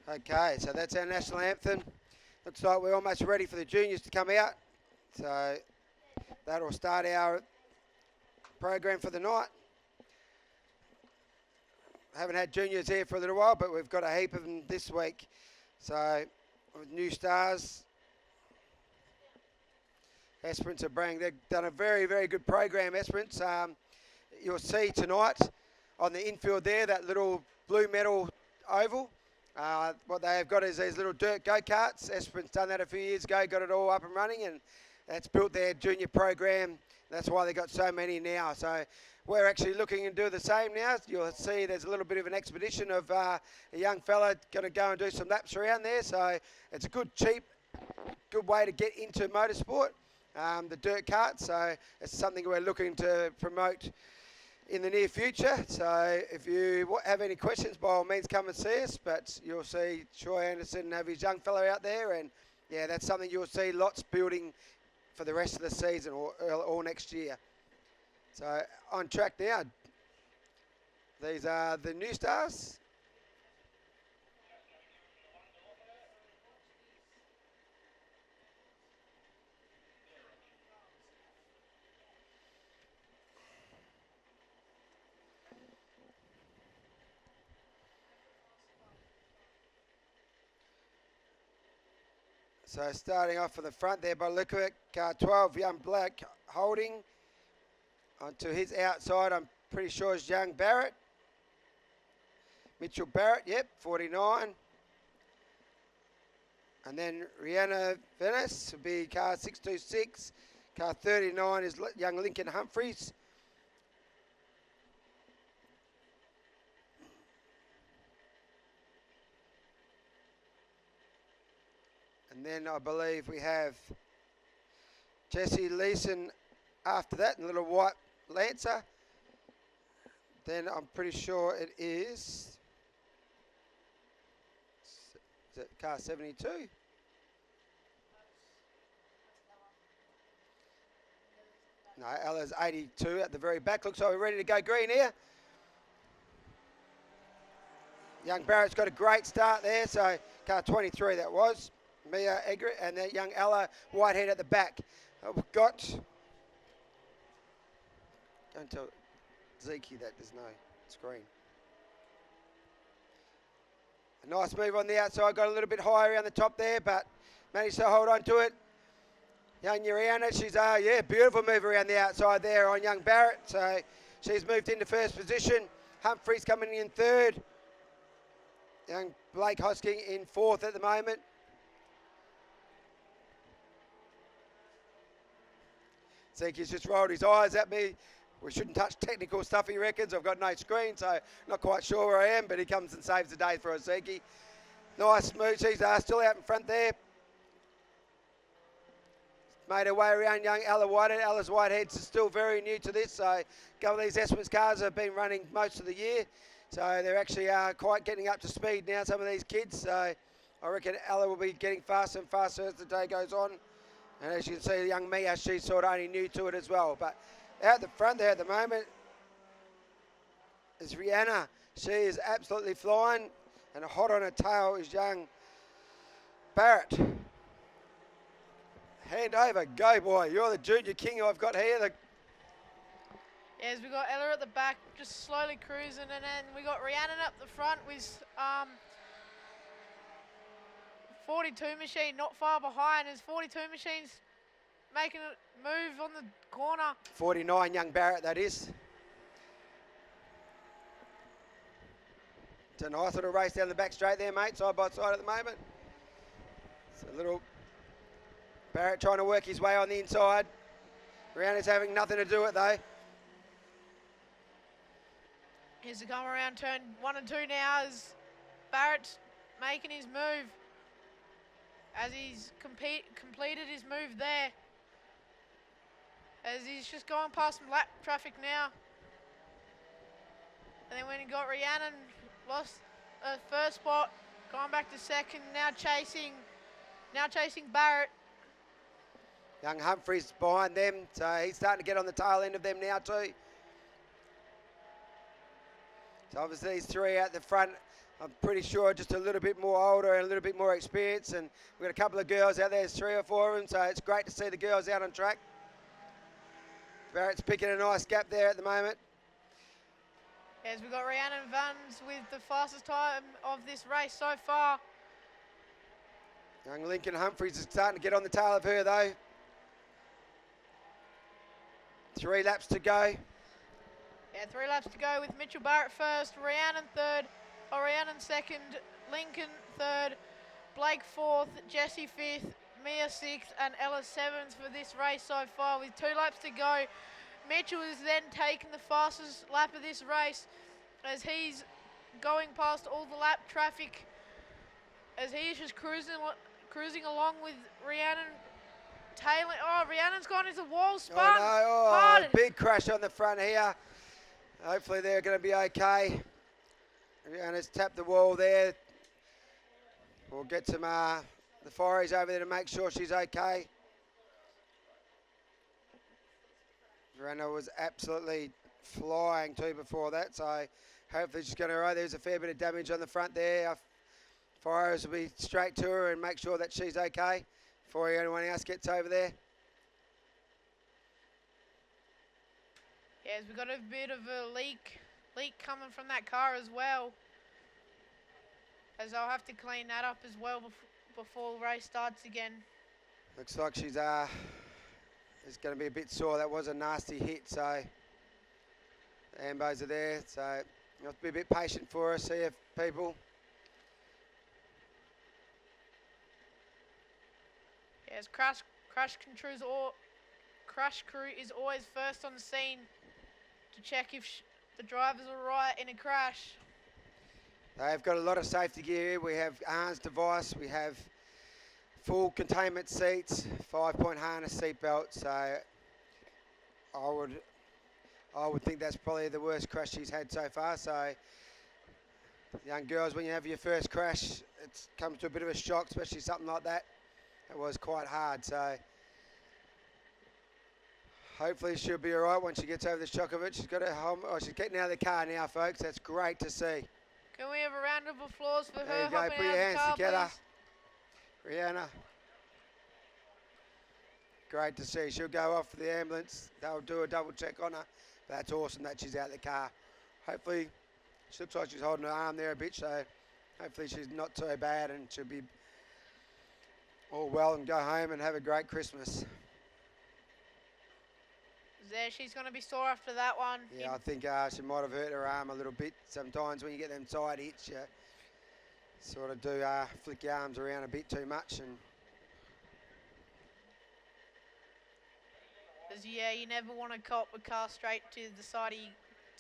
Okay, so that's our national anthem. Looks like we're almost ready for the juniors to come out. So that'll start our program for the night. Haven't had juniors here for a little while, but we've got a heap of them this week. So with new stars, Esperance are bringing, they've done a very, very good program, Esperance. You'll see tonight on the infield there, that little blue metal oval. What they have got is these little dirt go-karts. Esperance done that a few years ago, got it all up and running, and that's built their junior program. That's why they got so many now. So we're actually looking and do the same now. You'll see there's a little bit of an expedition of a young fella going to go and do some laps around there. So it's a good, cheap, good way to get into motorsport, the dirt kart. So it's something we're looking to promote in the near future. So if you have any questions, by all means come and see us. But you'll see Troy Anderson have his young fella out there, and yeah, that's something you'll see lots building for the rest of the season or next year. So on track now. These are the new stars. So starting off for the front there by look of it, car 12, young Black holding. Onto his outside, I'm pretty sure is young Barrett. Mitchell Barrett, yep, 49. And then Rihanna Venice will be car 626. Car 39 is young Linton Humphries. And then I believe we have Jesse Leeson after that, and a little white Lancer. Then I'm pretty sure it is it car 72? No, Ella's 82 at the very back. Looks like we're ready to go green here. Young Barrett's got a great start there, so car 23 that was. Mia Egret and that young Ella Whitehead at the back. We've got, don't tell Zeke that there's no screen. A nice move on the outside, got a little bit higher around the top there, but managed to hold on to it. Young Uriana, she's beautiful move around the outside there on young Barrett. So she's moved into first position. Humphries coming in third. Young Blake Hosking in fourth at the moment. Zeke's just rolled his eyes at me. We shouldn't touch technical stuff, he reckons. I've got no screen, so not quite sure where I am, but he comes and saves the day for us, Zeke. Nice move. She's still out in front there. Made her way around young Ella Whitehead. Ella's Whitehead's still very new to this, so a couple of these Esperance cars have been running most of the year. So they're actually quite getting up to speed now, some of these kids. So I reckon Ella will be getting faster and faster as the day goes on. And as you can see, young Mia, she's sort of only new to it as well. But out the front there at the moment is Rihanna. She is absolutely flying. And hot on her tail is young Barrett. Hand over, go boy. You're the junior king I've got here. Yes, we got Ella at the back, just slowly cruising, and then we got Rhiannon up the front with 42 machine not far behind. As 42 machines making a move on the corner. 49, young Barrett, that is. It's a nice little race down the back straight there, mate, side by side at the moment. It's a little Barrett trying to work his way on the inside. Rhiannon's having nothing to do with it though. Here's to come around turn 1 and 2 now as Barrett's making his move. As he's completed his move there. As he's just going past some lap traffic now. And then when he got Rhiannon, lost first spot, going back to second, now chasing Barrett. Young Humphries behind them, so he's starting to get on the tail end of them now too. So obviously these three out the front I'm pretty sure just a little bit more older and a little bit more experience. And we've got a couple of girls out there, there's 3 or 4 of them, so it's great to see the girls out on track. Barrett's picking a nice gap there at the moment. Yes, we've got Rhiannon Vans with the fastest time of this race so far. Young Linton Humphries is starting to get on the tail of her though. 3 laps to go. Yeah, 3 laps to go with Mitchell Barrett first, Rhiannon third, Rhiannon second, Lincoln third, Blake fourth, Jessie fifth, Mia sixth, and Ella seventh for this race so far with 2 laps to go. Mitchell is then taking the fastest lap of this race as he's going past all the lap traffic as he is just cruising along with Rhiannon tailing. Oh, Rhiannon's gone into the wall, spun. Oh no, big crash on the front here. Hopefully they're going to be okay. Rhiannon's tapped the wall there. We'll get some the fireys over there to make sure she's okay. Rhiannon was absolutely flying too before that, so hopefully she's going to ride. There's a fair bit of damage on the front there. Our firers will be straight to her and make sure that she's okay before anyone else gets over there. Yes, we've got a bit of a leak coming from that car as well, as I'll have to clean that up as well before the race starts again. Looks like she's is going to be a bit sore. That was a nasty hit, so the ambos are there, so you have to be a bit patient for us here, people. Yes, crash crew is always first on the scene to check if the drivers are right in a crash. They've got a lot of safety gear here. We have ARNS device, we have full containment seats, 5-point harness seat belt, so I would think that's probably the worst crash she's had so far. So young girls, when you have your first crash, it comes to a bit of a shock, especially something like that. It was quite hard, so hopefully she'll be all right once she gets over the shock of it. She's got her home. Oh, she's getting out of the car now, folks. That's great to see. Can we have a round of applause for her? There you go. Hopping Put your out of the hands car, together. please? Rihanna. Great to see. She'll go off for the ambulance. They'll do a double check on her. But that's awesome that she's out of the car. Hopefully, she looks like she's holding her arm there a bit, so hopefully she's not so bad and she'll be all well and go home and have a great Christmas. There, she's going to be sore after that one. Yeah, I think she might have hurt her arm a little bit. Sometimes when you get them side hits, you sort of do flick your arms around a bit too much. And yeah, you never want to cop a car straight to the side of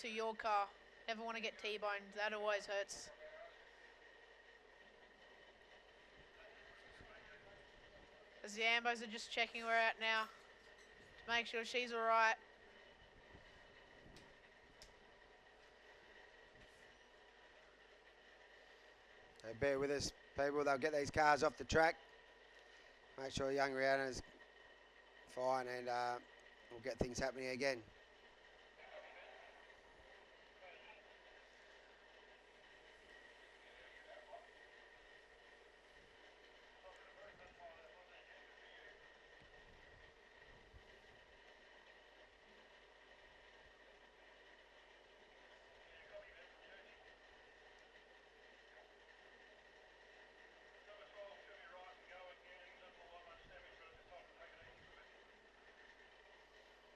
to your car. Never want to get T-boned. That always hurts. As the ambos are just checking her out now to make sure she's all right. so bear with us, people. They'll get these cars off the track. Make sure young Rihanna's fine, and we'll get things happening again.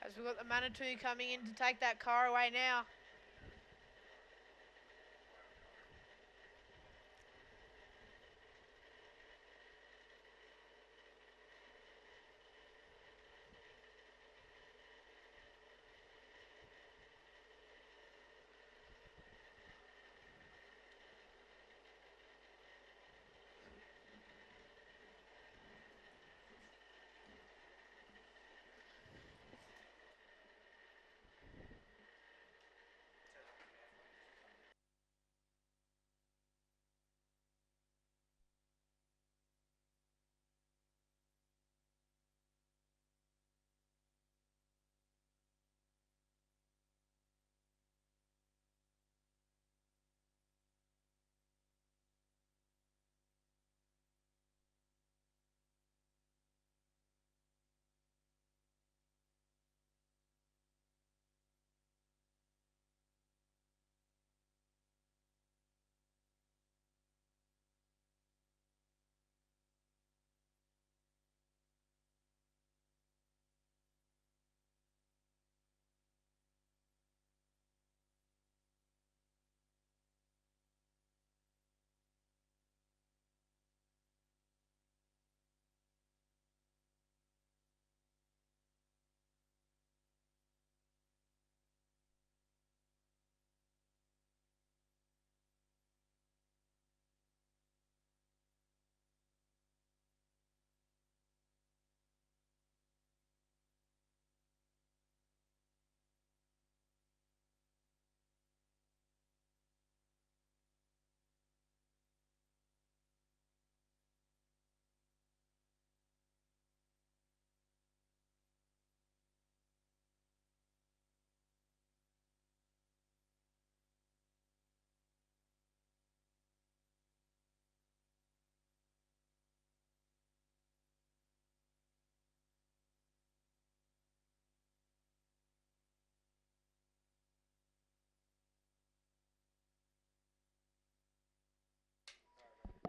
As we've got the Manitou coming in to take that car away now.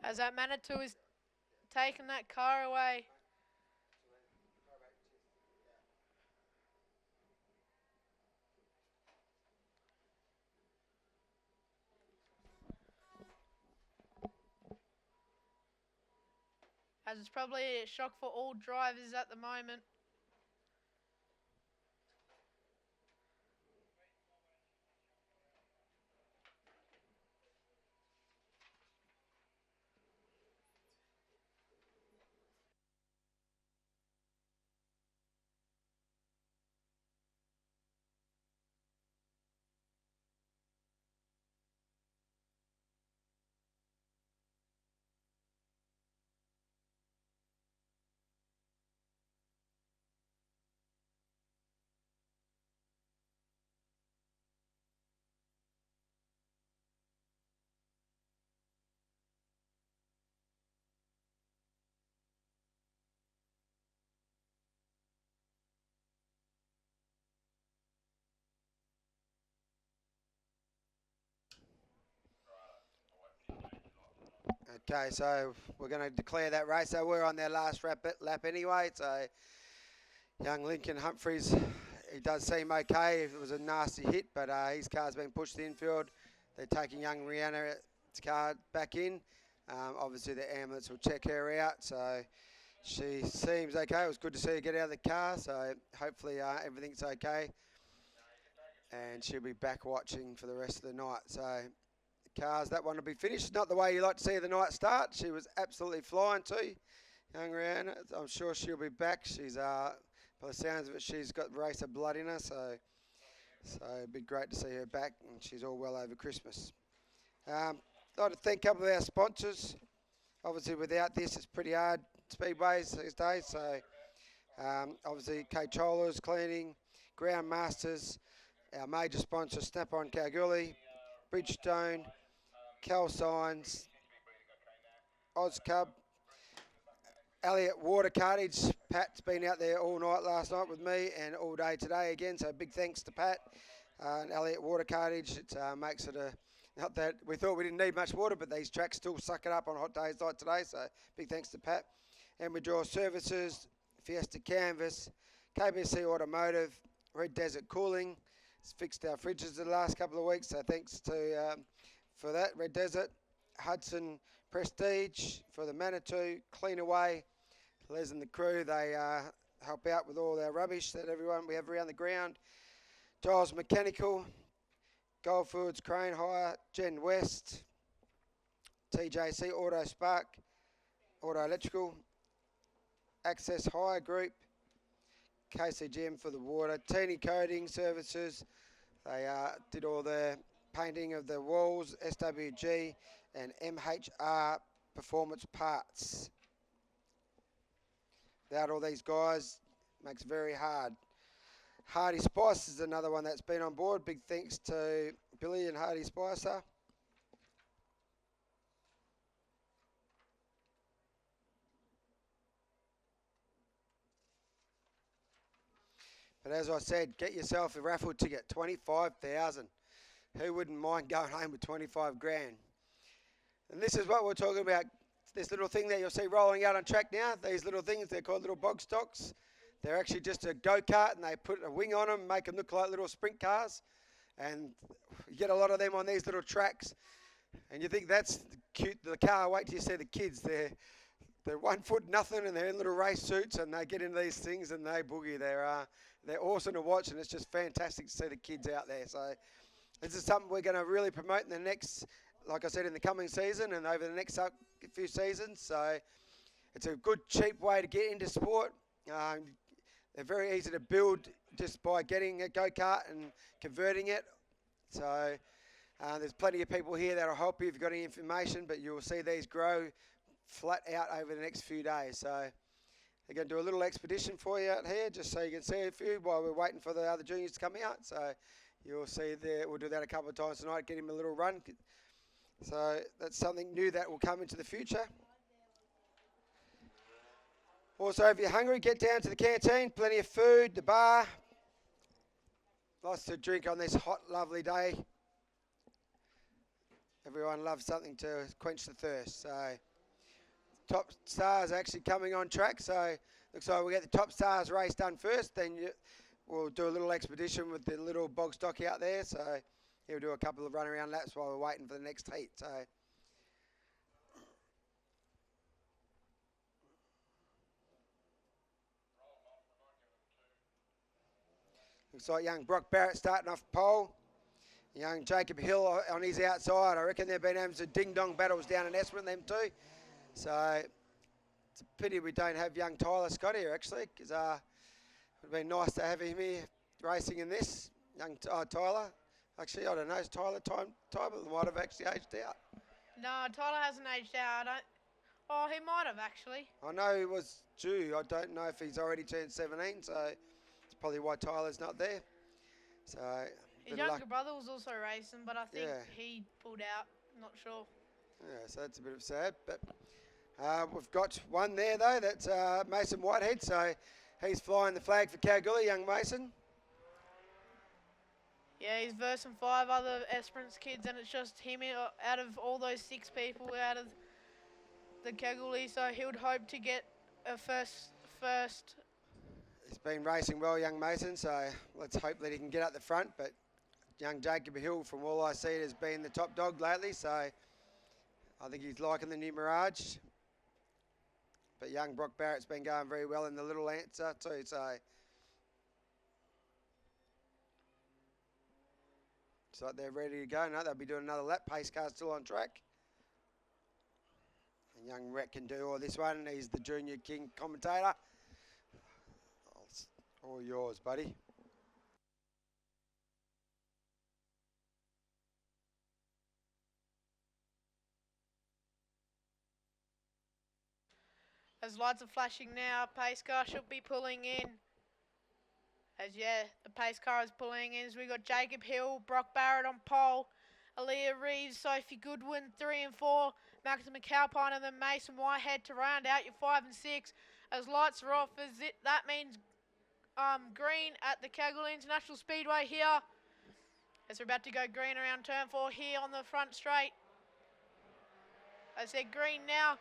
As that Manitou is taking that car away. As it's probably a shock for all drivers at the moment. Okay, so we're going to declare that race. So we're on their last lap anyway. So young Linton Humphrys, he does seem okay. It was a nasty hit, but his car's been pushed to the infield. They're taking young Rihanna's car back in. Obviously, the ambulance will check her out. So she seems okay. It was good to see her get out of the car. So hopefully everything's okay. And she'll be back watching for the rest of the night. So cars, that one will be finished. Not the way you like to see the night start. She was absolutely flying too, young Rihanna. I'm sure she'll be back. She's, by the sounds of it, she's got racer blood in her, so it'd be great to see her back, and she's all well over Christmas. I'd like to thank a couple of our sponsors. Obviously, without this, it's pretty hard speedways these days. So, obviously, K-Cholers Cleaning, Ground Masters, our major sponsor, Snap-on Kalgoorlie, Bridgestone, Cal Signs, Ozcub, Elliott Water Cartage. Pat's been out there all night last night with me and all day today again, so big thanks to Pat and Elliott Water Cartage. It makes it not that we thought we didn't need much water, but these tracks still suck it up on hot days like today, so big thanks to Pat. And Withdraw Services, Fiesta Canvas, KBC Automotive, Red Desert Cooling. It's fixed our fridges the last couple of weeks, so thanks to for that, Red Desert, Hudson Prestige for the Manitou, Clean Away, Les and the crew, they help out with all our rubbish that we have around the ground. Giles Mechanical, Goldfields Crane Hire, Gen West, TJC Auto Spark, Auto Electrical, Access Hire Group, KCGM for the water, Teeny Coating Services, they did all the painting of the walls, SWG, and MHR Performance Parts. Without all these guys, makes it very hard. Hardy Spice is another one that's been on board. Big thanks to Billy and Hardy Spicer. But as I said, get yourself a raffle ticket, 25,000. Who wouldn't mind going home with 25 grand? And this is what we're talking about. This little thing that you'll see rolling out on track now, these little things, they're called little bog stocks. They're actually just a go-kart, and they put a wing on them, make them look like little sprint cars. And you get a lot of them on these little tracks. And you think that's cute, the car. Wait till you see the kids. They're 1 foot nothing, and they're in little race suits, and they get into these things, and they boogie. They're awesome to watch, and it's just fantastic to see the kids out there. So this is something we're going to really promote in the next, like I said, in the coming season and over the next few seasons. So it's a good, cheap way to get into sport. They're very easy to build just by getting a go-kart and converting it. So there's plenty of people here that will help you if you've got any information, but you will see these grow flat out over the next few days. So they're going to do a little expedition for you out here, just so you can see a few while we're waiting for the other juniors to come out. So you'll see there, we'll do that a couple of times tonight, get him a little run. So that's something new that will come into the future. Also, if you're hungry, get down to the canteen, plenty of food, the bar. Lots to drink on this hot, lovely day. Everyone loves something to quench the thirst. So top stars actually coming on track. So looks like we'll get the top stars race done first. Then we'll do a little expedition with the little bog stock out there. So he'll do a couple of run around laps while we're waiting for the next heat. So looks like young Brock Barrett starting off pole. Young Jacob Hill on his outside. I reckon they've been having some ding-dong battles down in Esperance, them too. So it's a pity we don't have young Tyler Scott here, actually, because it would have been nice to have him here racing in this. Young Tyler. Actually, I don't know, is Tyler time might have actually aged out. No, Tyler hasn't aged out. Oh, he might have, actually. I know he was due. I don't know if he's already turned 17, so it's probably why Tyler's not there. So his younger brother was also racing, but I think he pulled out. I'm not sure. Yeah, so that's a bit of sad. But we've got one there, though. That's Mason Whitehead. So he's flying the flag for Kalgoorlie, young Mason. Yeah, he's versing 5 other Esperance kids, and it's just him out of all those 6 people out of the Kalgoorlie. So he would hope to get a first. He's been racing well, young Mason, so let's hope that he can get up the front. But young Jacob Hill, from all I see, has been the top dog lately, so I think he's liking the new Mirage. But young Brock Barrett's been going very well in the little answer too, so it's like they're ready to go. No, they'll be doing another lap. Pace car still on track. And young Rhett can do all this one. He's the Junior King commentator. All yours, buddy. As lights are flashing now, pace car should be pulling in. As the pace car is pulling in. As we got Jacob Hill, Brock Barrett on pole, Aaliyah Reeves, Sophie Goodwin 3 and 4, Max McAlpine, and then Mason Whitehead to round out your 5 and 6. As lights are off, that means green at the Kalgoorlie International Speedway here. As we're about to go green around turn 4 here on the front straight. As they're green now.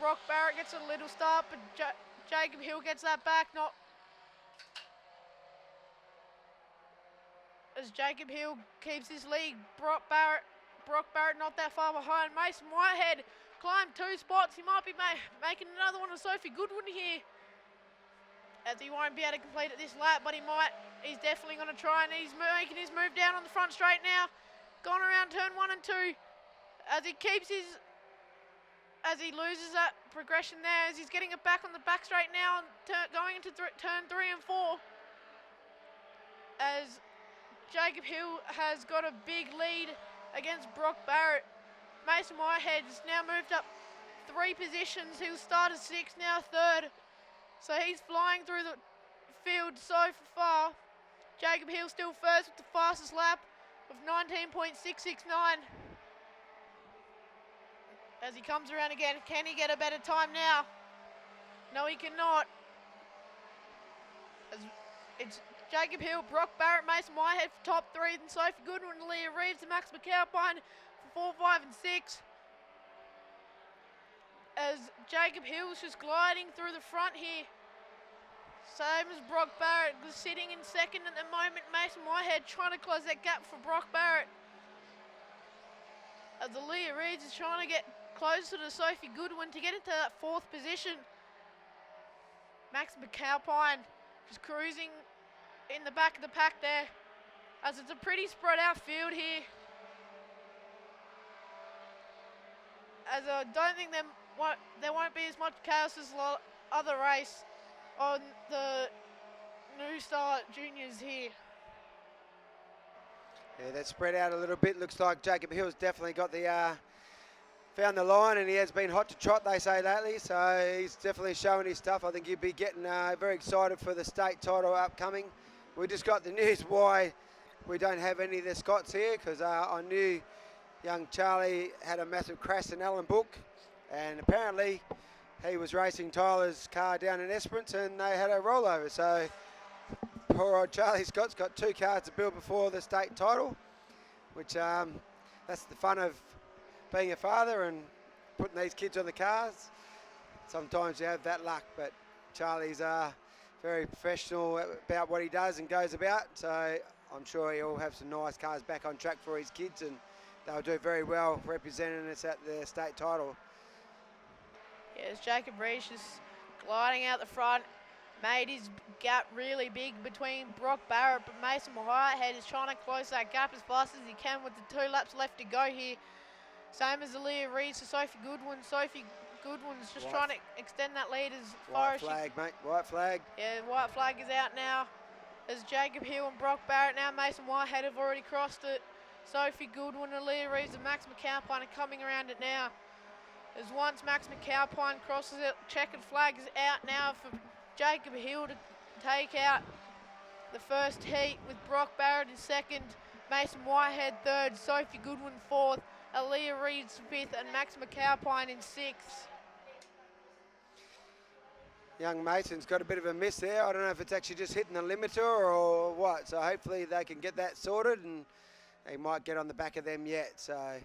Brock Barrett gets a little start, but Jacob Hill gets that back. As Jacob Hill keeps his lead, Brock Barrett not that far behind. Mason Whitehead climbed 2 spots. He might be making another one of Sophie Goodwin here. As he won't be able to complete it this lap, but he might. He's definitely going to try, and he's making his move down on the front straight now. Gone around turn 1 and 2. As he loses that progression there, as he's getting it back on the back straight now, and going into turn 3 and 4. As Jacob Hill has got a big lead against Brock Barrett. Mason Whitehead has now moved up 3 positions. He'll start as 6th, now 3rd. So he's flying through the field so far. Jacob Hill still first with the fastest lap of 19.669. As he comes around again, can he get a better time now? No, he cannot. As it's Jacob Hill, Brock Barrett, Mason Whitehead for top 3, then Sophie Goodwin, Leah Reeves, and Max McAlpine for 4, 5, and 6. As Jacob Hill's just gliding through the front here. Same as Brock Barrett, sitting in 2nd at the moment. Mason Whitehead trying to close that gap for Brock Barrett. As Leah Reeves is trying to get closer to Sophie Goodwin to get into that 4th position. Max McAlpine just cruising in the back of the pack there. As it's a pretty spread out field here. As I don't think there won't be as much chaos as the other race on the New Star Juniors here. Yeah, that's spread out a little bit. Looks like Jacob Hill's definitely got the found the line, and he has been hot to trot, they say, lately. So he's definitely showing his stuff. I think he'll be getting very excited for the state title upcoming. We just got the news why we don't have any of the Scots here, because I knew young Charlie had a massive crash in Allen Book, and apparently he was racing Tyler's car down in Esperance, and they had a rollover. So poor old Charlie Scott's got 2 cars to build before the state title, which that's the fun of being a father, and putting these kids on the cars. Sometimes you have that luck, but Charlie's very professional about what he does and goes about. So I'm sure he'll have some nice cars back on track for his kids, and they'll do very well representing us at the state title. Yes, Jacob Reich is gliding out the front. Made his gap really big between Brock Barrett, but Mason Whitehead is trying to close that gap as fast as he can with the 2 laps left to go here. Same as Aaliyah Reed to Sophie Goodwin. Sophie Goodwin's just trying to extend that lead as far as White flag, mate. White flag. Yeah, white flag is out now. As Jacob Hill and Brock Barrett now. Mason Whitehead have already crossed it. Sophie Goodwin, Aaliyah Reeves and Max McAlpine are coming around it now. As once Max McAlpine crosses it, checkered flag is out now for Jacob Hill to take out the first heat, with Brock Barrett in second, Mason Whitehead third, Sophie Goodwin fourth, Aaliyah Reeves fifth and Max McAlpine in sixth. Young Mason's got a bit of a miss there. I don't know if it's actually just hitting the limiter or what. So hopefully they can get that sorted, and he might get on the back of them yet. So I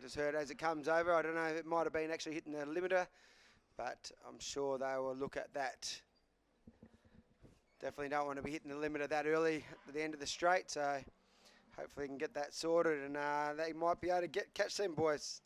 just heard as it comes over. I don't know if it might have been actually hitting the limiter, but I'm sure they will look at that. Definitely don't want to be hitting the limiter that early at the end of the straight. So hopefully he can get that sorted, and they might be able to catch them boys.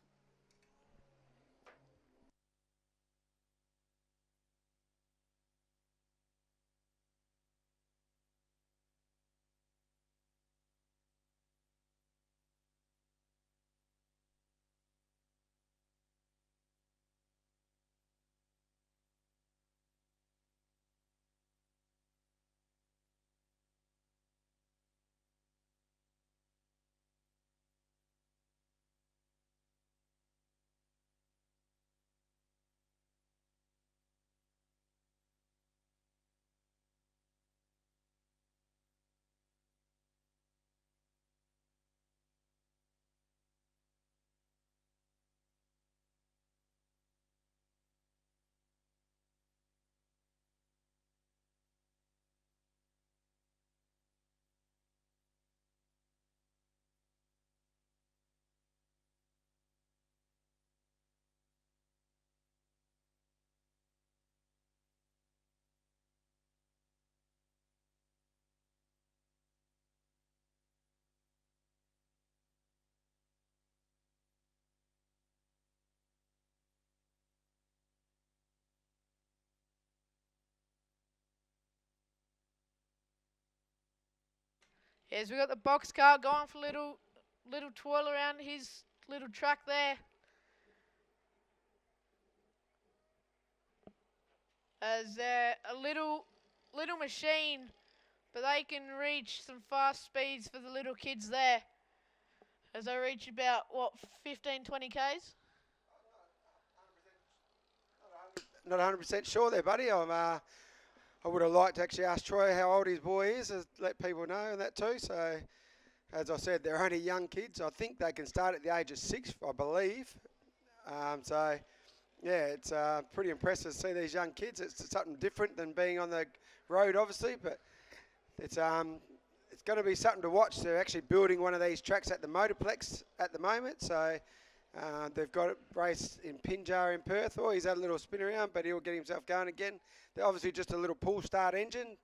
Yes, we got the box car going for a little twirl around his little track there. As they're a little machine, but they can reach some fast speeds for the little kids there. As they reach about, what, 15, 20 Ks? Not 100% sure there, buddy. I would have liked to actually ask Troy how old his boy is, let people know and that too. So, as I said, they're only young kids. I think they can start at the age of 6, I believe. So, yeah, it's pretty impressive to see these young kids. It's something different than being on the road, obviously, but it's going to be something to watch. They're actually building one of these tracks at the Motorplex at the moment. So, they've got a race in Pinjar in Perth. Oh, he's had a little spin around, but he'll get himself going again. They're obviously just a little pull start engine.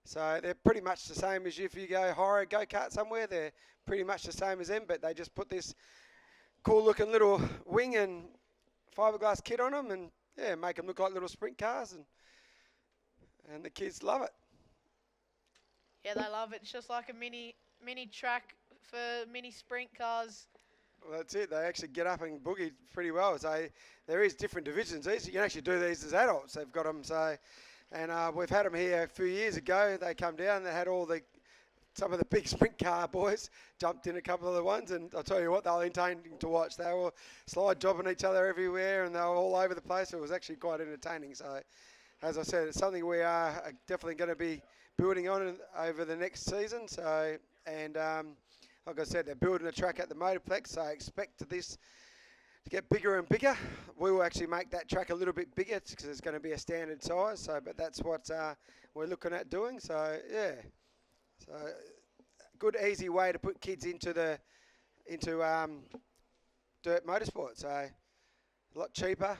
So they're pretty much the same as if you go hire a go-kart somewhere. They're pretty much the same as them, but they just put this cool looking little wing and fiberglass kit on them, and yeah, make them look like little sprint cars, and the kids love it. Yeah, they love it. It's just like a mini track for mini sprint cars. Well, that's it. They actually get up and boogie pretty well. So there is different divisions. These you can actually do these as adults. They've got them. So, and we've had them here a few years ago. They come down. They had some of the big sprint car boys jumped in a couple of the ones, and I'll tell you what, they were entertaining to watch. They were slide jobbing each other everywhere, and they were all over the place. It was actually quite entertaining. So, as I said, it's something we are definitely going to be building on over the next season. So, and like I said, they're building a track at the Motorplex, so I expect this to get bigger and bigger. We will actually make that track a little bit bigger because it's going to be a standard size. So, but that's what we're looking at doing. So, yeah, so good, easy way to put kids into dirt motorsport. So, a lot cheaper.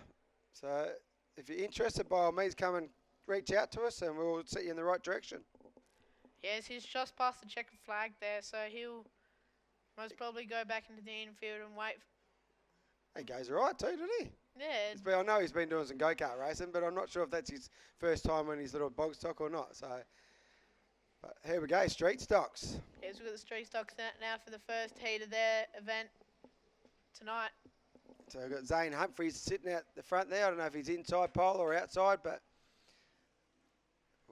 So if you're interested, by all means, come and reach out to us and we'll set you in the right direction. Yes, he's just past the checkered flag there, so he'll most probably go back into the infield and wait. He goes all right too, doesn't he? Yeah. I know he's been doing some go-kart racing, but I'm not sure if that's his first time on his little bog stock or not. So, but here we go, street stocks. Yes, we've got the street stocks now for the first heat of their event tonight. So we've got Zane Humphrys sitting out the front there. I don't know if he's inside pole or outside, but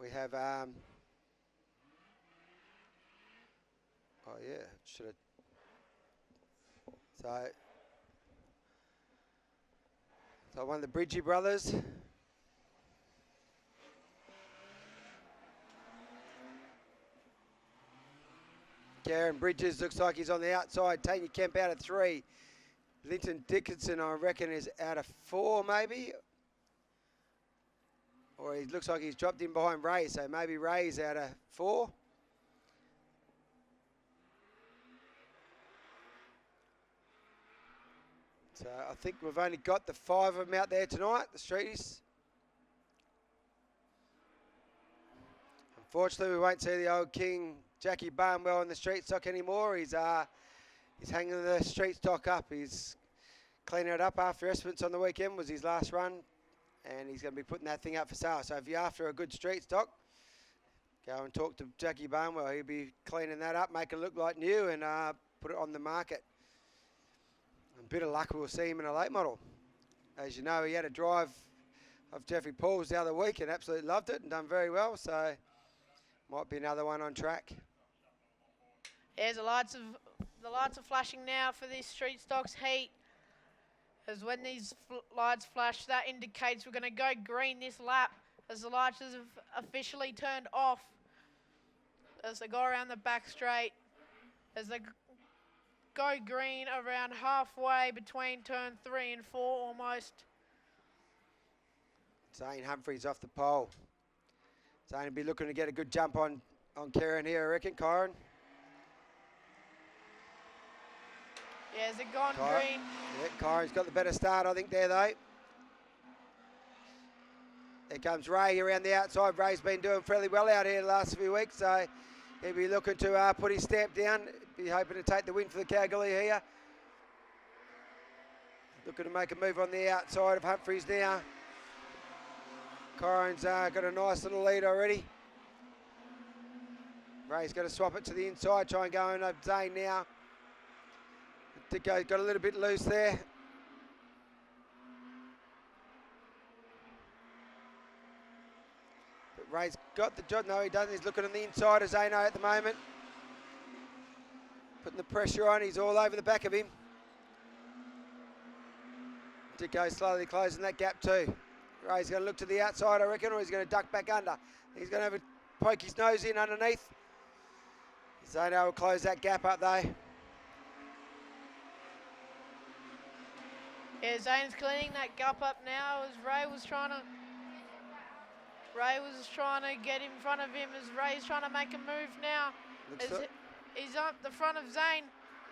we have, oh yeah, should have. So one of the Bridgie brothers. Karen Bridges looks like he's on the outside. Tanya Kemp out of 3. Linton Dickerson, I reckon, is out of 4 maybe. Or he looks like he's dropped in behind Ray, so maybe Ray's out of 4. So I think we've only got the 5 of them out there tonight, the streeties. Unfortunately, we won't see the old king, Jacky Barnwell, in the street stock anymore. He's hanging the street stock up. He's cleaning it up after Esperance on the weekend was his last run, and he's going to be putting that thing up for sale. So if you're after a good street stock, go and talk to Jacky Barnwell. He'll be cleaning that up, make it look like new, and put it on the market. A bit of luck, we'll see him in a late model. As you know, he had a drive of Jeffrey Paul's the other week and absolutely loved it and done very well. So might be another one on track. There's the lights are flashing now for this street stocks heat. As when these lights flash, that indicates we're going to go green this lap, as the lights have officially turned off as they go around the back straight, as they go green around halfway between turn 3 and 4 almost. Zane Humphrys off the pole. Zane will be looking to get a good jump on Karen here, I reckon, Kyron. Yeah, has it gone green? Yeah, Kyron's got the better start, I think, there, though. There comes Ray around the outside. Ray's been doing fairly well out here the last few weeks, so he'll be looking to put his stamp down. Be hoping to take the win for the Kalgoorlie here. Looking to make a move on the outside of Humphries now. Kyron's got a nice little lead already. Ray's going to swap it to the inside, try and go in up Zane now. Dicko's got a little bit loose there. But Ray's got the job. No, he doesn't. He's looking on the inside of Zano at the moment. Putting the pressure on. He's all over the back of him. Dicko slowly closing that gap too. Ray's going to look to the outside, I reckon, or he's going to duck back under. He's going to have a poke his nose in underneath. Zano will close that gap up though. Yeah, Zane's cleaning that gap up now as Ray was trying to get in front of him, as Ray's trying to make a move now. He's up the front of Zane.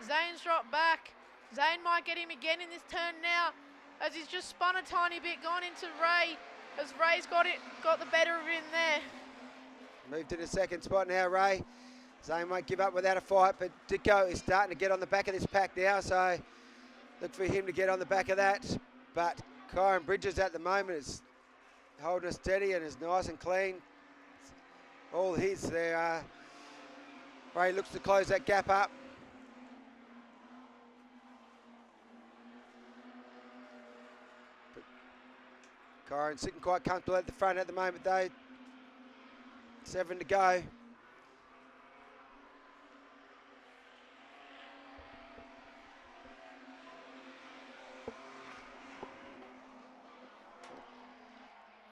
Zane's dropped back. Zane might get him again in this turn now, as he's just spun a tiny bit, gone into Ray, as Ray's got the better of him there. Moved to the second spot now, Ray. Zane won't give up without a fight, but Dicko is starting to get on the back of this pack now, so look for him to get on the back of that. But Kyron Bridges at the moment is holding us steady and is nice and clean. All his there. Ray looks to close that gap up. But Kyron sitting quite comfortable at the front at the moment though. 7 to go.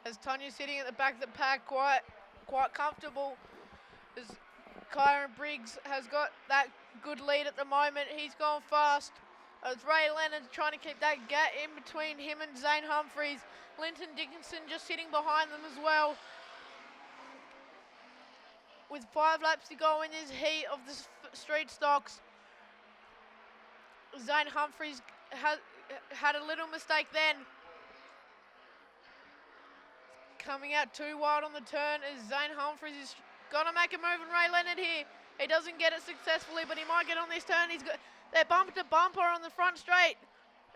As Tanya's sitting at the back of the pack, quite comfortable. As Kyron Briggs has got that good lead at the moment. He's gone fast. As Ray Leonard trying to keep that gap in between him and Zane Humphrys. Linton Dickerson just sitting behind them as well. With 5 laps to go in this heat of the street stocks, Zane Humphrys had a little mistake then. Coming out too wide on the turn is Zane Humphrys. He's got to make a move on Ray Leonard here. He doesn't get it successfully, but he might get on this turn. They're bumper to bumper on the front straight.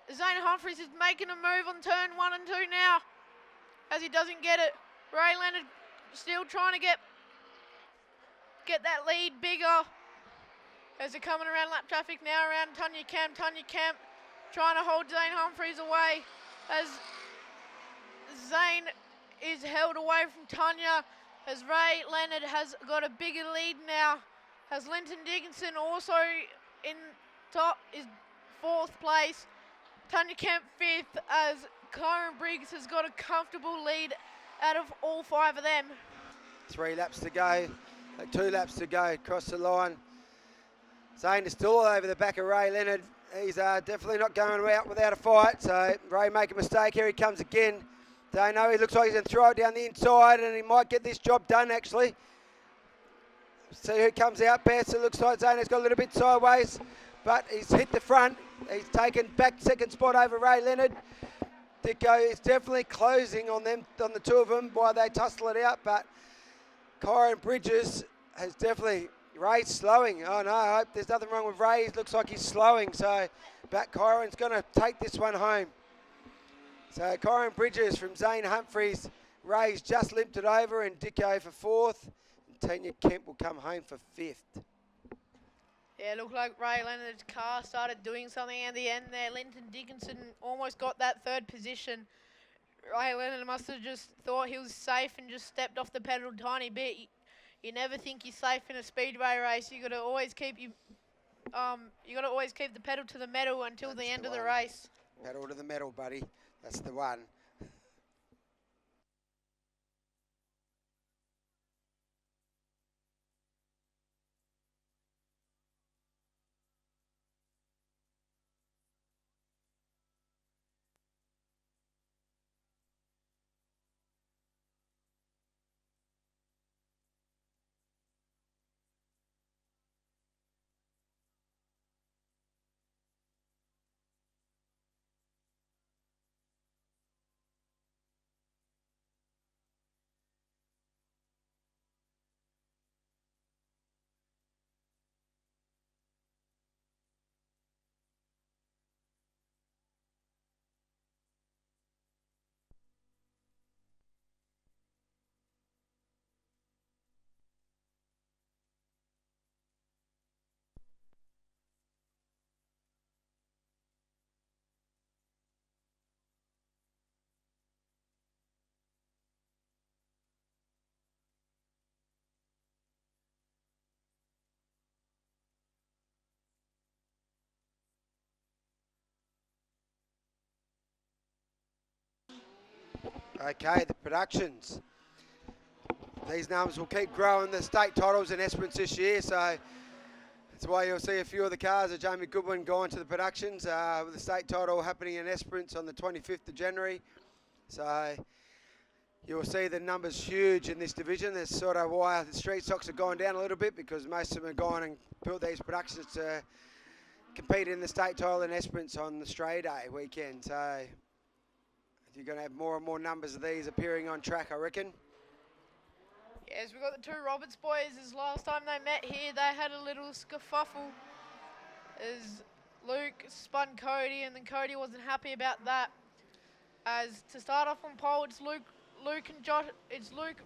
Zane Humphrys is making a move on turn 1 and 2 now, as he doesn't get it. Ray Leonard still trying to get that lead bigger. As they're coming around lap traffic now around Tanya Kemp. Tanya Kemp trying to hold Zane Humphrys away as Zane is held away from Tanya, as Ray Leonard has got a bigger lead now. As Linton Dickerson also in top is 4th place. Tanya Kemp 5th, as Kyron Briggs has got a comfortable lead out of all 5 of them. 3 laps to go, 2 laps to go across the line. Zane is still all over the back of Ray Leonard. He's definitely not going out without a fight, so Ray make a mistake. Here he comes again. Don't know, he looks like he's going to throw it down the inside, and he might get this job done, actually. See who comes out best. It looks like Zane has got a little bit sideways, but he's hit the front. He's taken back 2nd spot over Ray Leonard. Dicko is definitely closing on them, on the 2 of them, while they tussle it out, but Kyron Bridges has definitely, Ray's slowing. Oh no, I hope there's nothing wrong with Ray. It looks like he's slowing, so back Kyron's going to take this one home. So Kyron Bridges from Zane Humphrys. Ray's just limped it over, and Dicko for 4th. And Tanya Kemp will come home for 5th. Yeah, it looked like Ray Leonard's car started doing something at the end there. Linton Dickerson almost got that 3rd position. Ray Leonard must have just thought he was safe and just stepped off the pedal a tiny bit. You never think you're safe in a speedway race. You got to always keep the pedal to the metal until the end of the race. Pedal to the metal, buddy. That's the one. Okay, the productions. These numbers will keep growing. The state titles in Esperance this year, so that's why you'll see a few of the cars of Jamie Goodwin going to the productions, with the state title happening in Esperance on the 25th of January. So you'll see the numbers huge in this division. That's sort of why the street stocks have gone down a little bit, because most of them have gone and built these productions to compete in the state title in Esperance on the Stray Day weekend. So you're going to have more and more numbers of these appearing on track, I reckon. Yes, we've got the 2 Roberts boys. As last time they met here, they had a little scuffle as Luke spun Cody, and then Cody wasn't happy about that. As to start off on pole, it's Luke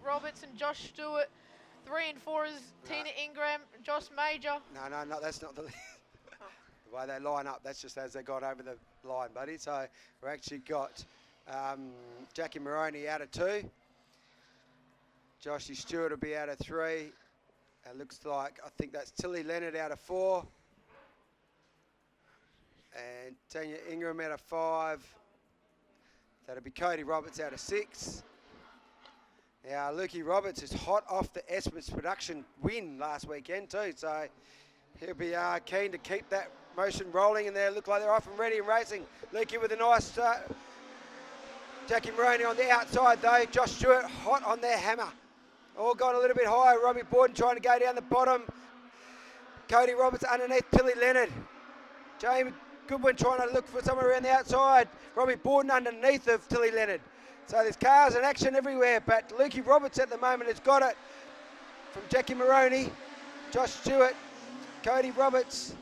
Roberts and Josh Stewart. 3 and 4 is Tina Ingram, Josh Major. No, that's not the the way they line up. That's just as they got over the line, buddy. So we actually got Jacky Moroney out of 2. Joshy Stewart will be out of 3. It looks like, I think that's Tilly Leonard out of 4. And Tanya Ingram out of 5. That'll be Cody Roberts out of 6. Now, Lukey Roberts is hot off the Esperance production win last weekend too, so he'll be keen to keep that motion rolling, and they look like they're off and ready and racing. Lukey with a nice Jacky Moroney on the outside though. Josh Stewart hot on their hammer. All gone a little bit higher. Robbie Borden trying to go down the bottom. Cody Roberts underneath Tilly Leonard. Jamie Goodwin trying to look for somewhere around the outside. Robbie Borden underneath of Tilly Leonard. So there's cars and action everywhere, but Lukey Roberts at the moment has got it from Jacky Moroney, Josh Stewart, Cody Roberts.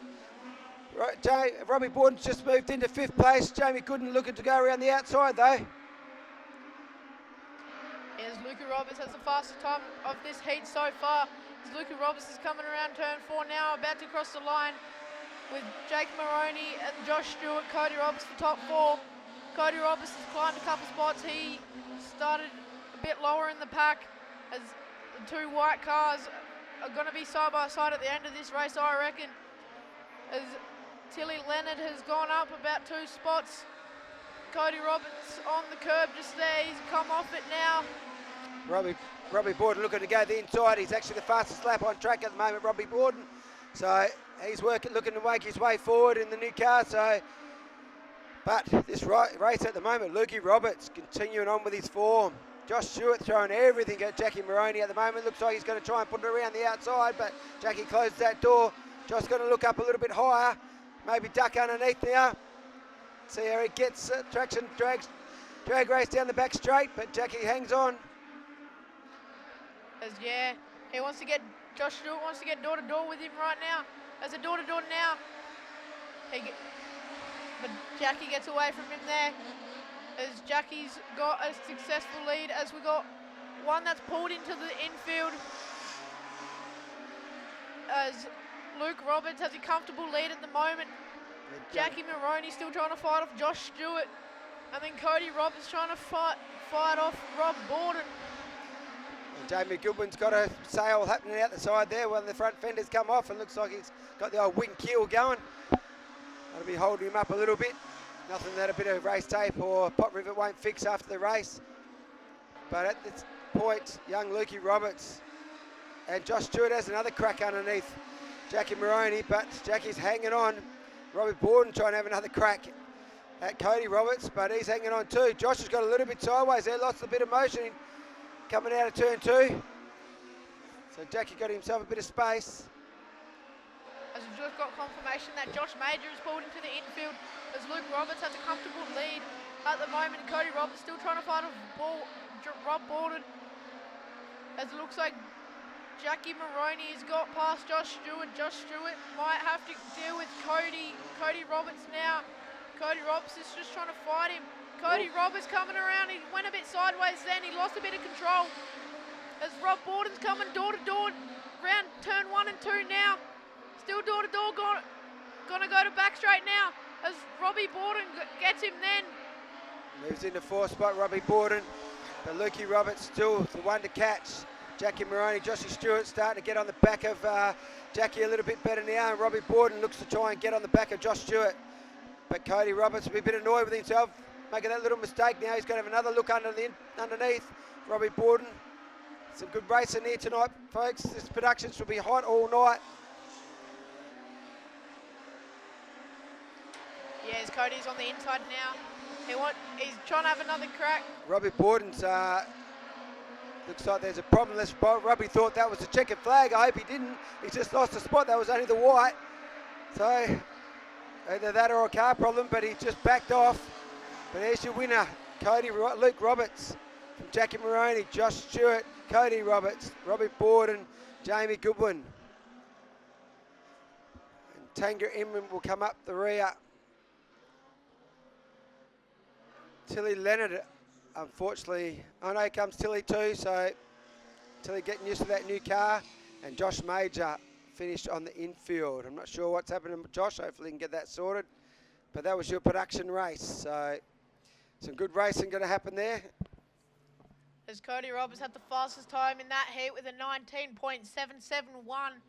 Robbie Borden's just moved into 5th place. Jamie Gooden looking to go around the outside though. As Lukey Roberts has the fastest time of this heat so far. As Lukey Roberts is coming around turn 4 now, about to cross the line with Jacky Moroney and Josh Stewart. Cody Roberts the top 4. Cody Roberts has climbed a couple spots. He started a bit lower in the pack as the 2 white cars are going to be side by side at the end of this race, I reckon. As Tilly Leonard has gone up about 2 spots. Cody Roberts on the curb just there. He's come off it now. Robbie Borden looking to go the inside. He's actually the fastest lap on track at the moment, Robbie Borden. So he's looking to make his way forward in the new car. But this race at the moment, Lukey Roberts continuing on with his form. Josh Stewart throwing everything at Jacky Moroney at the moment. Looks like he's going to try and put it around the outside, but Jacky closes that door. Josh's going to look up a little bit higher. Maybe duck underneath now. See how he gets traction, drag race down the back straight, but Jacky hangs on. He wants to get, Josh Stewart wants to get door to door with him right now. As a door to door now. But Jacky gets away from him there. As Jacky's got a successful lead, as we got one that's pulled into the infield. As Luke Roberts has a comfortable lead at the moment. Jacky Moroney still trying to fight off Josh Stewart. And then Cody Roberts trying to fight off Rob Borden. And Jamie Goodwin's got a sail happening out the side there when the front fenders come off, and looks like he's got the old wing keel going. That'll be holding him up a little bit. Nothing that a bit of race tape or Pot River won't fix after the race. But at this point, young Lukey Roberts and Josh Stewart has another crack underneath Jacky Moroney, but Jacky's hanging on. Robbie Borden trying to have another crack at Cody Roberts, but he's hanging on too. Josh has got a little bit sideways there, lost a bit of motion coming out of turn 2. So Jacky got himself a bit of space. As we've just got confirmation that Josh Major is pulled into the infield, as Luke Roberts has a comfortable lead at the moment. Cody Roberts still trying to fight off Rob Borden. As it looks like Jacky Moroney has got past Josh Stewart. Josh Stewart might have to deal with Cody Roberts now. Cody Roberts is just trying to fight him. Cody Roberts coming around. He went a bit sideways then. He lost a bit of control. As Rob Borden's coming door to door round turn 1 and 2 now. Still door to door, gonna go to back straight now. As Robbie Borden gets him then. Moves into 4th spot, Robbie Borden. But Lukey Roberts still the one to catch. Jacky Moroney, Joshy Stewart starting to get on the back of Jacky a little bit better now. And Robbie Borden looks to try and get on the back of Josh Stewart. But Cody Roberts will be a bit annoyed with himself, making that little mistake now. He's going to have another look underneath. Robbie Borden. Some good racing here tonight, folks. This production will be hot all night. Yes, Cody's on the inside now. He's trying to have another crack. Robbie Borden's looks like there's a problem. Robbie thought that was a checkered flag. I hope he didn't. He's just lost a spot. That was only the white. So either that or a car problem, but he just backed off. But there's your winner, Luke Roberts from Jacky Moroney, Josh Stewart, Cody Roberts, Robbie Borden, Jamie Goodwin. And Tanga Inman will come up the rear. Tilly Leonard, unfortunately, I know comes Tilly too, so Tilly getting used to that new car, and Josh Major finished on the infield. I'm not sure what's happening with Josh, hopefully he can get that sorted, but that was your production race, so some good racing going to happen there. As Cody Roberts had the fastest time in that heat with a 19.771.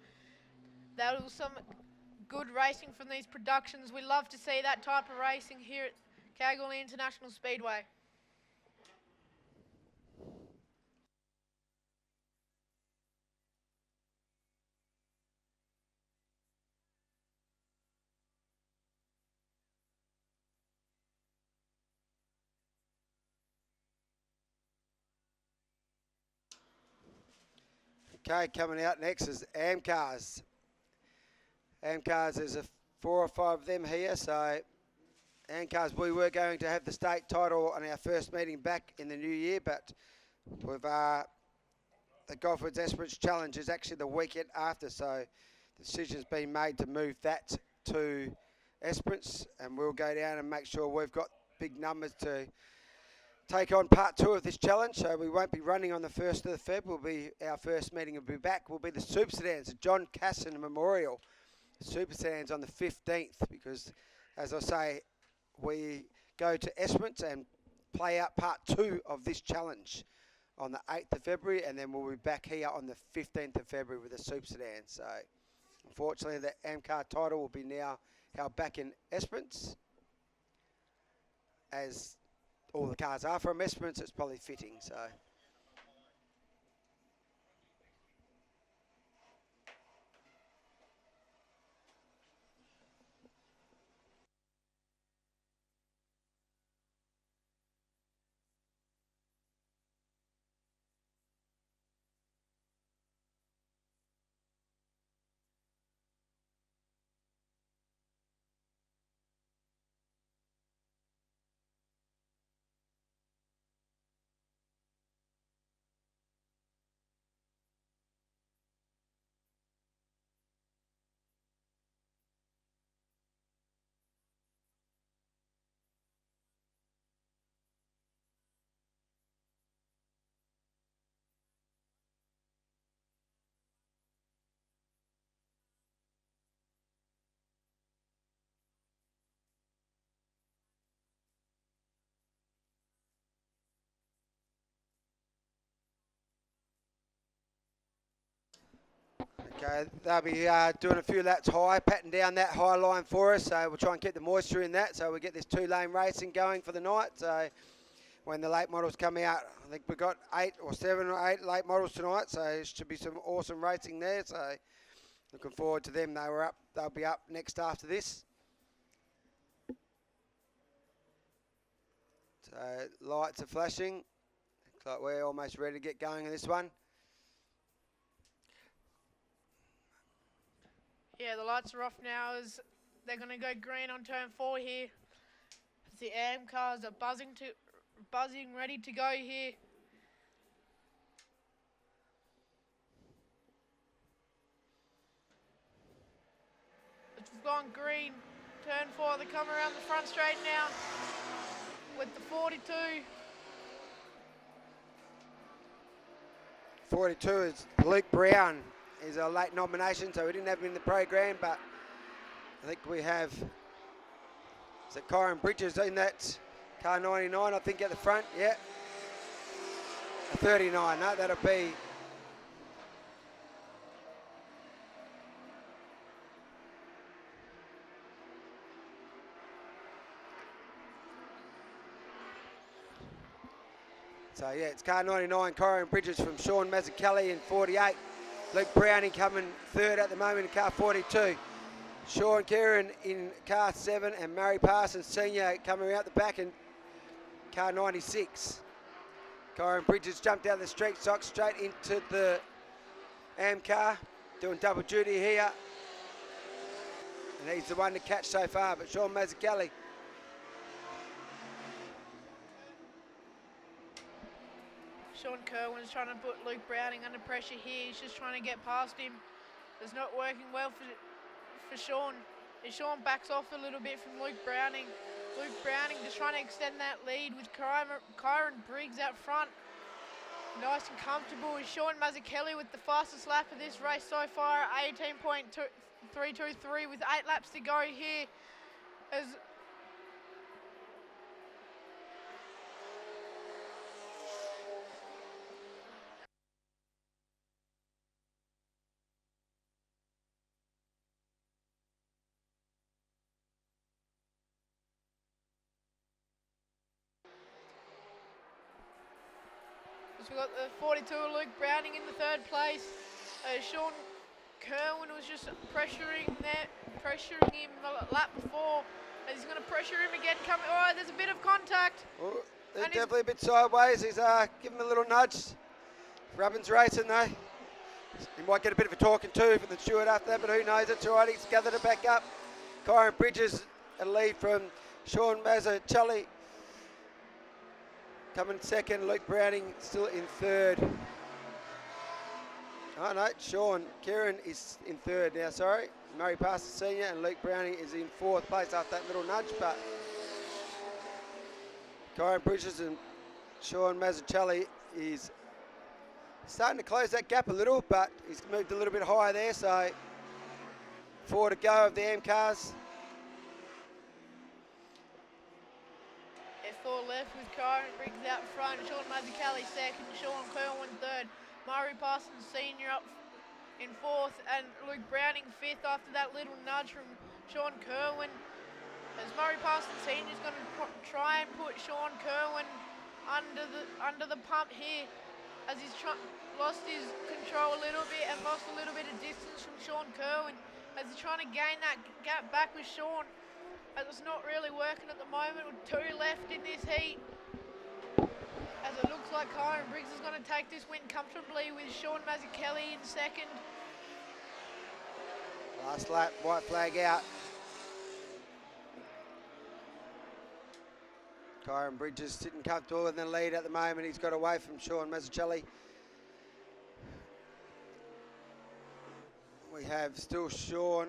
That was some good racing from these productions. We love to see that type of racing here at Kalgoorlie International Speedway. Okay, coming out next is AMCAs. AMCAs, there's 4 or 5 of them here, so AMCAs, we were going to have the state title on our first meeting back in the new year, but with the Golfers Esperance Challenge is actually the weekend after, so the decision's been made to move that to Esperance, and we'll go down and make sure we've got big numbers to take on part 2 of this challenge. So we won't be running on the 1st of Feb. Our first meeting will be back. Will be the Super Sedans, the John Casson Memorial Super Sedans on the 15th, because, as I say, we go to Esperance and play out part 2 of this challenge on the 8th of February, and then we'll be back here on the 15th of February with the Super Sedan. So, unfortunately, the AMCA title will be now held back in Esperance. As all the cars are from Esperance, it's probably fitting. So. Okay, they'll be doing a few laps high, patting down that high line for us. So we'll try and keep the moisture in that, so we get this 2-lane racing going for the night. So when the late models come out, I think we've got 7 or 8 late models tonight, so it should be some awesome racing there. So looking forward to them. They'll be up next after this. So lights are flashing. Looks like we're almost ready to get going in this one. Yeah, the lights are off now as they're going to go green on turn 4 here. As the AMCAs are buzzing, ready to go here. It's gone green. Turn 4, they come around the front straight now with the 42. 42 is Luke Brown. He's a late nomination, so we didn't have him in the program, but I think we have, is it Kyron Bridges in that car 99, I think, at the front, yeah. A 39, no, that'll be. So yeah, it's car 99, Kyron Bridges from Sean Mazzuchelli in 48. Luke Browning coming 3rd at the moment in car 42. Sean Kieran in car 7 and Murray Parsons Senior coming out the back in car 96. Kyron Bridges jumped out of the street stock straight into the AMCA, doing double duty here. And he's the one to catch so far, but Sean Mazzuchelli. Sean Kerwin's trying to put Luke Browning under pressure here. He's just trying to get past him. It's not working well for Sean. As Sean backs off a little bit from Luke Browning. Luke Browning just trying to extend that lead with Kyron Briggs out front. Nice and comfortable. Is Sean Mazzuchelli with the fastest lap of this race so far, 18.323 with 8 laps to go here. As we've got the 42 Luke Browning in the 3rd place. Sean Kerwin was just pressuring him the lap before. And he's going to pressure him again. Oh, there's a bit of contact. Oh, they're definitely a bit sideways. He's giving him a little nudge. Rubbin's racing though. He might get a bit of a talking to from the Stewart after that, but who knows? It's all right. He's gathered it back up. Kyron Bridges a lead from Sean Mazzuchelli coming second. Luke Browning still in third. Oh no, Sean Kieran is in third now, sorry. Murray Parsons Senior and Luke Browning is in fourth place after that little nudge, but Kyron Bridges and Sean Mazzuchelli is starting to close that gap a little, but he's moved a little bit higher there, so 4 to go of the AMCAs. F4 left with Kyron Briggs out front, Sean Mazzuchelli second, Sean Kerwin third, Murray Parsons Senior up in fourth, and Luke Browning fifth after that little nudge from Sean Kerwin. As Murray Parsons Senior is going to try and put Sean Kerwin under the pump here, as he's lost his control a little bit and lost a little bit of distance from Sean Kerwin, as he's trying to gain that gap back with Sean. As it's not really working at the moment with 2 left in this heat. As it looks like Kyron Briggs is going to take this win comfortably with Sean Mazzuchelli in second. Last lap, white flag out. Kyron Bridges sitting comfortable in the lead at the moment. He's got away from Sean Mazzuchelli. We have still Sean.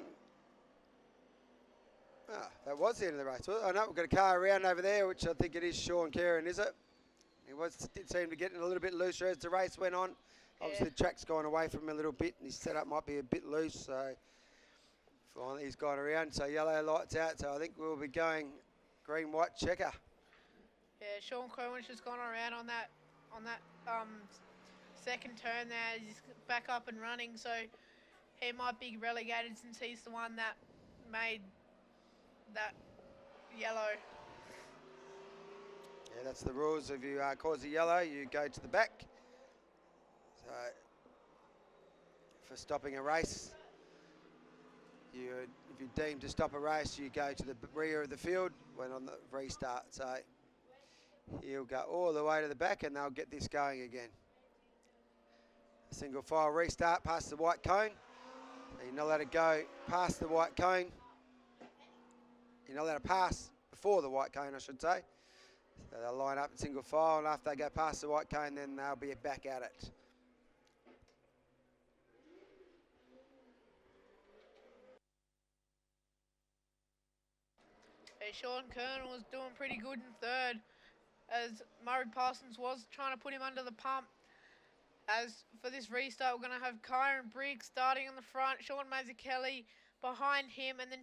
Ah, that was the end of the race. Oh no, we've got a car around over there, which I think it is Sean Kieran, is it? He did seem to get a little bit looser as the race went on. Yeah. Obviously the track's gone away from him a little bit and his setup might be a bit loose, so finally he's gone around. So yellow lights out, so I think we'll be going green-white checker. Yeah, Sean Kerwin's just gone around on that second turn there. He's back up and running, so he might be relegated since he's the one that made that yellow. Yeah, that's the rules. If you cause a yellow, you go to the back. So for stopping a race, if you're deemed to stop a race, you go to the rear of the field when on the restart. So he'll go all the way to the back and they'll get this going again. Single file restart past the white cone. You're not allowed to go past the white cone. You're not allowed to pass before the white cone, I should say. So they'll line up in single file, and after they go past the white cone, then they'll be back at it. Hey, Sean Kerwin was doing pretty good in third, as Murray Parsons was trying to put him under the pump. As for this restart, we're going to have Kyron Briggs starting on the front, Sean Mazzuchelli behind him, and then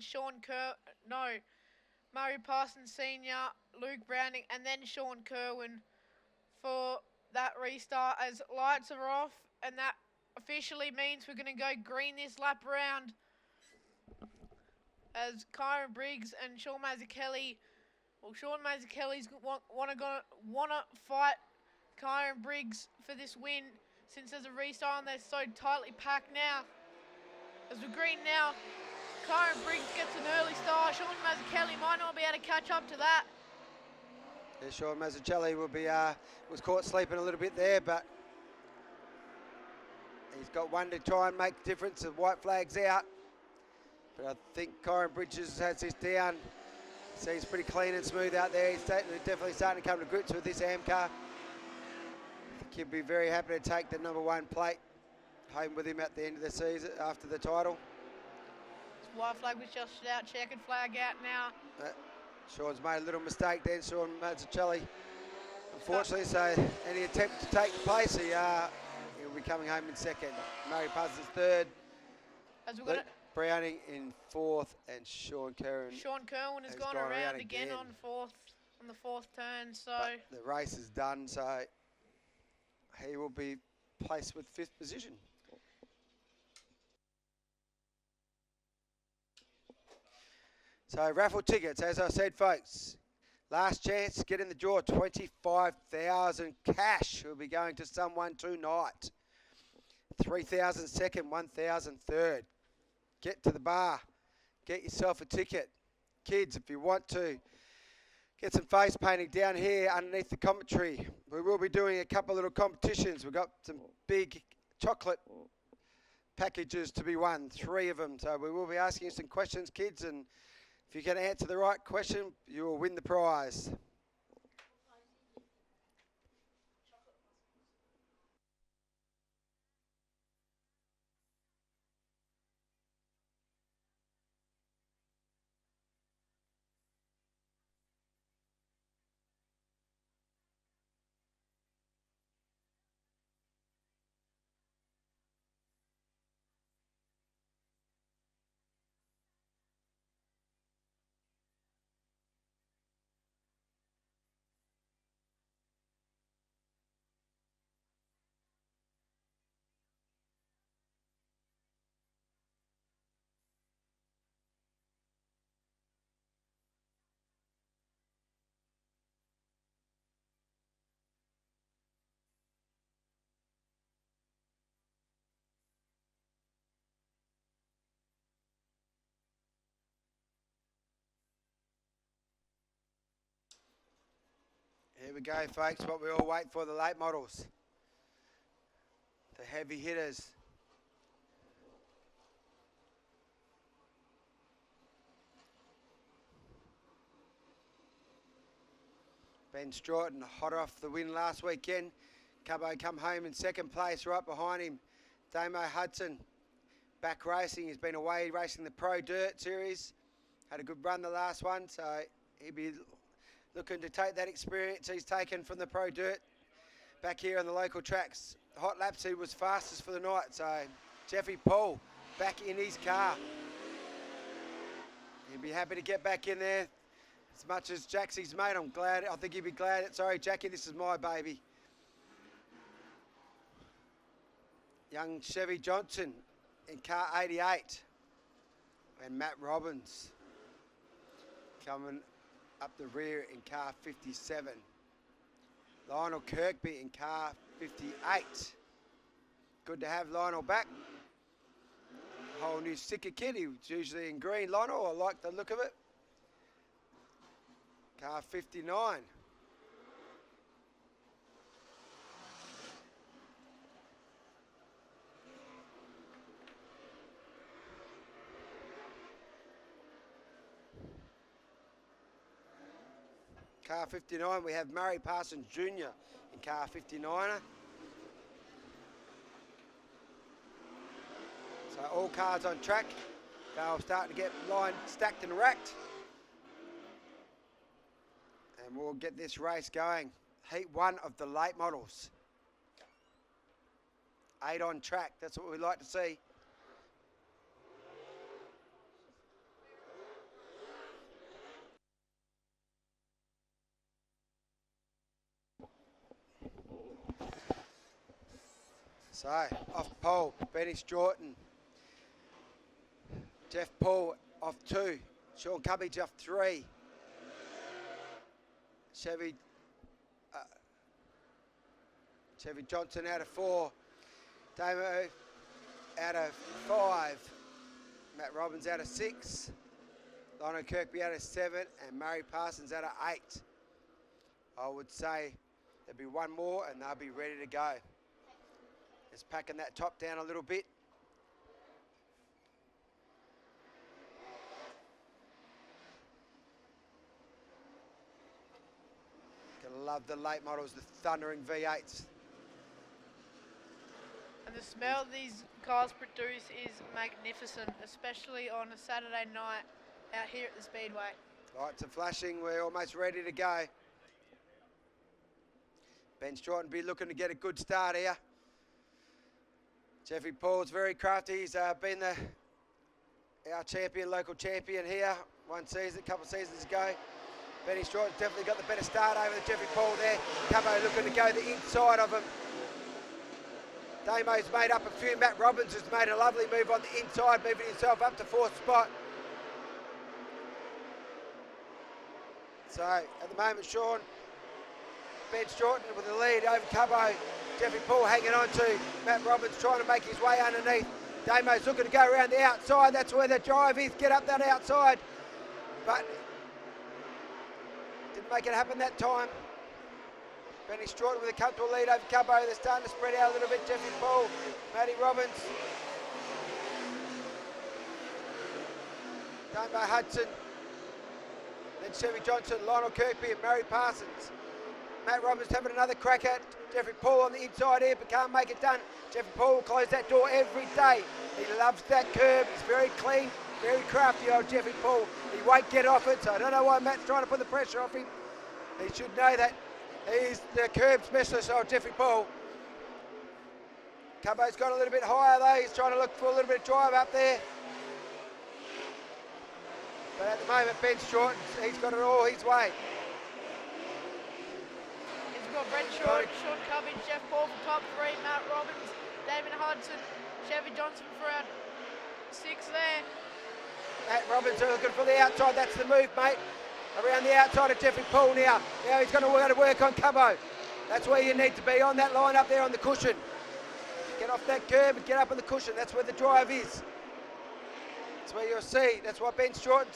Murray Parsons Senior, Luke Browning, and then Sean Kerwin for that restart, as lights are off, and that officially means we're going to go green this lap round. As Kyron Briggs and Sean Mazzuchelli, Sean Mazzuchelli's wanna fight Kyron Briggs for this win, since there's a restart and they're so tightly packed now. As we're green now, Kyron Briggs gets an early start. Sean Mazzuchelli might not be able to catch up to that. Yeah, Sean Mazzuchelli will be was caught sleeping a little bit there, but he's got one to try and make the difference. The white flag's out, but I think Kyron Bridges has this down. So he's pretty clean and smooth out there. He's definitely starting to come to grips with this AMCA. I think he'll be very happy to take the #1 plate home with him at the end of the season after the title. White flag was just out, checkered flag out now. Sean's made a little mistake then, Sean Mazzuchelli. Unfortunately, so any attempt to take the place, he'll be coming home in second. Murray Parsons third. Browning in fourth, and Sean Kerwin. Sean Kerwin has gone around again on the fourth turn. So but the race is done, so he will be placed with 5th position. So raffle tickets, as I said, folks. Last chance to get in the draw, 25,000 cash will be going to someone tonight. 3,000 second, 1,000 third. Get to the bar, get yourself a ticket. Kids, if you want to, get some face painting down here underneath the commentary. We will be doing a couple of little competitions. We've got some big chocolate packages to be won, 3 of them. So we will be asking you some questions, kids, and If you can answer the right question, you will win the prize. Here we go, folks, what we all wait for, the late models. The heavy hitters. Ben Stewart, hot off the win last weekend. Cubbo come home in second place, right behind him. Damo Hudson back racing. He's been away racing the Pro Dirt Series. Had a good run the last one, so he'll be looking to take that experience he's taken from the Pro Dirt back here on the local tracks. Hot laps, he was fastest for the night, so Jeffrey Paul back in his car. He'll be happy to get back in there. As much as Jack's his mate, I think he'd be glad. Sorry, Jackie, this is my baby. Young Chevy Johnson in car 88. And Matt Robbins coming up the rear in car 57. Lionel Kirkby in car 58. Good to have Lionel back. Whole new sticker kit. He was usually in green. Lionel, I like the look of it. Car 59. Car 59, we have Murray Parsons Jr. in car 59er. So all cars on track. They're starting to get line stacked and racked. And we'll get this race going. Heat 1 of the late models. 8 on track, that's what we like to see. So, off pole, Benny Stroughton. Jeff Paul off 2. Sean Cubbage off 3. Chevy Johnson out of 4. Damo out of 5. Matt Robbins out of 6. Lionel Kirkby out of 7. And Murray Parsons out of 8. I would say there'll be one more and they'll be ready to go. Just packing that top down a little bit. Gonna love the late models, the thundering V8s. And the smell these cars produce is magnificent, especially on a Saturday night out here at the Speedway. Lights are flashing, we're almost ready to go. Ben Stroughton be looking to get a good start here. Jeffrey Paul's very crafty. He's been our champion, local champion here. One season, a couple of seasons ago. Benny Stroughton's definitely got the better start over the Jeffrey Paul there. Cubbo looking to go the inside of him. Damo's made up a few. Matt Robbins has made a lovely move on the inside, moving himself up to 4th spot. So at the moment, Ben Stroughton with the lead over Cubbo. Jeffrey Paul hanging on to Matt Robbins, trying to make his way underneath. Damo's looking to go around the outside. That's where the drive is. Get up that outside. But didn't make it happen that time. Benny Stroughton with a comfortable lead over Cubbo. They're starting to spread out a little bit. Jeffrey Paul, Matty Robbins. Damo Hudson Then Chevy Johnson, Lionel Kirkby and Murray Parsons. Matt Roberts having another crack at Jeffrey Paul on the inside here, but can't make it done. Jeffrey Paul will close that door every day. He loves that curb. He's very clean, very crafty, old Jeffrey Paul. He won't get off it, so I don't know why Matt's trying to put the pressure off him. He should know that he's the curb specialist, old Jeffrey Paul. Cubbo's got a little bit higher though. He's trying to look for a little bit of drive up there. But at the moment, Ben Stewart, he's got it all his way. He's got Brent Short, Sean Cubbage, Jeff Paul for top 3, Matt Robbins, Damon Hudson, Chevy Johnson for round 6 there. Matt Robbins looking for the outside. That's the move, mate. Around the outside of Jeffrey Paul now. Now he's going to work on Cubbo. That's where you need to be, on that line up there on the cushion. Get off that curb and get up on the cushion. That's where the drive is. That's where you'll see. That's why Ben Stewart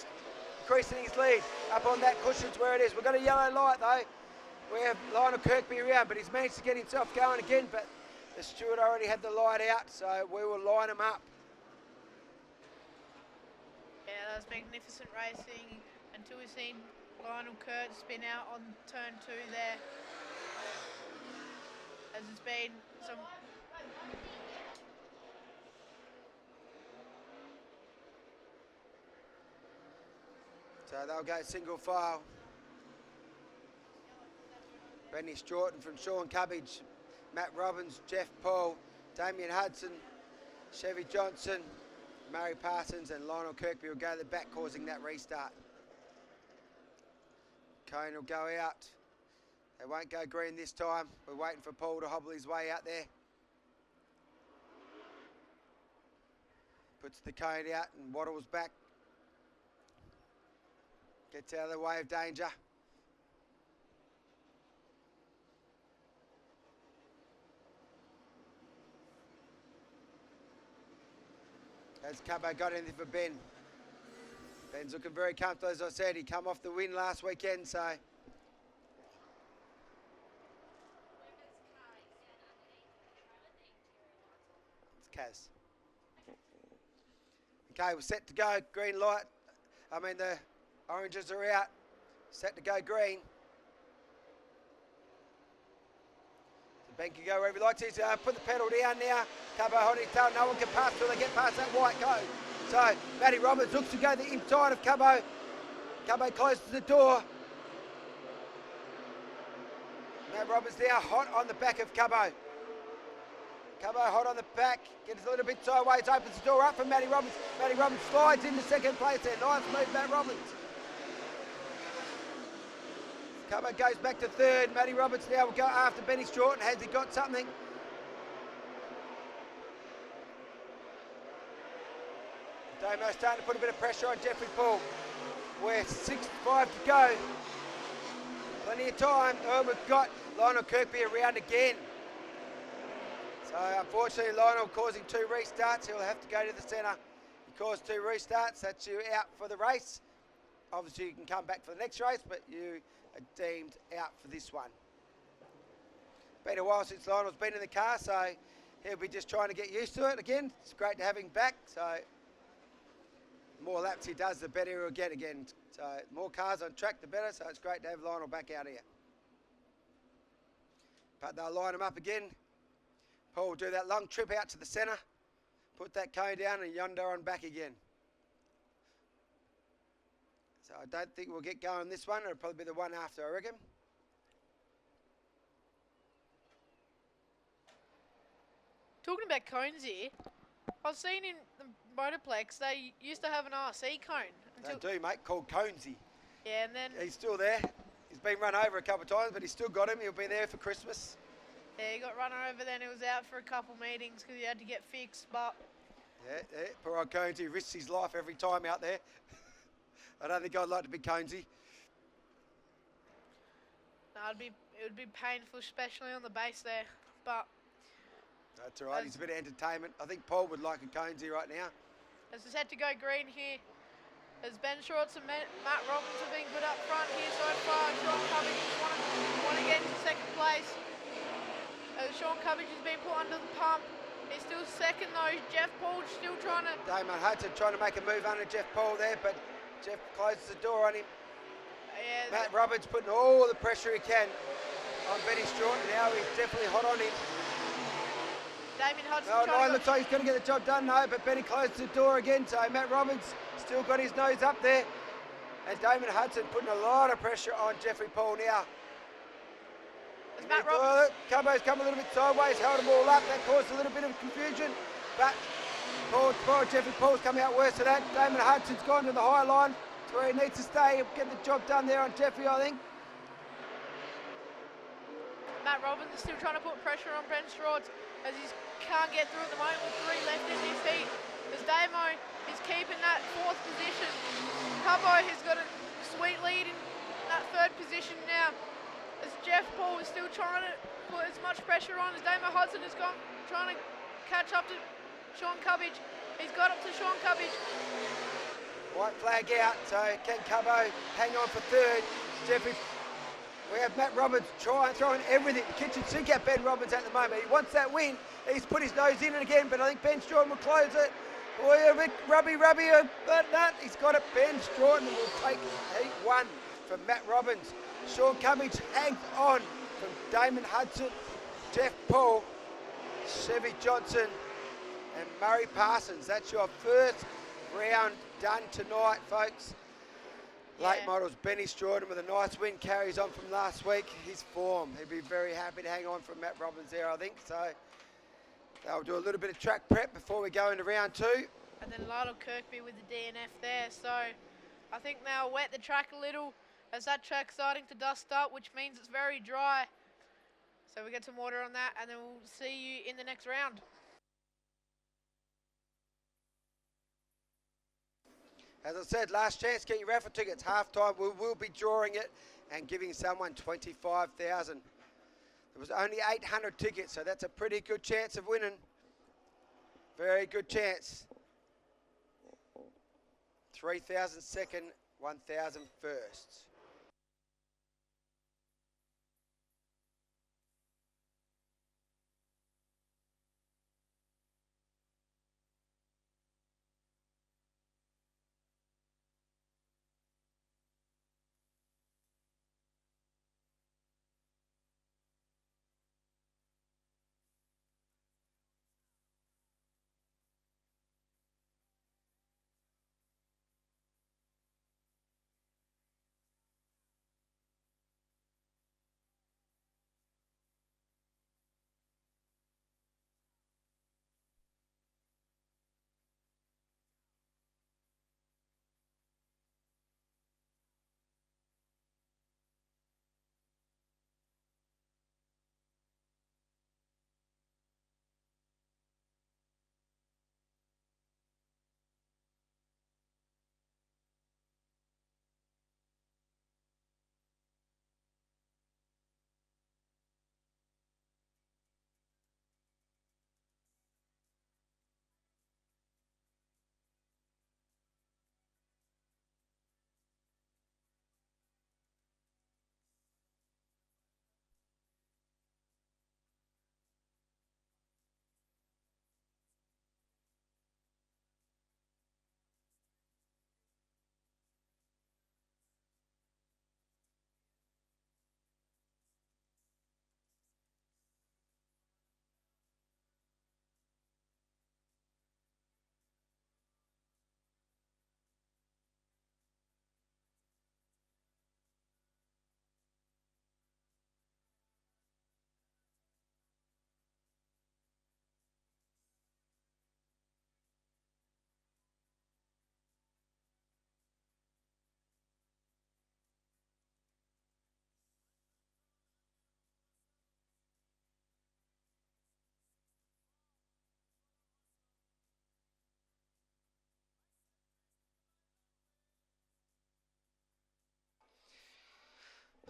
increasing his lead. Up on that cushion's where it is. We've got a yellow light though. We have Lionel Kirkby around, but he's managed to get himself going again. But the steward already had the light out, so we will line him up. Yeah, that was magnificent racing until we've seen Lionel Kurt spin out on turn 2 there. As it's been some... So they'll go single file. Benny Stewart from Sean Cubbage, Matt Robbins, Jeff Paul, Damien Hudson, Chevy Johnson, Murray Parsons and Lionel Kirkby will go to the back, causing that restart. Cone will go out. They won't go green this time. We're waiting for Paul to hobble his way out there. Puts the cone out and waddles back. Gets out of the way of danger. Has Cubbo got anything for Ben? Ben's looking very comfortable, as I said. He come off the win last weekend, so. It's Kaz. Okay, we're set to go. Green light. I mean, the oranges are out. Set to go green. So Ben can go wherever he likes. He's put the pedal down now. Cubbo holding his tail. No one can pass till they get past that white cone. So Matty Roberts looks to go the inside of Cubbo. Cubbo closes the door. Matt Roberts now hot on the back of Cubbo. Cubbo hot on the back, gets a little bit sideways, opens the door up for Matty Roberts. Matty Roberts slides into second place there. Nice move, Matt Roberts. Cubbo goes back to third. Matty Roberts now will go after Benny Stewart. Has he got something? Damo starting to put a bit of pressure on Jeffrey Paul. We're 6-5 to go. Plenty of time. Oh, we've got Lionel Kirkby around again. So unfortunately, Lionel causing 2 restarts. He'll have to go to the centre. He caused 2 restarts. That's you out for the race. Obviously, you can come back for the next race, but you are deemed out for this one. Been a while since Lionel's been in the car, so he'll be just trying to get used to it again. It's great to have him back. So the more laps he does, the better he'll get again. So more cars on track, the better. So it's great to have Lionel back out here. But they'll line him up again. Paul will do that long trip out to the centre, put that cone down and yonder on back again. So I don't think we'll get going this one. It'll probably be the one after, I reckon. Talking about cones here, I've seen in the Motorplex, they used to have an RC cone. They do, mate, called Conesy. Yeah, and then... He's still there. He's been run over a couple of times, but he's still got him. He'll be there for Christmas. Yeah, he got run over, then he was out for a couple meetings because he had to get fixed, but... Yeah, poor old Conesy risks his life every time out there. I don't think I'd like to be Conesy. No, it would be painful, especially on the base there, but... That's all right, he's a bit of entertainment. I think Paul would like a Conesy right now. As it's had to go green here, as Ben Shorts and Matt Robbins have been good up front here so far. Sean Cubbage want to get into second place. Sean Cubbage has been put under the pump. He's still second though. Jeff Paul's still trying to... Damon Hudson trying to make a move under Jeff Paul there, but Jeff closes the door on him. Yeah, Matt Roberts putting all the pressure he can on Benny Stewart. Now he's definitely hot on him. Damien Hudson No, trying to looks like he's going to get the job done, no, but Benny closed the door again, so Matt Roberts still got his nose up there. And Damien Hudson putting a lot of pressure on Jeffrey Paul now. Matt Roberts. Cubbo's come a little bit sideways, held them all up. That caused a little bit of confusion, but Jeffrey Paul's come out worse than that. Damien Hudson's gone to the high line to where he needs to stay. He'll get the job done there on Jeffrey, I think. Matt Robbins is still trying to put pressure on Ben Stewart as he can't get through at the moment with 3 left in his heat. As Damo is keeping that 4th position. Cubbo has got a sweet lead in that 3rd position now. As Jeff Paul is still trying to put as much pressure on as Damo Hudson has gone, trying to catch up to Sean Cubbage. He's got up to Sean Cubbage. White flag out, so can Cubbo hang on for 3rd? Jeffrey. We have Matt Roberts throwing everything, the kitchen sink at Ben Roberts at the moment. He wants that win. He's put his nose in it again, but I think Ben Stewart will close it. Boy, a bit rubby, but that he's got it. Ben Stewart will take heat 1 from Matt Robbins. Sean Cummings hangs on from Damon Hudson, Jeff Paul, Chevy Johnson, and Murray Parsons. That's your first round done tonight, folks. Late models, Benny Stewart with a nice win, carries on from last week. His form, he'd be very happy to hang on from Matt Robbins there, I think. So they'll do a little bit of track prep before we go into round 2. And then Lionel Kirkby with the DNF there. So I think they'll wet the track a little as that track's starting to dust up, which means it's very dry. So we get some water on that, and then we'll see you in the next round. As I said, last chance, get your raffle tickets. Half time, we will be drawing it and giving someone 25,000. There was only 800 tickets, so that's a pretty good chance of winning. Very good chance. 3,000 second, 1,000 first.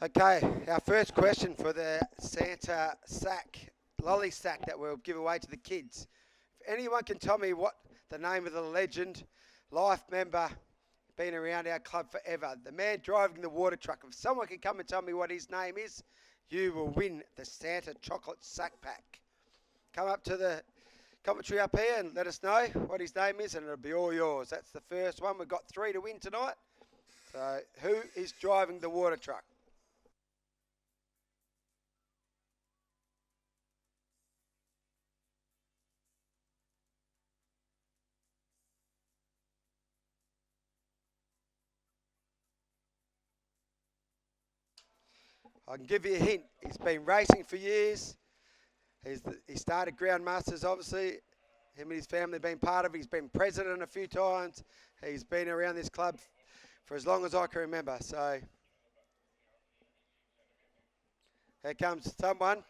Okay, our first question for the Santa sack, lolly sack that we'll give away to the kids. If anyone can tell me what the name of the legend, life member, been around our club forever, the man driving the water truck, if someone can come and tell me what his name is, you will win the Santa chocolate sack pack. Come up to the commentary up here and let us know what his name is and it'll be all yours. That's the first one. We've got 3 to win tonight. So who is driving the water truck? I can give you a hint. He's been racing for years. He started Ground Masters, obviously. Him and his family have been part of it. He's been president a few times. He's been around this club for as long as I can remember. So here comes someone.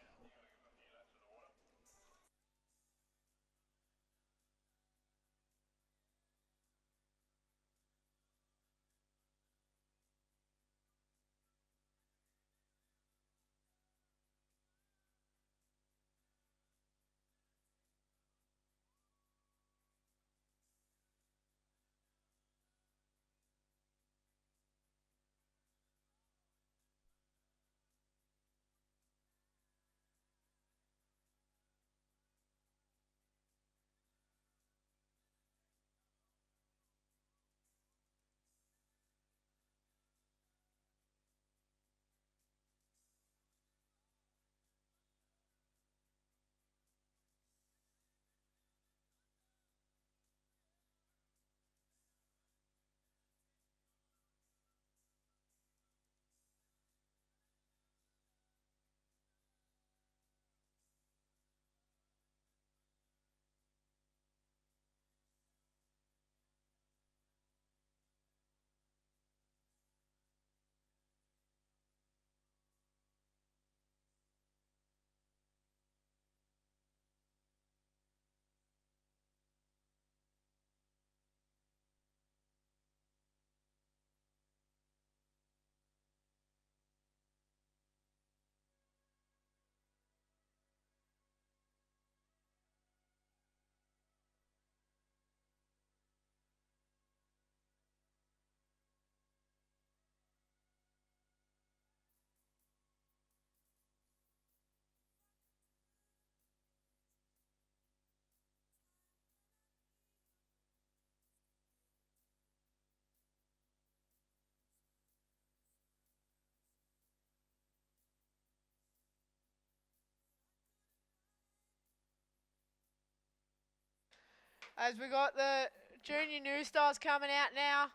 As we got the junior new stars coming out now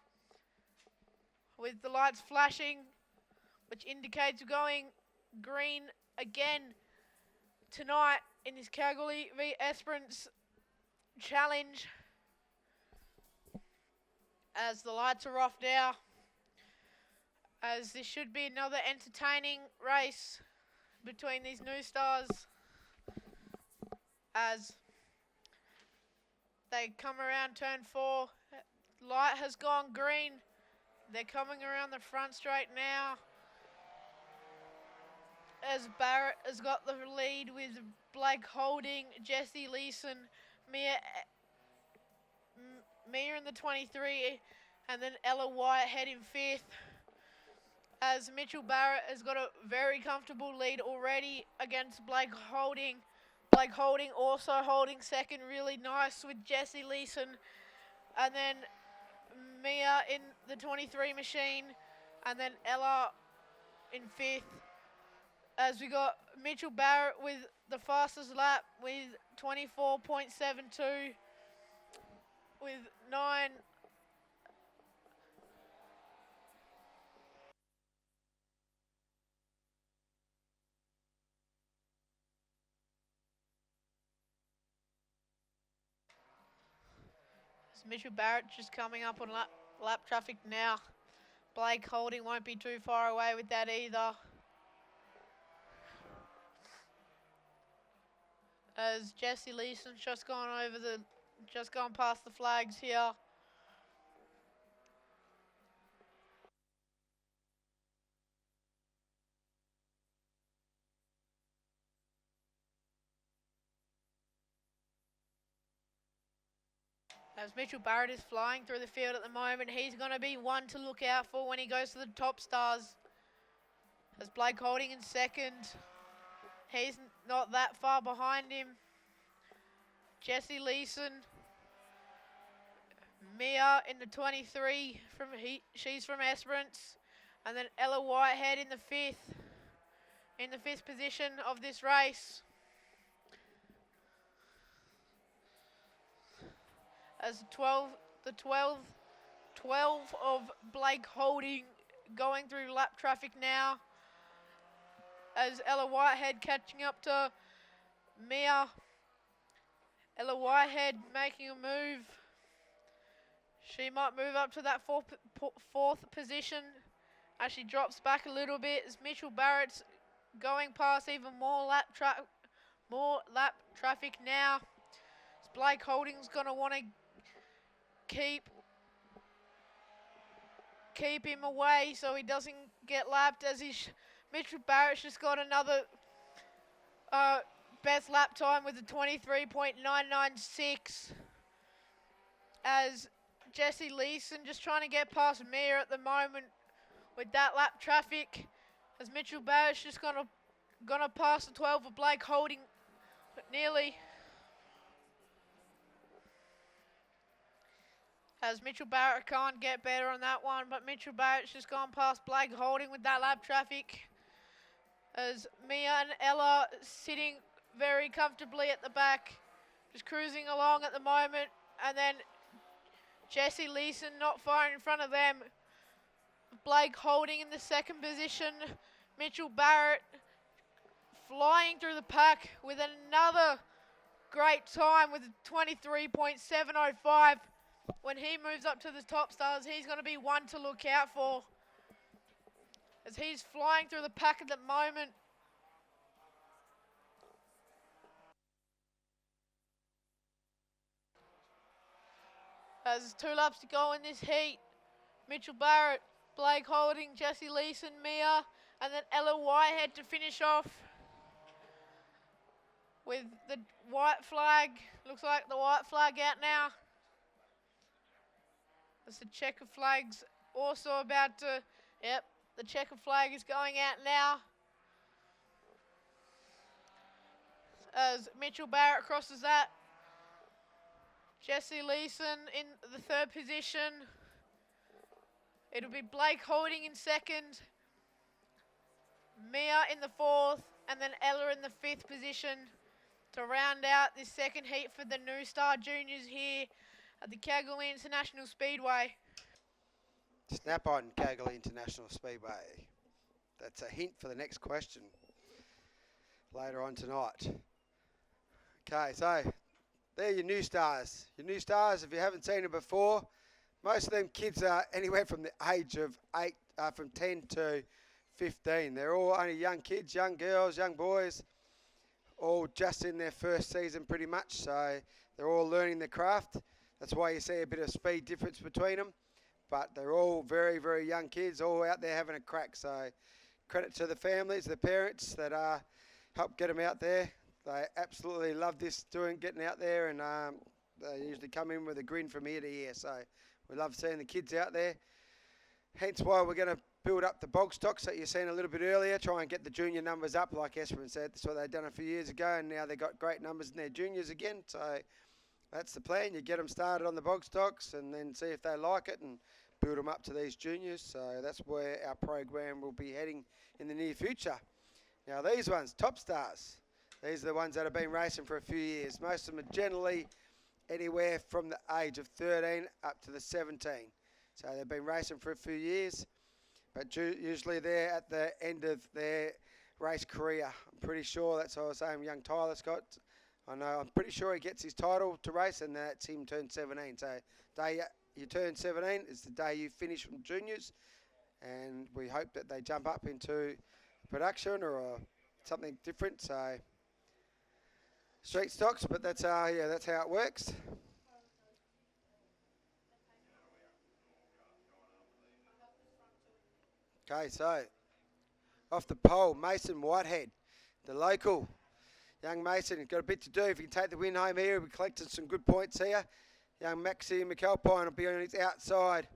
with the lights flashing, which indicates we're going green again tonight in this Kalgoorlie v Esperance challenge. As the lights are off now, as this should be another entertaining race between these new stars as they come around turn 4. Light has gone green. They're coming around the front straight now as Barrett has got the lead with Blake holding, Jesse Leeson, Mia in the 23, and then Ella Whitehead in 5th. As Mitchell Barrett has got a very comfortable lead already against Blake Holding. Blake Holding also holding second, really nice with Jesse Leeson. And then Mia in the 23 machine, and then Ella in 5th. As we got Mitchell Barrett with the fastest lap with 24.72 with 9. Mitchell Barrett just coming up on lap traffic now. Blake Holding won't be too far away with that either. As Jesse Leeson's just gone past the flags here. As Mitchell Barrett is flying through the field at the moment, he's going to be one to look out for when he goes to the top stars. As Blake Holding in second. He's not that far behind him. Jesse Leeson. Mia in the 23 she's from Esperance, and then Ella Whitehead in the fifth position of this race. As 12 of Blake Holding going through lap traffic now, as Ella Whitehead catching up to Mia. Ella Whitehead making a move. She might move up to that fourth position as she drops back a little bit, as Mitchell Barrett's going past even more lap traffic now. As Blake Holding's gonna want to keep him away so he doesn't get lapped, as Mitchell Barrett's just got another best lap time with a 23.996, as Jesse Leeson just trying to get past Mia at the moment with that lap traffic, as Mitchell Barrett's just gonna pass the 12 of Blake Holding nearly, as Mitchell Barrett can't get better on that one, but Mitchell Barrett's just gone past Blake Holding with that lap traffic, as Mia and Ella sitting very comfortably at the back, just cruising along at the moment, and then Jesse Leeson not far in front of them. Blake Holding in the second position. Mitchell Barrett flying through the pack with another great time with a 23.705. When he moves up to the top stars, he's going to be one to look out for, as he's flying through the pack at the moment. As 2 laps to go in this heat, Mitchell Barrett, Blake Holding, Jesse Leeson, Mia, and then Ella Whitehead to finish off with the white flag. Looks like the white flag out now. As the checker flag's also about to, yep, the checker flag is going out now. As Mitchell Barrett crosses that. Jesse Leeson in the third position. It'll be Blake Holding in second. Mia in the fourth, and then Ella in the fifth position to round out this second heat for the New Star Juniors here at the Kalgoorlie International Speedway. Snap on Kalgoorlie International Speedway. That's a hint for the next question later on tonight. Okay, so they're your new stars. Your new stars, if you haven't seen them before, most of them kids are anywhere from the age of 10 to 15. They're all only young kids, young girls, young boys, all just in their first season pretty much. So they're all learning the craft. That's why you see a bit of speed difference between them. But they're all very, very young kids, all out there having a crack. So credit to the families, the parents that help get them out there. They absolutely love this, getting out there, and they usually come in with a grin from ear to ear. So we love seeing the kids out there. Hence why we're going to build up the bog stocks that you've seen a little bit earlier, try and get the junior numbers up, like Esperance said. That's what they've done a few years ago, and now they've got great numbers in their juniors again. So that's the plan. You get them started on the bog stocks and then see if they like it and build them up to these juniors. So that's where our program will be heading in the near future. Now these ones, top stars. These are the ones that have been racing for a few years. Most of them are generally anywhere from the age of 13 up to the 17. So they've been racing for a few years, but usually they're at the end of their race career. I'm pretty sure that's what I was saying young Tyler Scott. I'm pretty sure he gets his title to race, and that's him turned 17. So day you turn 17 is the day you finish from juniors, and we hope that they jump up into production or something different. So street stocks, but that's how it works. Okay, so off the pole, Mason Whitehead, the local. Young Mason, he's got a bit to do. If he can take the win home here, we've collected some good points here. Young Maxi McAlpine will be on his outside.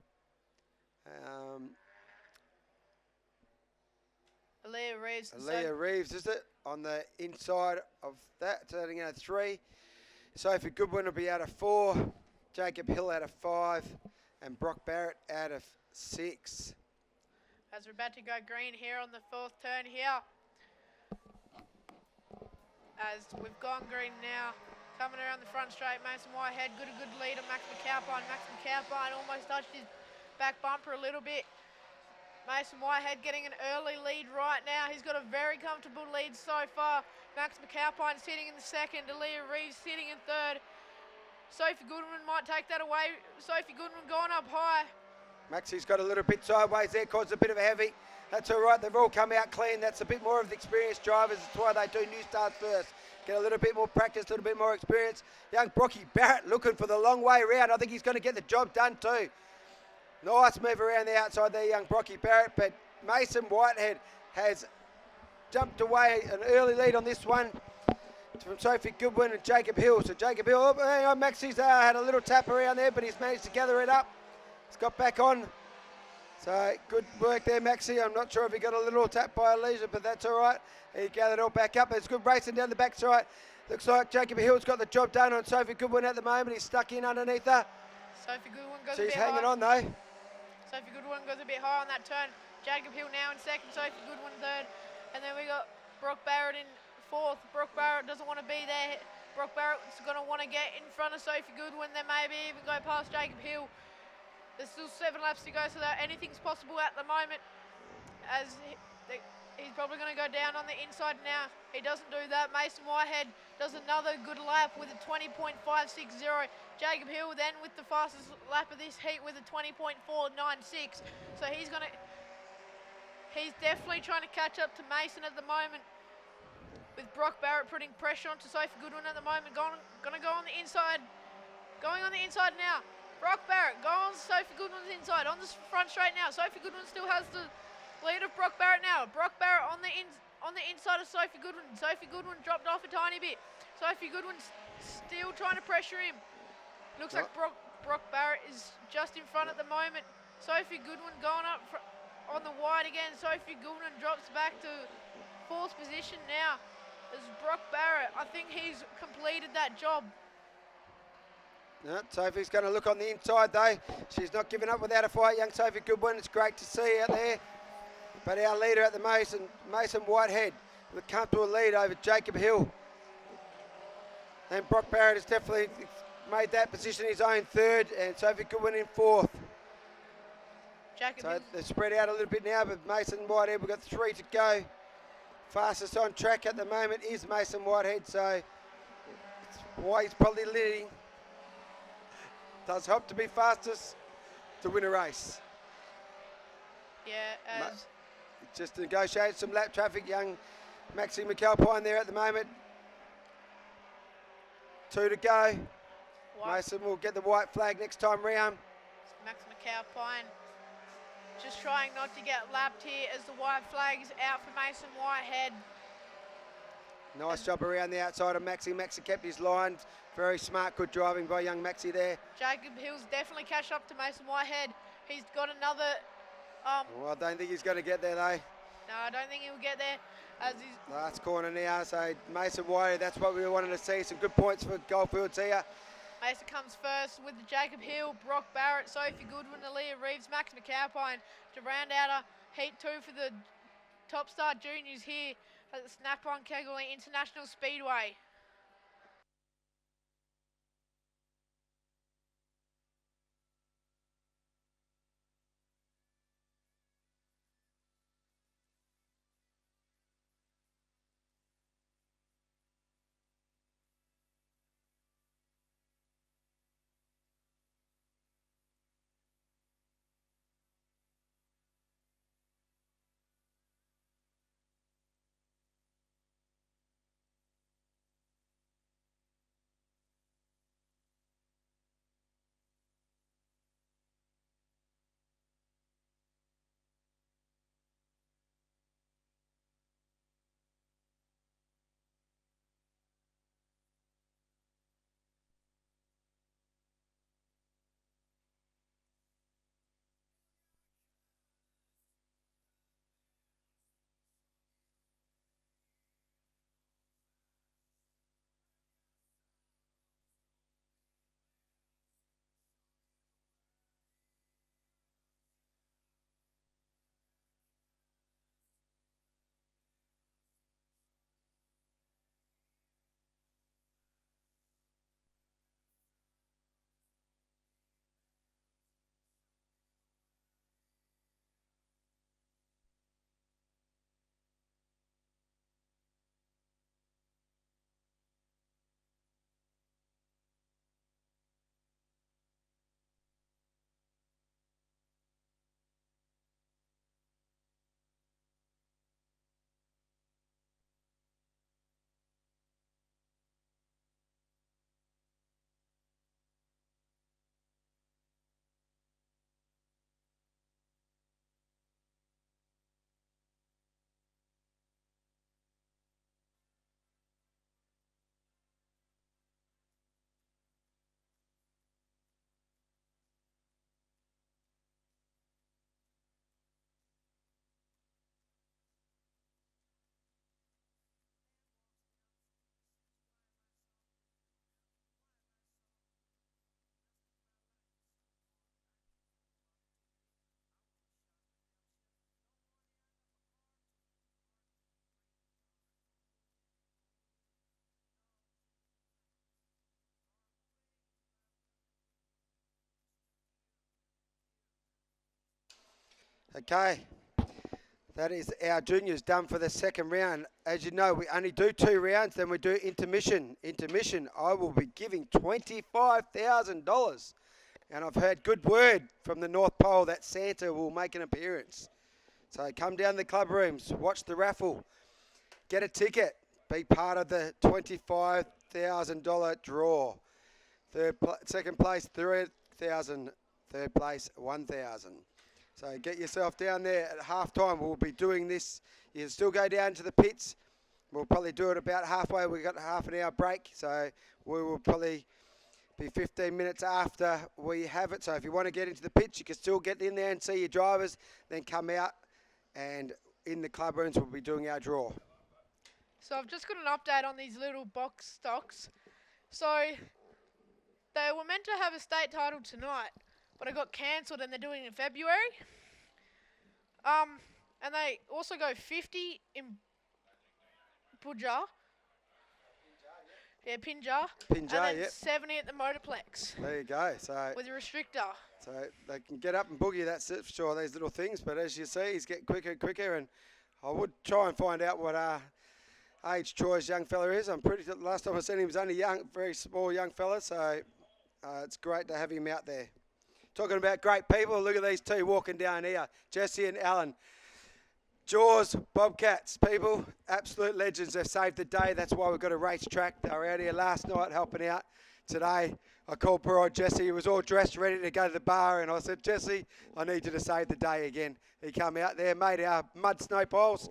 Aaliyah Reeves, is it? On the inside of that, turning out 3. Sophie Goodwin will be out of 4. Jacob Hill out of 5, and Brock Barrett out of 6. As we're about to go green here on the 4th turn here. As we've gone green now, coming around the front straight, Mason Whitehead, good lead on Max McAlpine. Max McAlpine almost touched his back bumper a little bit. Mason Whitehead getting an early lead right now. He's got a very comfortable lead so far. Max McAlpine sitting in the 2nd, Aaliyah Reeves sitting in 3rd. Sophie Goodwin might take that away. Sophie Goodwin going up high. Maxi's got a little bit sideways there, caused a bit of a heavy. That's all right, they've all come out clean. That's a bit more of the experienced drivers. That's why they do new starts first. Get a little bit more practice, a little bit more experience. Young Brocky Barrett looking for the long way around. I think he's going to get the job done too. Nice move around the outside there, young Brocky Barrett, but Mason Whitehead has jumped away an early lead on this one from Sophie Goodwin and Jacob Hill. So Jacob Hill, oh, hang on, Maxi's had a little tap around there, but he's managed to gather it up. He's got back on. So good work there, Maxi. I'm not sure if he got a little tap by Leeson, but that's all right. He gathered all back up. It's good racing down the backside. Looks like Jacob Hill's got the job done on Sophie Goodwin at the moment. He's stuck in underneath her. Sophie Goodwin goes She's a bit hanging high. on though. Sophie Goodwin goes a bit high on that turn. Jacob Hill now in 2nd, Sophie Goodwin 3rd. And then we got Brock Barrett in 4th. Brock Barrett doesn't want to be there. Brock Barrett's going to want to get in front of Sophie Goodwin, then maybe even go past Jacob Hill. There's still 7 laps to go, so that anything's possible at the moment. As he's probably going to go down on the inside now. He doesn't do that. Mason Whitehead does another good lap with a 20.560. Jacob Hill then with the fastest lap of this heat with a 20.496. So he's definitely trying to catch up to Mason at the moment. With Brock Barrett putting pressure onto Sophie Goodwin at the moment. Going to go on the inside. Going on the inside now. Brock Barrett, go on Sophie Goodwin's inside, on the front straight now. Sophie Goodwin still has the lead of Brock Barrett now. Brock Barrett on the inside of Sophie Goodwin. Sophie Goodwin dropped off a tiny bit. Sophie Goodwin's still trying to pressure him. Looks like Brock Barrett is just in front at the moment. Sophie Goodwin going up on the wide again. Sophie Goodwin drops back to 4th position now. As Brock Barrett, I think he's completed that job. No, Sophie's going to look on the inside though. She's not giving up without a fight, young Sophie Goodwin. It's great to see out there. But our leader at the Mason Whitehead, with a comfortable lead over Jacob Hill. And Brock Barrett has definitely made that position his own 3rd, and Sophie Goodwin in 4th. So they're spread out a little bit now, but Mason Whitehead, we've got 3 to go. Fastest on track at the moment is Mason Whitehead, so that's why he's probably leading. Does help to be fastest to win a race. Yeah, just negotiate some lap traffic, young Maxi McAlpine there at the moment. 2 to go. Mason will get the white flag next time round. Max McAlpine just trying not to get lapped here as the white flag is out for Mason Whitehead. Nice job around the outside of Maxi. Maxi kept his line. Very smart, good driving by young Maxi there. Jacob Hill's definitely catch up to Mason Whitehead. He's got another... well, I don't think he's going to get there though. No, I don't think he'll get there. As he's last corner now, so Mason Whitehead, that's what we wanted to see. Some good points for Goldfields here. Mason comes first with Jacob Hill, Brock Barrett, Sophie Goodwin, Aaliyah Reeves, Max McAlpine to round out a Heat 2 for the Top Star Juniors here at the Snap-on Kalgoorlie International Speedway. Okay. That is our juniors done for the second round. As you know, we only do 2 rounds, then we do intermission. Intermission, I will be giving $25,000. And I've heard good word from the North Pole that Santa will make an appearance. So come down to the club rooms, watch the raffle, get a ticket, be part of the $25,000 draw. Second place, 3,000. Third place, 1,000. So get yourself down there at half time. We'll be doing this. You can still go down to the pits. We'll probably do it about halfway. We've got a half an hour break. So we will probably be 15 minutes after we have it. So if you want to get into the pits, you can still get in there and see your drivers. Then come out and in the club rooms we'll be doing our draw. So I've just got an update on these little box stocks. So they were meant to have a state title tonight, but it got cancelled and they're doing it in February. And they also go 50 in Puja. Yeah, Pinjar. And then yep. 70 at the Motorplex. There you go. So with a restrictor. So they can get up and boogie, that's it for sure, these little things. But as you see, he's getting quicker and quicker. And I would try and find out what age Troy's young fella is. I'm pretty sure last time I seen him was only young, very small young fella. So it's great to have him out there. Talking about great people, look at these two walking down here. Jesse and Alan. Jaws, Bobcats, people, absolute legends. They've saved the day. That's why we've got a race track. They were out here last night helping out. Today, I called poor old Jesse. He was all dressed, ready to go to the bar. And I said, Jesse, I need you to save the day again. He come out there, made our mud snow poles.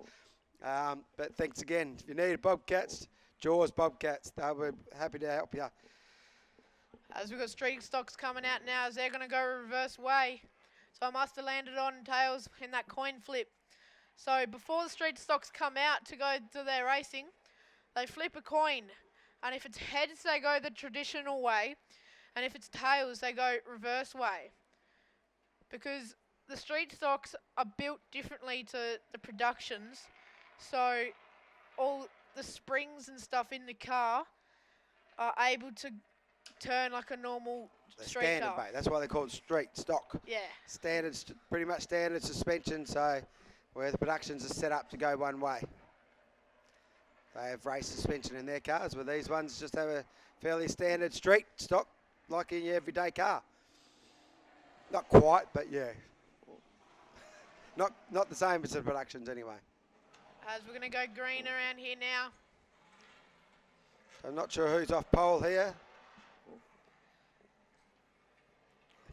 But thanks again. If you need Bobcats, Jaws, Bobcats, they'll be happy to help you. As we've got street stocks coming out now, as they're going to go reverse way. So I must have landed on tails in that coin flip. So before the street stocks come out to go to their racing, they flip a coin. And if it's heads, they go the traditional way. And if it's tails, they go reverse way. Because the street stocks are built differently to the productions. So all the springs and stuff in the car are able to turn like a normal street standard, car. mate. That's why they're called street stock. Yeah. Standard, pretty much standard suspension, so where the productions are set up to go one way. They have race suspension in their cars, where these ones just have a fairly standard street stock, like in your everyday car. Not quite, but yeah. Not the same as the productions anyway. As we're going to go green around here now. I'm not sure who's off pole here.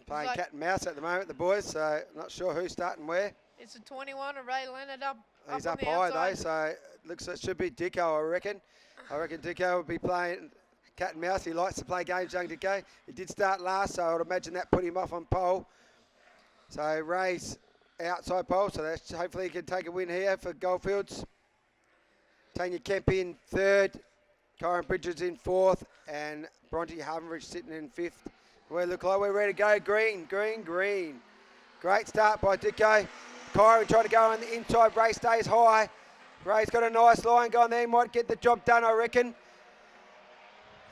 Playing cat and mouse at the moment, the boys, so not sure who's starting where. It's a 21, a Ray Leonard up. He's up up on the high outside. though, so looks like it should be Dicko, I reckon. I reckon Dicko will be playing cat and mouse. He likes to play games, young Dicko. He did start last, so I would imagine that put him off on pole. So Ray's outside pole, so that's hopefully he can take a win here for Goldfields. Tanya Kemp in third, Kyron Bridges in fourth, and Bronte Humphrys sitting in fifth. We look like we're ready to go. Green, green, green. Great start by Dicko. Kyron trying to go on the inside. Ray stays high. Ray's got a nice line going there. He might get the job done, I reckon.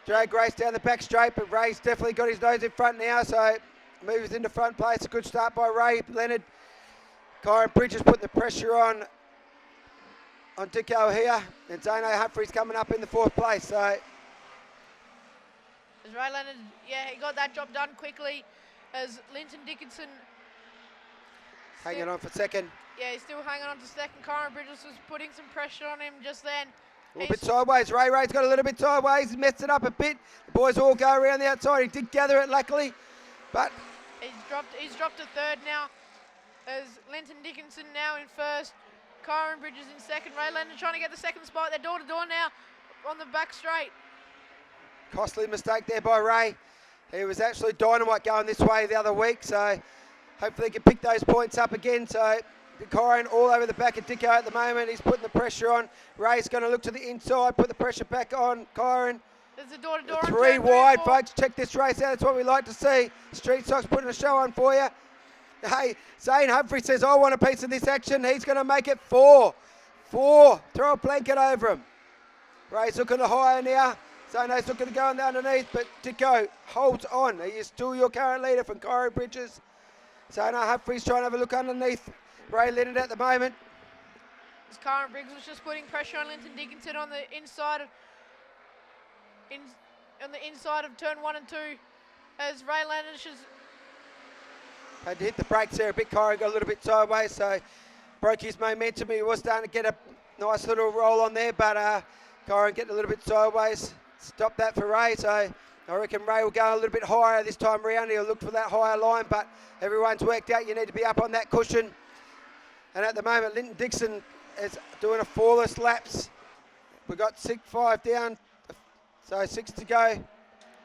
Drag Race down the back straight, but Ray's definitely got his nose in front now, so moves into front place. A good start by Ray. Leonard. Kyron Bridges putting the pressure on Dicko here. And Zane Humphrys coming up in the fourth place, so... As Ray Leonard, yeah, he got that job done quickly. As Linton Dickerson hanging on for second. Yeah, he's still hanging on to second. Kyron Bridges was putting some pressure on him just then. A little bit sideways. Ray's got a little bit sideways. He's messed it up a bit. The boys all go around the outside. He did gather it, luckily. But he's dropped to third now. As Linton Dickerson now in first. Kyron Bridges in second. Ray Leonard trying to get the second spot. They're door to door now on the back straight. Costly mistake there by Ray. He was absolutely dynamite going this way the other week, so hopefully he can pick those points up again. So Kyron all over the back of Dicko at the moment. He's putting the pressure on. Ray's going to look to the inside, put the pressure back on Kyron. There's a door-to-door. Three wide, folks. Check this race out. That's what we like to see. Street Stocks putting a show on for you. Hey, Zane Humphrys says, I want a piece of this action. He's going to make it four. Throw a blanket over him. Ray's looking higher now. Zane's looking to go on the underneath, but Dicko holds on. He is still your current leader from Kyron Bridges. Zane Humphrys trying to have a look underneath Ray Leonard at the moment. As Karen Briggs was just putting pressure on Linton Dickerson on the inside of turn 1 and 2, as Ray Leonard just had to hit the brakes there a bit. Kyron got a little bit sideways, so broke his momentum. He was starting to get a nice little roll on there, but Kyron getting a little bit sideways. Stopped that for Ray, so I reckon Ray will go a little bit higher this time around. He'll look for that higher line, but everyone's worked out you need to be up on that cushion. And at the moment, Linton Dickerson is doing a 4-less laps. We've got 6-5 down, so 6 to go.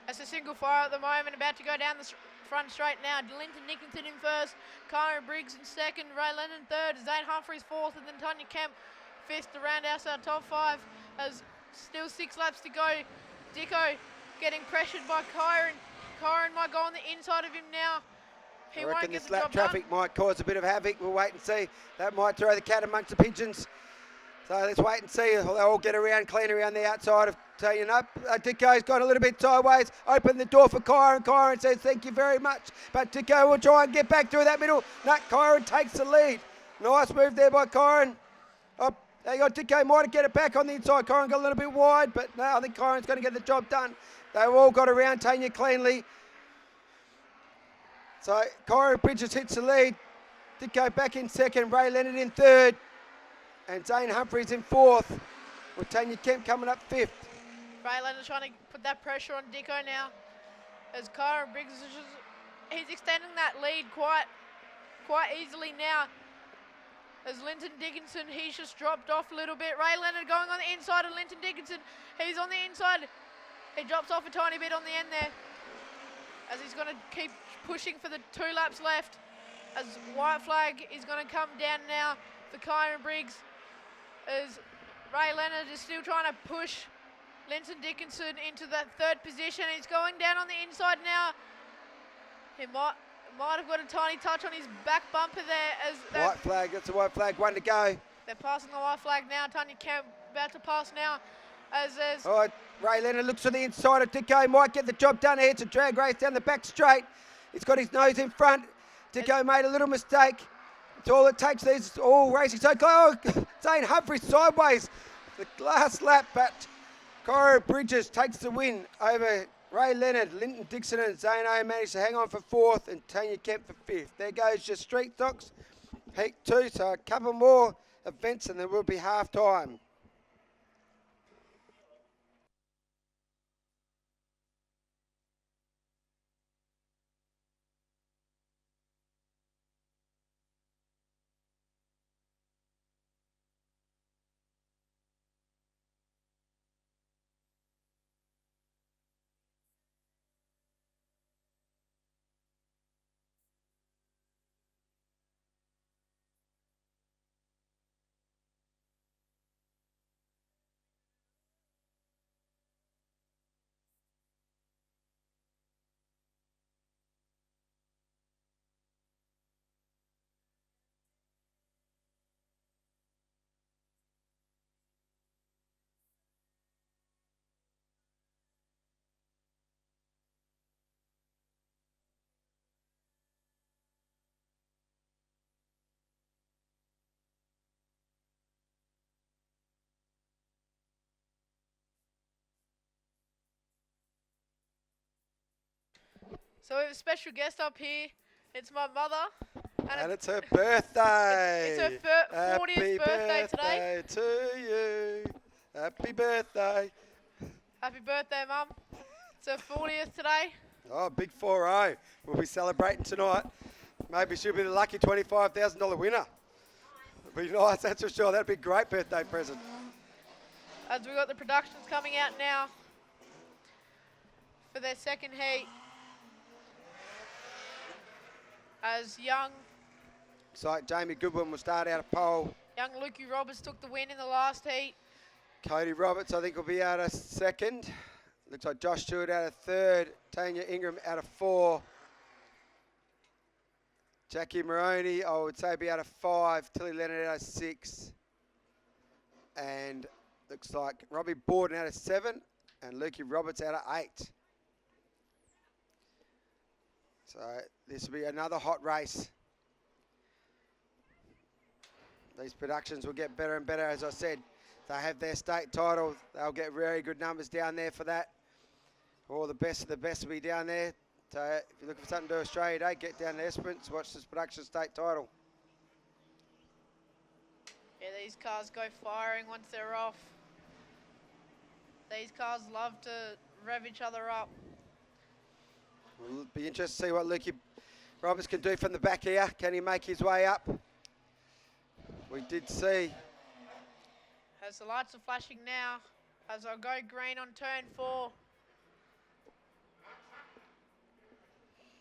That's a single fire at the moment, about to go down the front straight now. Linton Dickerson in first, Kyron Briggs in second, Ray Leonard third, Zane Humphrys fourth, and then Tanya Kemp fifth to round out our top 5. As still 6 laps to go. Dicko getting pressured by Kyron. Kyron might go on the inside of him now. I reckon this lap traffic might cause a bit of havoc. We'll wait and see. That might throw the cat amongst the pigeons. So let's wait and see. They'll all get around, clean around the outside of Tanya. No, Dicko's got a little bit sideways. Open the door for Kyron. Kyron says thank you very much. But Dicko will try and get back through that middle. No, Kyron takes the lead. Nice move there by Kyron. Oh, there you go. Dicko might get it back on the inside. Kyron got a little bit wide, but no, I think Kyron's going to get the job done. They've all got around Tanya cleanly. So Kyron Bridges hits the lead. Dicko back in second. Ray Leonard in third. And Zane Humphrys in fourth. With Tanya Kemp coming up fifth. Ray Leonard trying to put that pressure on Dicko now. As Kyron Briggs is just, he's extending that lead quite easily now. As Linton Dickerson, he's just dropped off a little bit. Ray Leonard going on the inside of Linton Dickerson. He's on the inside. He drops off a tiny bit on the end there. As he's going to keep pushing for the 2 laps left. As white flag is going to come down now for Kyron Briggs. As Ray Leonard is still trying to push Linton Dickerson into that 3rd position. He's going down on the inside now. He might have got a tiny touch on his back bumper there. As white flag, that's a white flag, 1 to go. They're passing the white flag now. Tanya Kemp about to pass now. All right, Ray Leonard looks to the inside of Dicko. Might get the job done here. It's a drag race down the back straight. He's got his nose in front. Dicko made a little mistake. It's all it takes. These all racing so close. Oh, Zane Humphrys sideways. The last lap, but Kyron Bridges takes the win over Ray Leonard. Linton Dickerson and Zane O managed to hang on for 4th and Tanya Kemp for 5th. There goes your street stocks. Heat 2, so a couple more events and there will be half time. So we have a special guest up here. It's my mother. And it's her birthday. It's her 40th birthday today. To you. Happy birthday. Happy birthday, Mum. It's her 40th today. Oh, big 4-0. We'll be celebrating tonight. Maybe she'll be the lucky $25,000 winner. It'll be nice, that's for sure. That'd be a great birthday present. As we've got the productions coming out now for their 2nd heat. As young Jamie Goodwin will start out of pole. Young Lukey Roberts took the win in the last heat. Cody Roberts, I think, will be out of 2nd. Looks like Josh Stewart out of 3rd. Tanya Ingram out of 4. Jacky Moroney, I would say, be out of 5. Tilly Leonard out of 6. And looks like Robbie Borden out of 7. And Lukey Roberts out of 8. So this will be another hot race. These productions will get better and better, as I said. They have their state title. They'll get very good numbers down there for that. All the best of the best will be down there. So if you're looking for something to do Australia Day, get down to Esperance, watch this production state title. Yeah, these cars go firing once they're off. These cars love to rev each other up. We'll be interested to see what Leeky Roberts can do from the back here. Can he make his way up? We did see. As the lights are flashing now, as I go green on turn 4.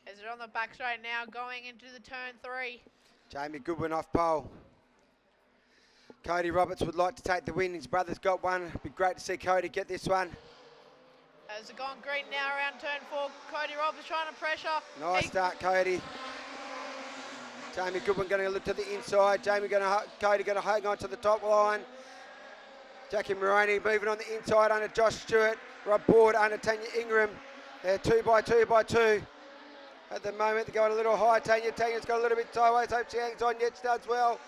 As they're on the back straight now, going into the turn 3. Jamie Goodwin off pole. Cody Roberts would like to take the win. His brother's got one. It'd be great to see Cody get this one. As they're going green now around turn 4, Cody Roberts trying to pressure. Nice start, Cody. Jamie Goodwin going to look to the inside. Cody going to hang on to the top line. Jacky Moroney moving on the inside under Josh Stewart. Rob Board under Tanya Ingram. They're 2 by 2 by 2. At the moment, they're going a little high. Tanya's got a little bit sideways. Hope she hangs on yet. She does well.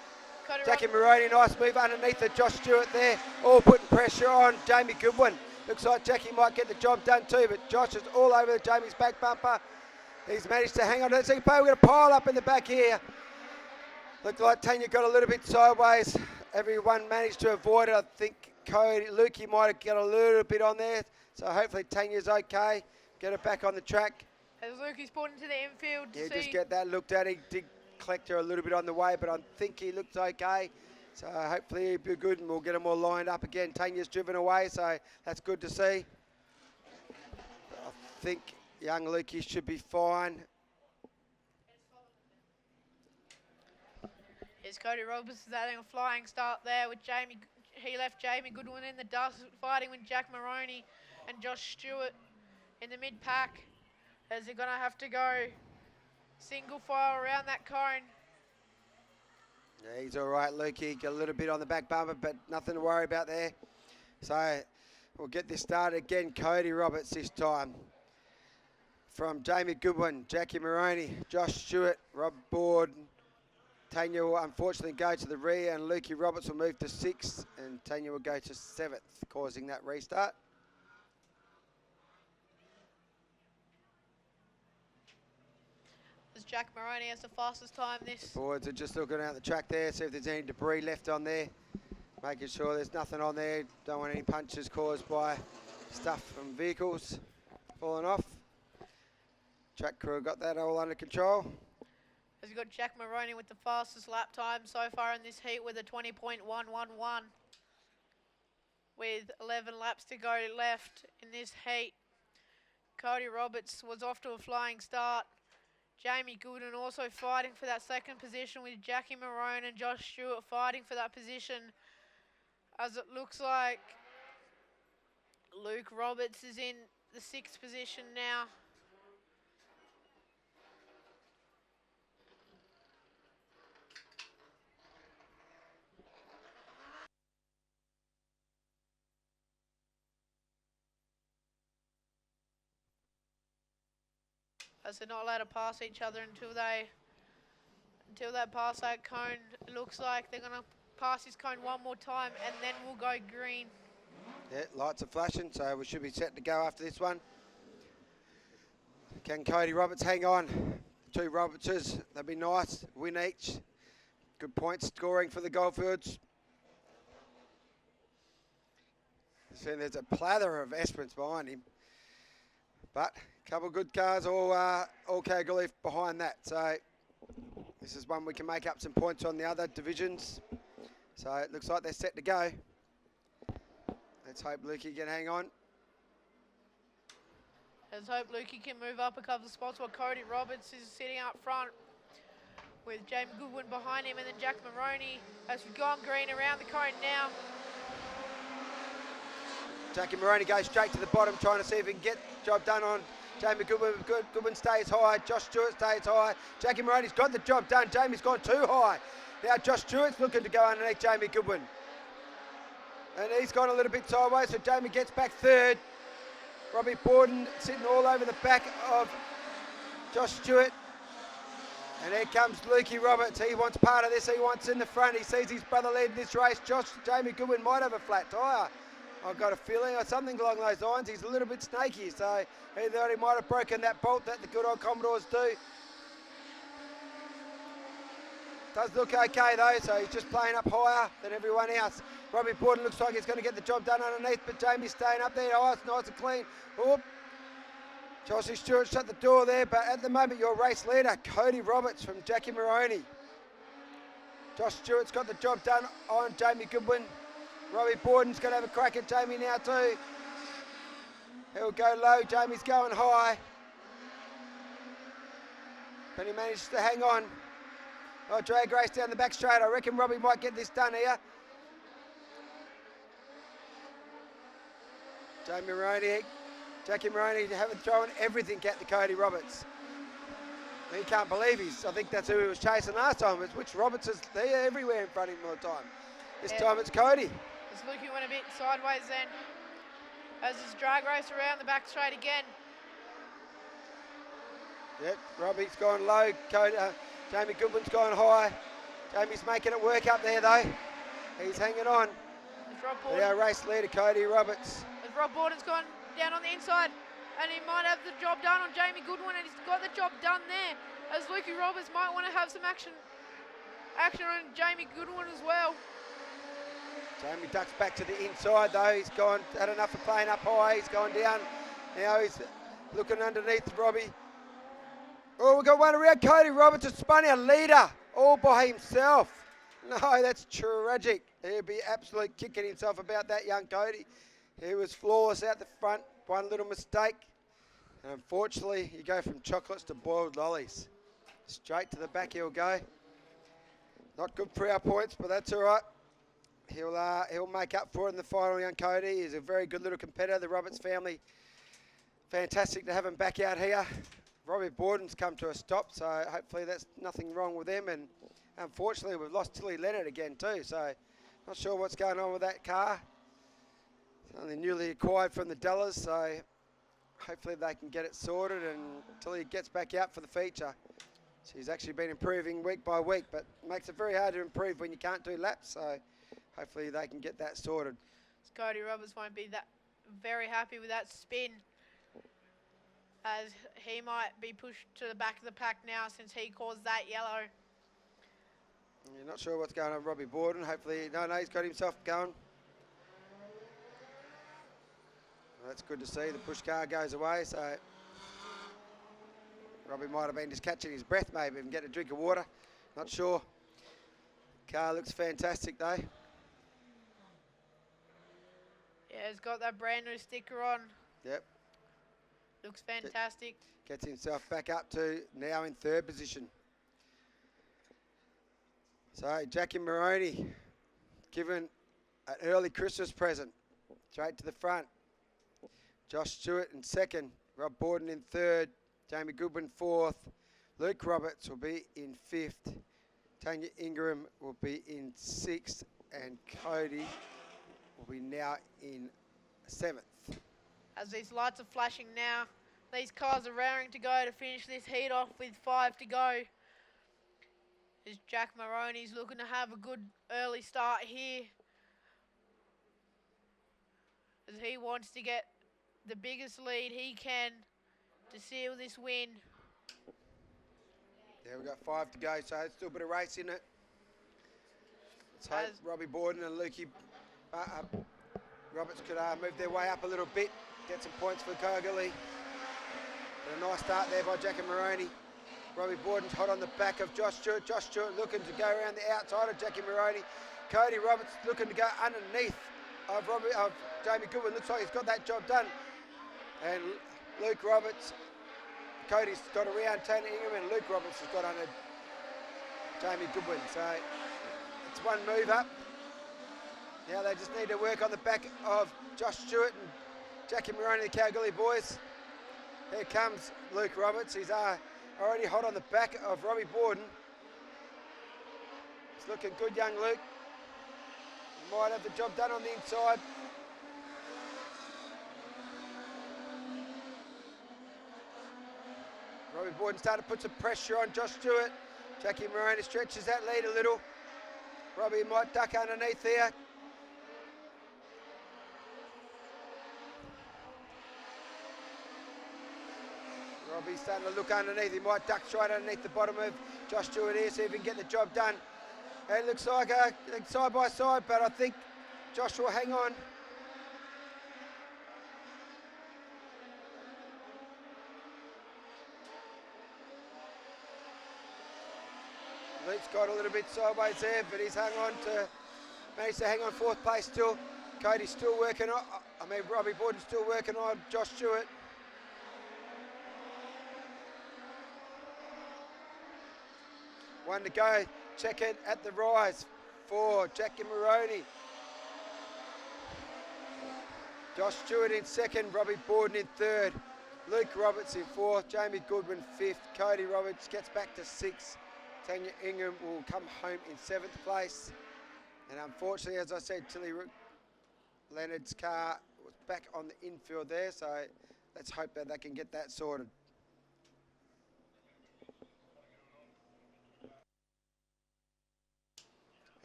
Jacky Moroney, nice move underneath the Josh Stewart there. All putting pressure on Jamie Goodwin. Looks like Jacky might get the job done too, but Josh is all over Jamie's back bumper. He's managed to hang on to the second pole. We're going to pile up in the back here. Looked like Tanya got a little bit sideways. Everyone managed to avoid it. I think Lukey might have got a little bit on there. So hopefully Tanya's okay. Get her back on the track. As Lukey's pulled into the infield to see. Just get that looked at. He did collect her a little bit on the way, but I think he looked okay. So hopefully he'll be good and we'll get them all lined up again. Tanya's driven away, so that's good to see. I think young Lukey should be fine. Here's Cody Roberts is adding a flying start there with Jamie. He left Jamie Goodwin in the dust, fighting with Jack Moroney and Josh Stewart in the mid-pack. As they're going to have to go single file around that cone. Yeah, he's all right, Lukey. Got a little bit on the back bumper, but nothing to worry about there. So we'll get this started again. Cody Roberts this time. From Jamie Goodwin, Jacky Moroney, Josh Stewart, Rob Board. Tanya will unfortunately go to the rear, and Lukey Roberts will move to 6th, and Tanya will go to 7th, causing that restart. Jack Moroney has the fastest time this. Boards are just looking out the track there, see if there's any debris left on there. Making sure there's nothing on there. Don't want any punches caused by stuff from vehicles falling off. Track crew got that all under control. As we've got Jack Moroney with the fastest lap time so far in this heat with a 20.111. With 11 laps to go left in this heat. Cody Roberts was off to a flying start. Jamie Goodwin also fighting for that second position with Jacky Moroney and Josh Stewart fighting for that position. As it looks like Luke Roberts is in the 6th position now. As they're not allowed to pass each other until they pass that cone. It looks like they're gonna pass this cone one more time and then we'll go green. Yeah, lights are flashing, so we should be set to go after this one. Can Cody Roberts hang on? 2 Robertses, that'd be nice, win each. Good point scoring for the Goldfields. See, there's a plather of Esperance behind him. But a couple of good cars, all Kalgoorlie behind that. So this is one we can make up some points on the other divisions. So it looks like they're set to go. Let's hope Lukey can hang on. Let's hope Lukey can move up a couple of spots while Cody Roberts is sitting up front with Jamie Goodwin behind him and then Jack Moroney as we've gone green around the cone now. Jacky Moroney goes straight to the bottom, trying to see if he can get the job done on Jamie Goodwin. Goodwin stays high, Josh Stewart stays high. Jacky Moroney's got the job done, Jamie's gone too high. Now Josh Stewart's looking to go underneath Jamie Goodwin. And he's gone a little bit sideways, so Jamie gets back 3rd. Robbie Borden sitting all over the back of Josh Stewart. And here comes Lukey Roberts. He wants part of this. He wants in the front. He sees his brother leading this race. Jamie Goodwin might have a flat tyre. I've got a feeling, or something along those lines. He's a little bit snaky, so he thought he might have broken that bolt that the good old Commodores do. Does look okay though, so he's just playing up higher than everyone else. Robbie Borden looks like he's going to get the job done underneath, but Jamie's staying up there. Oh, it's nice and clean. Oop. Josie Stewart shut the door there, but at the moment your race leader, Cody Roberts from Jacky Moroney. Josh Stewart's got the job done on Jamie Goodwin. Robbie Borden's going to have a crack at Jamie now too. He'll go low, Jamie's going high. But he managed to hang on. Oh, drag race down the back straight. I reckon Robbie might get this done here. Jacky Moroney having thrown everything at the Cody Roberts. He can't believe I think that's who he was chasing last time. It's which Roberts is there everywhere in front of him all the time. This time it's Cody. This Lukey went a bit sideways then. As his drag race around the back straight again. Yep, Robbie's gone low. Jamie Goodwin's gone high. Jamie's making it work up there though. He's hanging on. Our race leader, Cody Roberts. As Rob Borden's gone down on the inside, and he might have the job done on Jamie Goodwin, and he's got the job done there. As Lukey Roberts might want to have some action on Jamie Goodwin as well. Jamie ducks back to the inside though. He's had enough of playing up high. He's gone down. Now he's looking underneath Robbie. Oh, we've got one around. Cody Roberts has spun our leader all by himself. No, that's tragic. He'll be absolutely kicking himself about that young Cody. He was flawless out the front. One little mistake. And unfortunately, you go from chocolates to boiled lollies. Straight to the back he'll go. Not good for our points, but that's all right. He'll make up for it in the final, young Cody. He's a very good little competitor. The Roberts family, fantastic to have him back out here. Robbie Borden's come to a stop, so hopefully that's nothing wrong with him. And unfortunately, we've lost Tilly Leonard again too, so not sure what's going on with that car. It's only newly acquired from the Dulles, so hopefully they can get it sorted until he gets back out for the feature. She's actually been improving week by week, but makes it very hard to improve when you can't do laps, so hopefully they can get that sorted. Cody Roberts won't be that very happy with that spin, as he might be pushed to the back of the pack now since he caused that yellow. You're not sure what's going on with Robbie Borden. Hopefully, no, he's got himself going. Well, that's good to see. The push car goes away, so Robbie might have been just catching his breath, maybe, and getting a drink of water. Not sure. Car looks fantastic, though. Yeah, it's got that brand new sticker on. Yep. Looks fantastic. Gets himself back up to now in third position. So Jacky Moroney given an early Christmas present. Straight to the front. Josh Stewart in second. Rob Borden in third. Jamie Goodwin fourth. Luke Roberts will be in fifth. Tanya Ingram will be in sixth. And Cody will be now in seventh. As these lights are flashing now, these cars are raring to go to finish this heat off with 5 to go. As Jack Moroney's looking to have a good early start here, as he wants to get the biggest lead he can to seal this win. Yeah, we've got 5 to go, so it's still a bit of race in it. Let's hope Robbie Borden and Lukey Roberts could move their way up a little bit, get some points for Kalgoorlie. A nice start there by Jacky Moroney. Robbie Borden's hot on the back of Josh Stewart. Josh Stewart looking to go around the outside of Jacky Moroney. Cody Roberts looking to go underneath of Jamie Goodwin. Looks like he's got that job done. And Luke Roberts, Cody's got around Tony Ingham, and Luke Roberts has got under Jamie Goodwin. So it's one move up. Now they just need to work on the back of Josh Stewart and Jacky Moroney, the Kalgoorlie boys. Here comes Luke Roberts. He's already hot on the back of Robbie Borden. It's looking good, young Luke. Might have the job done on the inside. Robbie Borden started to put some pressure on Josh Stewart. Jacky Moroney stretches that lead a little. Robbie might duck underneath there. Robbie's starting to look underneath. He might duck straight underneath the bottom of Josh Stewart here, see if he can get the job done. It looks like a side by side, but I think Josh will hang on. Luke's got a little bit sideways there, but he's managed to hang on fourth place still. Cody's still working on, Robbie Borden's still working on Josh Stewart. One to go, check it at the rise for Jacky Moroney. Josh Stewart in second, Robbie Borden in third. Luke Roberts in fourth, Jamie Goodwin fifth, Cody Roberts gets back to sixth. Tanya Ingham will come home in seventh place. And unfortunately, as I said, Leonard's car was back on the infield there, so let's hope that they can get that sorted.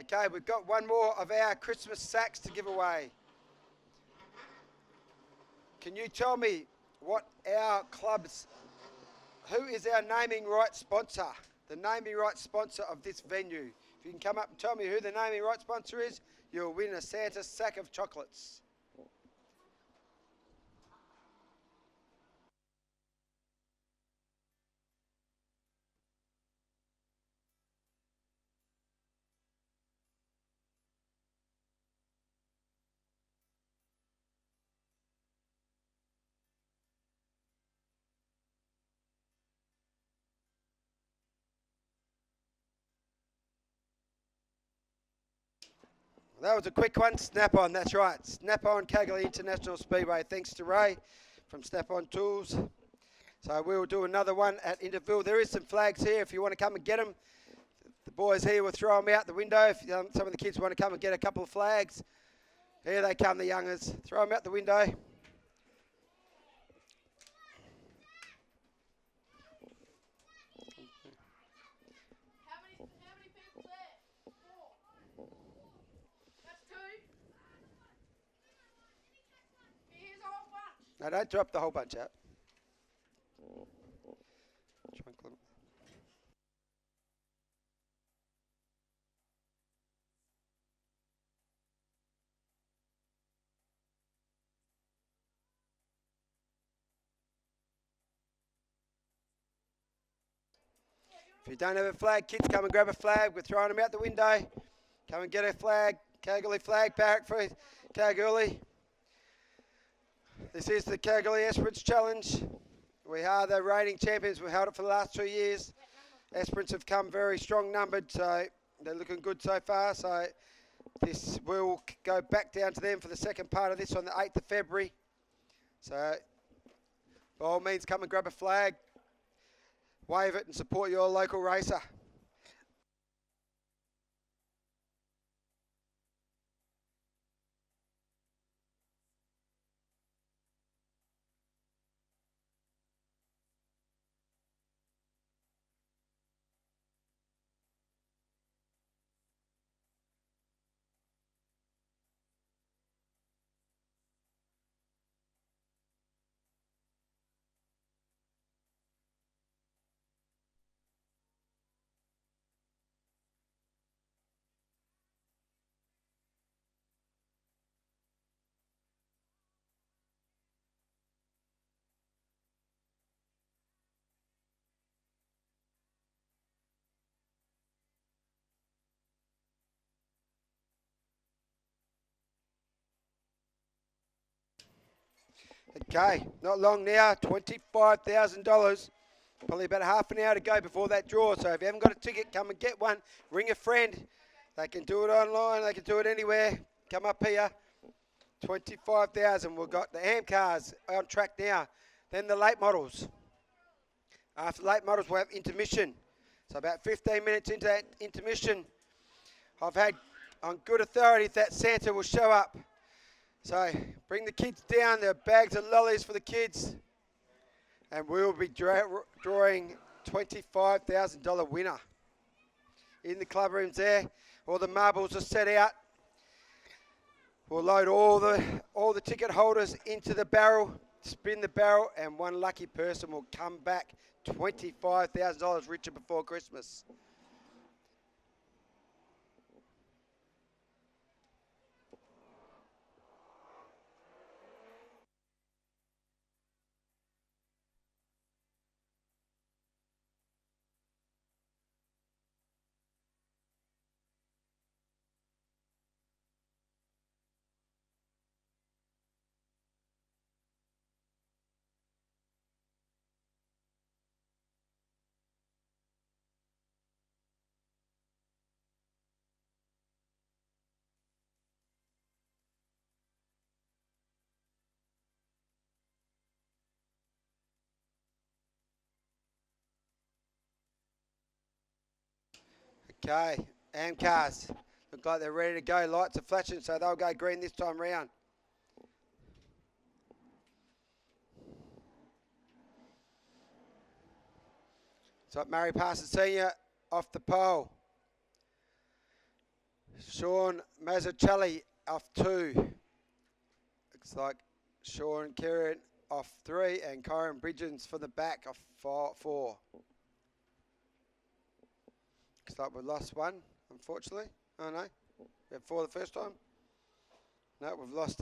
Okay, we've got one more of our Christmas sacks to give away. Can you tell me what our club's, who is our naming rights sponsor? The naming rights sponsor of this venue. If you can come up and tell me who the naming rights sponsor is, you'll win a Santa sack of chocolates. That was a quick one, Snap-on, that's right. Snap-on Kalgoorlie International Speedway. Thanks to Ray from Snap-on Tools. So we'll do another one at Interville. There is some flags here if you want to come and get them. The boys here will throw them out the window. If some of the kids want to come and get a couple of flags. Here they come, the youngers. Throw them out the window. No, don't drop the whole bunch out. If you don't have a flag, kids, come and grab a flag. We're throwing them out the window. Come and get a flag. Kalgoorlie flag, Barrett for Kalgoorlie. This is the Kalgoorlie Esperance Challenge. We are the reigning champions. We've held it for the last 2 years. Esperance have come very strong numbered, so they're looking good so far. So this will go back down to them for the second part of this on the 8th of February. So by all means, come and grab a flag, wave it and support your local racer. Okay, not long now, $25,000. Probably about half an hour to go before that draw. So if you haven't got a ticket, come and get one. Ring a friend. They can do it online. They can do it anywhere. Come up here. 25,000. We've got the AMCAs on track now. Then the late models. After late models, we'll have intermission. So about 15 minutes into that intermission, I've had on good authority that Santa will show up. So bring the kids down. There are bags of lollies for the kids. And we'll be drawing $25,000 winner. in the club rooms there. All the marbles are set out. We'll load all the ticket holders into the barrel, spin the barrel, and one lucky person will come back $25,000 richer before Christmas. Okay, AMCAs look like they're ready to go. Lights are flashing, so they'll go green this time round. So Murray Parsons Senior off the pole. Sean Mazzuchelli off 2. Looks like Sean Kieran off 3 and Kyron Bridgens from the back off 4. Looks like we've lost one, unfortunately. Oh no, we had 4 the first time. No, we've lost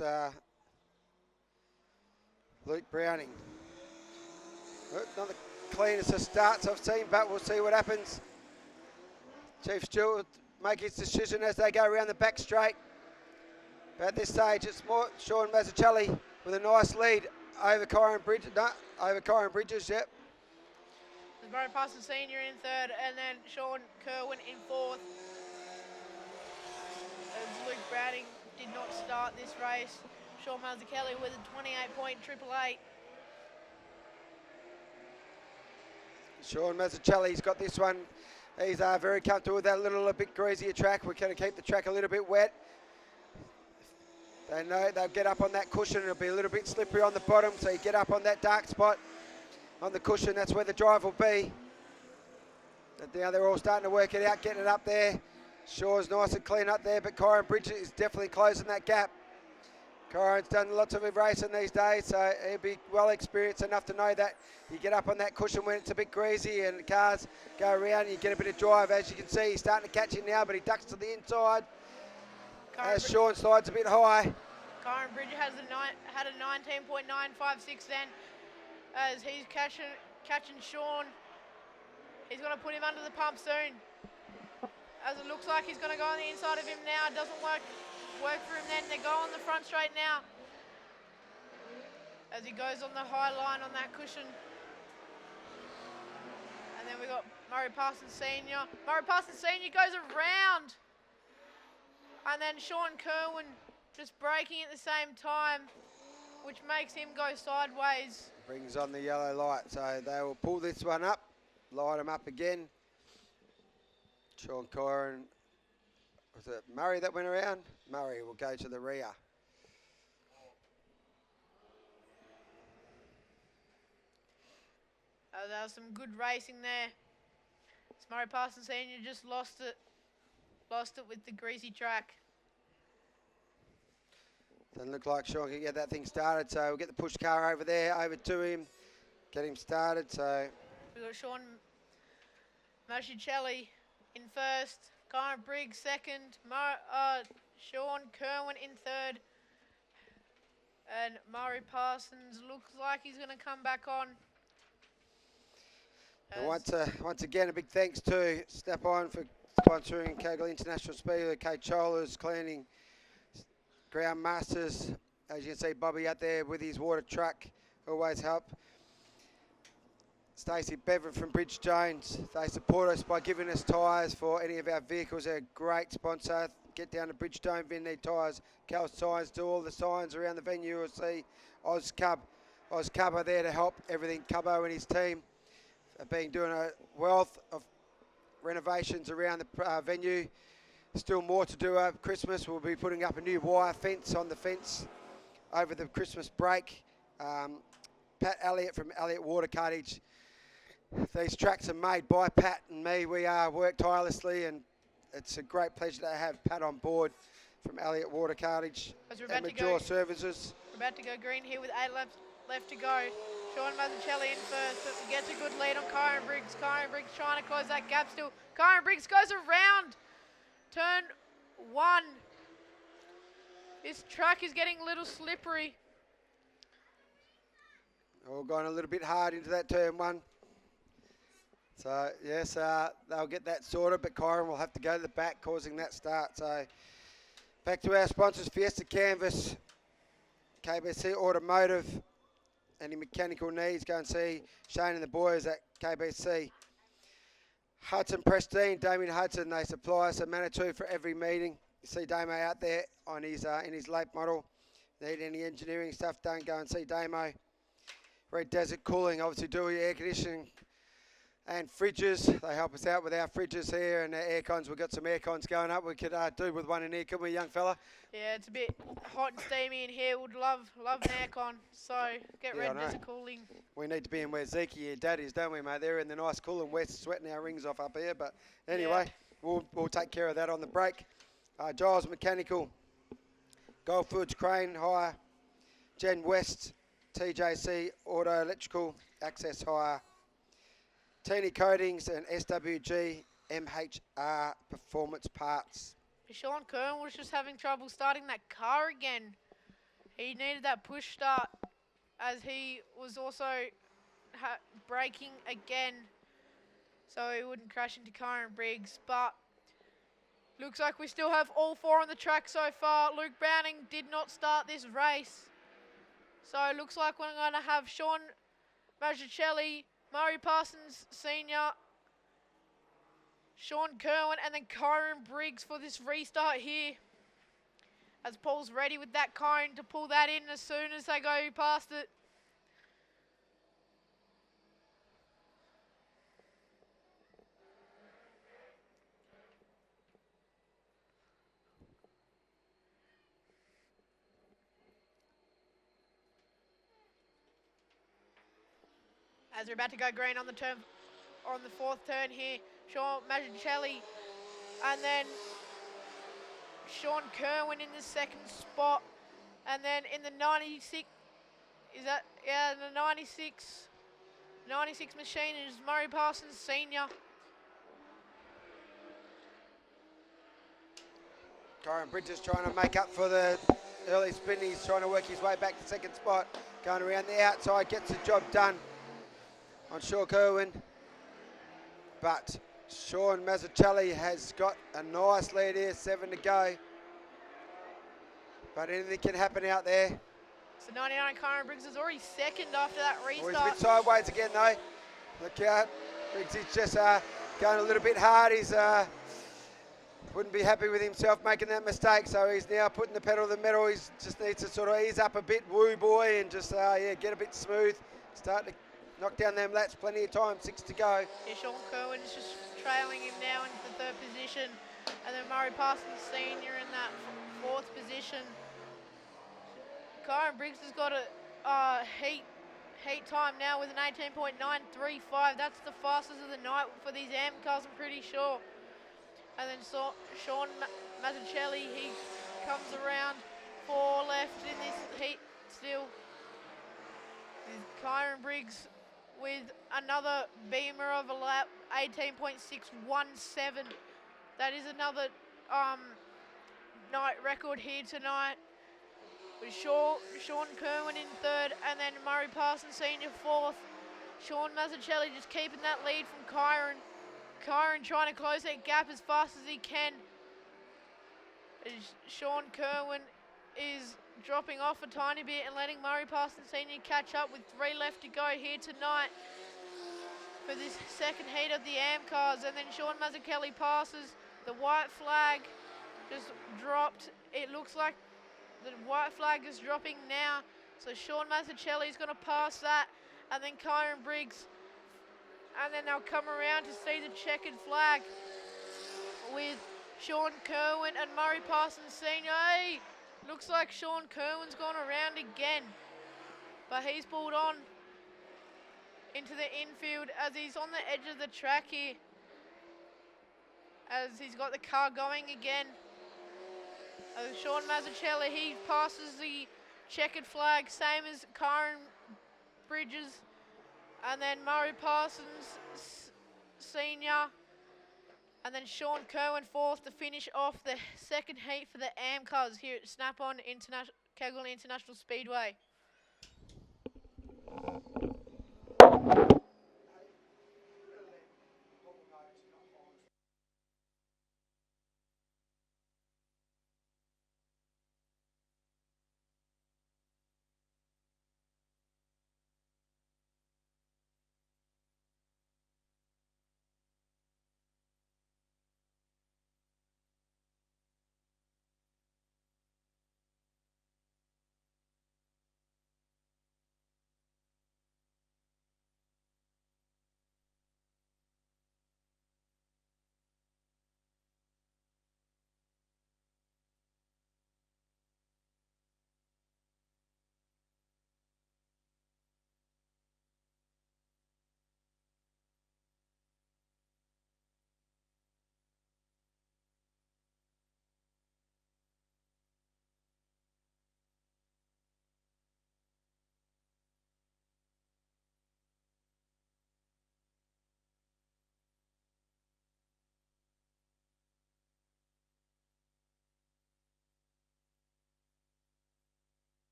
Luke Browning. Not the cleanest of starts I've seen, but we'll see what happens. Chief Stewart make his decision as they go around the back straight. But at this stage, it's more Sean Mazzuchelli with a nice lead over Kyron Bridges. No, over Kyron Bridges, yep. Barrett Parsons Senior in 3rd, and then Sean Kerwin in 4th. As Luke Browning did not start this race. Sean Mazzuchelli with a 28-point triple eight. Sean Mazzuchelli's got this one. He's very comfortable with that little bit greasier track. We're going to keep the track a little bit wet. They know they'll get up on that cushion. It'll be a little bit slippery on the bottom, so you get up on that dark spot on the cushion. That's where the drive will be. And now they're all starting to work it out, getting it up there. Shaw's nice and clean up there, but Kyron Bridges is definitely closing that gap. Kyron's done lots of racing these days, so he'll be well experienced enough to know that you get up on that cushion when it's a bit greasy and the cars go around and you get a bit of drive. As you can see, he's starting to catch him now, but he ducks to the inside. As Sean slides a bit high. Kyron Bridges had a 19.956 then, as he's catching Sean. He's going to put him under the pump soon. As it looks like he's going to go on the inside of him now. It doesn't work for him then. They go on the front straight now. As he goes on the high line on that cushion. And then we got Murray Parsons Senior. Murray Parsons Senior goes around. And then Sean Kerwin just braking at the same time, which makes him go sideways. Brings on the yellow light, so they will pull this one up, light them up again. Sean Kyron, was it Murray that went around? Murray will go to the rear. There was some good racing there. Murray Parsons Senior just lost it with the greasy track. Doesn't look like Sean can get that thing started, so we'll get the push car over there, over to him, get him started. So we've got Sean Mazzuchelli in 1st, Kyron Briggs 2nd, Sean Kerwin in 3rd, and Murray Parsons looks like he's going to come back on. And once again, a big thanks to Step On for sponsoring Kalgoorlie International Speedway, Kate Cholers, cleaning Ground Masters. As you can see, Bobby out there with his water truck, always help. Stacey Bevan from Bridge Jones. They support us by giving us tyres for any of our vehicles. They're a great sponsor. Get down to Bridge Jones, if you need tyres. Cal Signs do all the signs around the venue. You'll see Cub are there to help everything. Cubbo and his team have been doing a wealth of renovations around the venue. Still more to do over Christmas. We'll be putting up a new wire fence on the fence over the Christmas break. Pat Elliott from Elliott Water Cottage These tracks are made by Pat and me. We work tirelessly, and it's a great pleasure to have Pat on board from Elliott Water Cartage and Major Services. We're about to go green here with 8 laps left to go. Sean Mazzuchelli in first, but gets a good lead on Kyron Briggs. Kyron Briggs trying to close that gap still. Kyron Briggs goes around turn 1. This track is getting a little slippery. All gone a little bit hard into that turn 1. So, yes, they'll get that sorted, but Kyron will have to go to the back, causing that start. So, back to our sponsors, Fiesta Canvas, KBC Automotive. Any mechanical needs, go and see Shane and the boys at KBC. Hudson Pristine, Damien Hudson, they supply us a Manitou for every meeting. You see Damo out there on his in his late model. Need any engineering stuff done, go and see Damo. Red Desert Cooling, obviously do your air conditioning and fridges. They help us out with our fridges here and our air cons. We've got some air cons going up. We could do with one in here, couldn't we, young fella? Yeah, it's a bit hot and steamy in here. Would love an air con. So get Red Desert Cooling. We need to be in where Zeke, your dad is, don't we, mate? They're in the nice cool and west, sweating our rings off up here. But anyway, yeah. we'll take care of that on the break. Giles Mechanical, Goldfields Crane Hire, Gen West, TJC Auto Electrical, Access Hire, Teeny Coatings and SWG MHR Performance Parts. Sean Kern was just having trouble starting that car again. He needed that push start as he was also braking again so he wouldn't crash into Kyron Briggs. But looks like we still have all 4 on the track so far. Luke Browning did not start this race. So it looks like we're going to have Sean Mazzuchelli, Murray Parsons Sr., Sean Kerwin, and then Kyron Briggs for this restart here. As Paul's ready with that cone to pull that in as soon as they go past it. As we're about to go green on the turn, on the 4th turn here, Sean Mazzuchelli, and then Sean Kerwin in the 2nd spot, and then in the 96, is that, yeah, the 96 machine is Murray Parsons Sr. Kyron Bridges trying to make up for the early spin. He's trying to work his way back to 2nd spot, going around the outside, gets the job done on Sean Kerwin. But Sean Mazzuchelli has got a nice lead here, 7 to go. But anything can happen out there. So 99 Kyron Briggs is already 2nd after that restart. Oh, he's a bit sideways again though. Look out, Briggs is just going a little bit hard. He's wouldn't be happy with himself making that mistake, so he's now putting the pedal to the metal. He just needs to sort of ease up a bit, woo boy, and just get a bit smooth. Start to knock down them laps, plenty of time, 6 to go. Yeah, Sean Kerwin is just trailing him now into the 3rd position. And then Murray Parsons Sr. in that 4th position. Kyron Briggs has got a heat time now with an 18.935. That's the fastest of the night for these AMCAs, I'm pretty sure. And then Sean Mazzuchelli, he comes around 4 left in this heat still. Kyron Briggs with another beamer of a lap, 18.617. That is another night record here tonight. With Sean Kerwin in 3rd, and then Murray Parsons Sr. 4th. Sean Mazzuchelli just keeping that lead from Kyron. Kyron trying to close that gap as fast as he can. Sean Kerwin is dropping off a tiny bit and letting Murray Parsons Sr. catch up with 3 left to go here tonight for this 2nd heat of the AMCAs. And then Sean Mazzuchelli passes. The white flag just dropped. It looks like the white flag is dropping now. So Sean Mazzuchelli is going to pass that. And then Kyron Briggs. And then they'll come around to see the checkered flag with Sean Kerwin and Murray Parsons Sr. Hey, looks like Sean Kerwin's gone around again, but he's pulled on into the infield as he's on the edge of the track here. As he's got the car going again. Sean Mazzuchelli, he passes the checkered flag, same as Karen Bridges. And then Murray Parsons, senior. And then Sean Kerwin fourth to finish off the second heat for the AMCAs here at Snap-on Kalgoorlie International Speedway.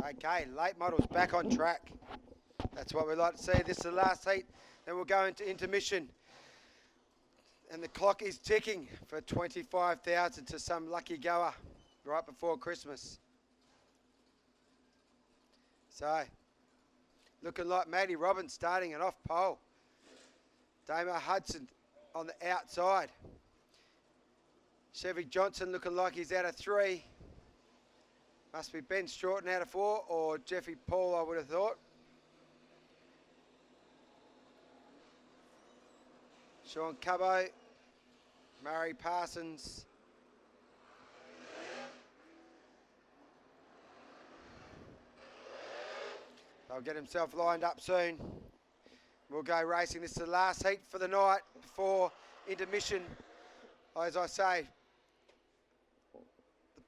Okay, late models back on track. That's what we like to see. This is the last heat. Then we'll go into intermission. And the clock is ticking for 25,000 to some lucky goer right before Christmas. So, looking like Maddie Robbins starting it off pole. Damo Hudson on the outside. Chevy Johnson looking like he's out of 3. Must be Ben Stewart out of 4 or Jeffrey Paul, I would have thought. Sean Cubbo, Murray Parsons. They'll get himself lined up soon. We'll go racing. This is the last heat for the night before intermission. As I say,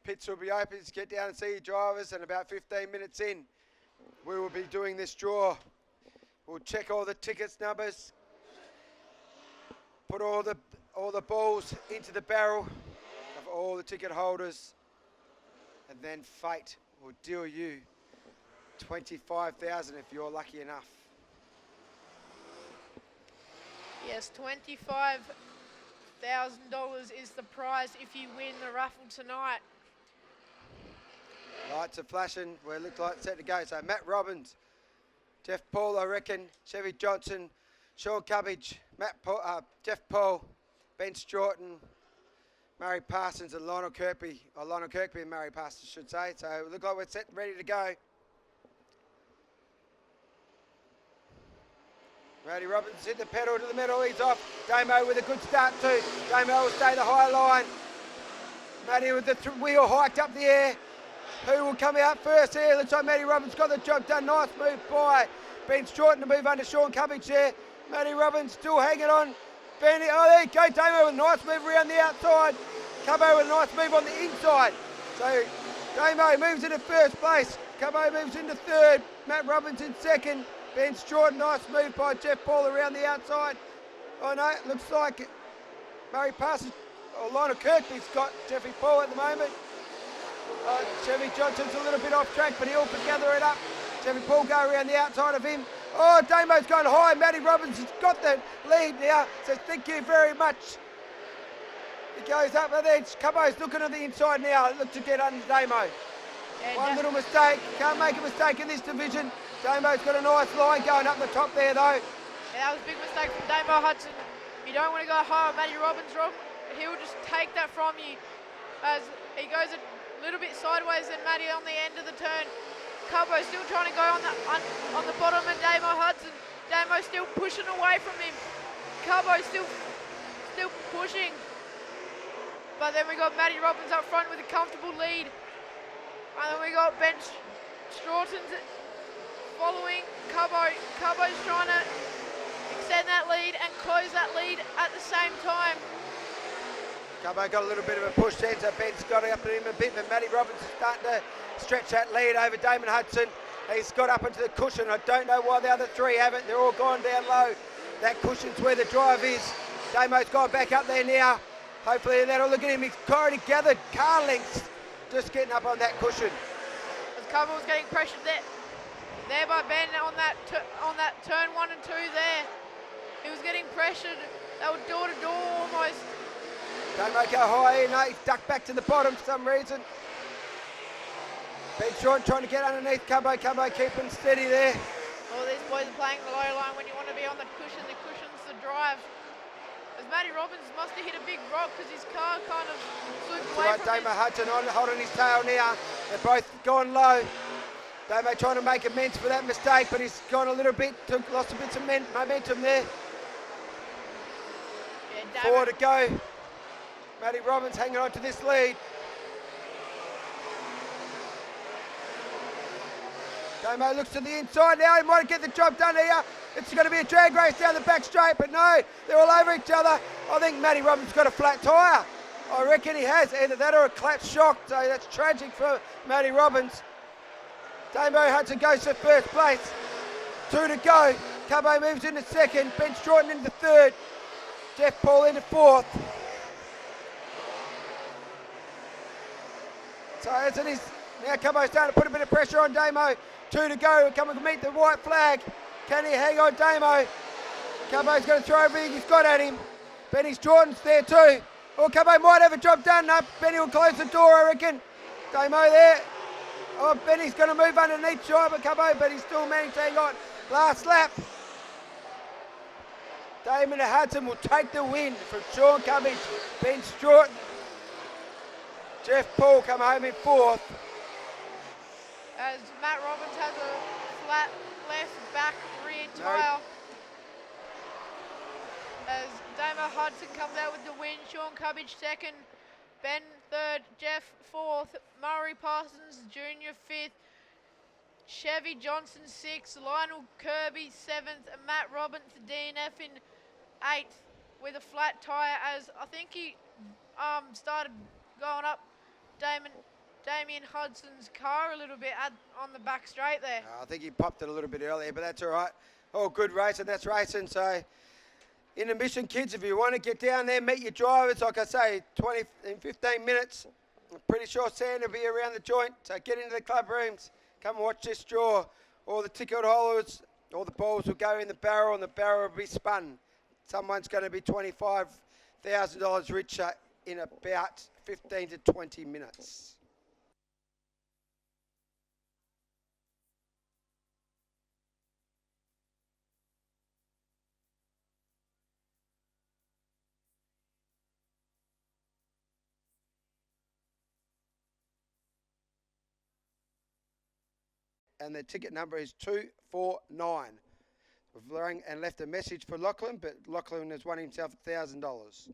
pits will be open to get down and see your drivers, and about 15 minutes in we will be doing this draw. We'll check all the tickets numbers, put all the balls into the barrel of all the ticket holders, and then fate will deal you 25,000 if you're lucky enough. Yes, $25,000 is the prize if you win the raffle tonight. Lights are flashing. We look like set to go. So Matt Robbins, Jeff Paul, I reckon, Chevy Johnson, Sean Cubbage, Jeff Paul, Ben Stewart, Murray Parsons and Lionel Kirkby. Or Lionel Kirkby and Murray Parsons, should say. So we look like we're set, ready to go. Matty Robbins hit the pedal to the middle. He's off. Damo with a good start too. Damo will stay the high line. Matty with the wheel hiked up the air. Who will come out first here? Looks like Matty Robbins got the job done. Nice move by Ben Stewart to move under Sean Cubbage there. Matty Robbins still hanging on. Benny, oh there you go. Damo with a nice move around the outside. Cubbo with a nice move on the inside. So Damo moves into first place. Cubbo moves into third. Matt Robbins in second. Ben Stewart, nice move by Jeff Paul around the outside. Oh no, it looks like Murray Parsons, or Lionel Kirkby's got Jeffrey Paul at the moment. Chevy Johnson's a little bit off track, but he'll gather it up. Jeffrey Paul go around the outside of him. Oh, Damo's going high. Matty Robbins has got the lead now. Says thank you very much. He goes up and then Cubbo's looking at the inside now. Look to get under Damo. Yeah, one little mistake. Can't make a mistake in this division. Damo's got a nice line going up the top there though. Yeah, that was a big mistake from Damo Hudson. You don't want to go high on Matty Robbins, Rob. He'll just take that from you as he goes a little bit sideways than Matty on the end of the turn. Cubbo still trying to go on the bottom and Damo Hudson. Damo still pushing away from him. Cubbo still pushing. But then we got Matty Robbins up front with a comfortable lead. And then we got Ben Strawton's following Cubbo. Cubbo's trying to extend that lead and close that lead at the same time. Cubbo got a little bit of a push then, so Ben's got it up to him a bit, but Matty Roberts is starting to stretch that lead over Damon Hudson. He's got up into the cushion. I don't know why the other three haven't. They're all gone down low. That cushion's where the drive is. Damo's gone back up there now. Hopefully that'll look at him. He's already gathered car lengths, just getting up on that cushion. As Cubbo was getting pressured there by Ben on that turn 1 and 2 there. He was getting pressured. They were door to door almost. Damo go high in. No, he's ducked back to the bottom for some reason. Ben Short trying to get underneath Cubbo. Cubbo keeping steady there. All these boys are playing the low line. When you want to be on the cushion's the drive. As Matty Robbins must have hit a big rock because his car kind of swooped away from Damo Hudson holding his tail now. They're both gone low. Damo trying to make amends for that mistake, but he's gone a little bit, lost a bit of momentum there. Yeah, 4 to go. Matty Robbins hanging on to this lead. Damo looks to the inside now. He might get the job done here. It's going to be a drag race down the back straight, but no, they're all over each other. I think Matty Robbins got a flat tyre. I reckon he has, either that or a clutch shock, so that's tragic for Matty Robbins. Damo Hudson goes to first place. 2 to go. Cubbo moves into second. Ben Strawton into third. Jeff Paul into fourth. So as it is, now Cubbo's starting to put a bit of pressure on Damo. 2 to go. Coming to meet the white flag. Can he hang on Damo? Cubbo's going to throw everything he's got at him. Benny Strawton's there too. Oh, Cubbo might have a job done. No, Benny will close the door, I reckon. Damo there. Oh, Benny's going to move underneath Shiver Cubbo, but he's still managed to hang on. Last lap. Damon Hudson will take the win from Sean Cummings. Ben Stewart. Jeff Paul come home in fourth. As Matt Robbins has a flat left back rear tyre. As Damo Hudson comes out with the win, Sean Cubbage second, Ben third, Jeff fourth, Murray Parsons Jr. fifth, Chevy Johnson sixth, Lionel Kirby seventh, and Matt Robbins DNF in eighth with a flat tyre, as I think he started going up Damien Hudson's car a little bit on the back straight there. I think he popped it a little bit earlier, but that's all right. Oh, good racing, that's racing. So in the mission, kids, if you want to get down there, meet your drivers, like I say, 20 in 15 minutes. I'm pretty sure Sand will be around the joint, so get into the club rooms. Come and watch this draw. All the ticket holders, all the balls will go in the barrel, and the barrel will be spun. Someone's going to be $25,000 richer in about 15 to 20 minutes. And the ticket number is 249. We've rang and left a message for Lachlan, but Lachlan has won himself $1,000.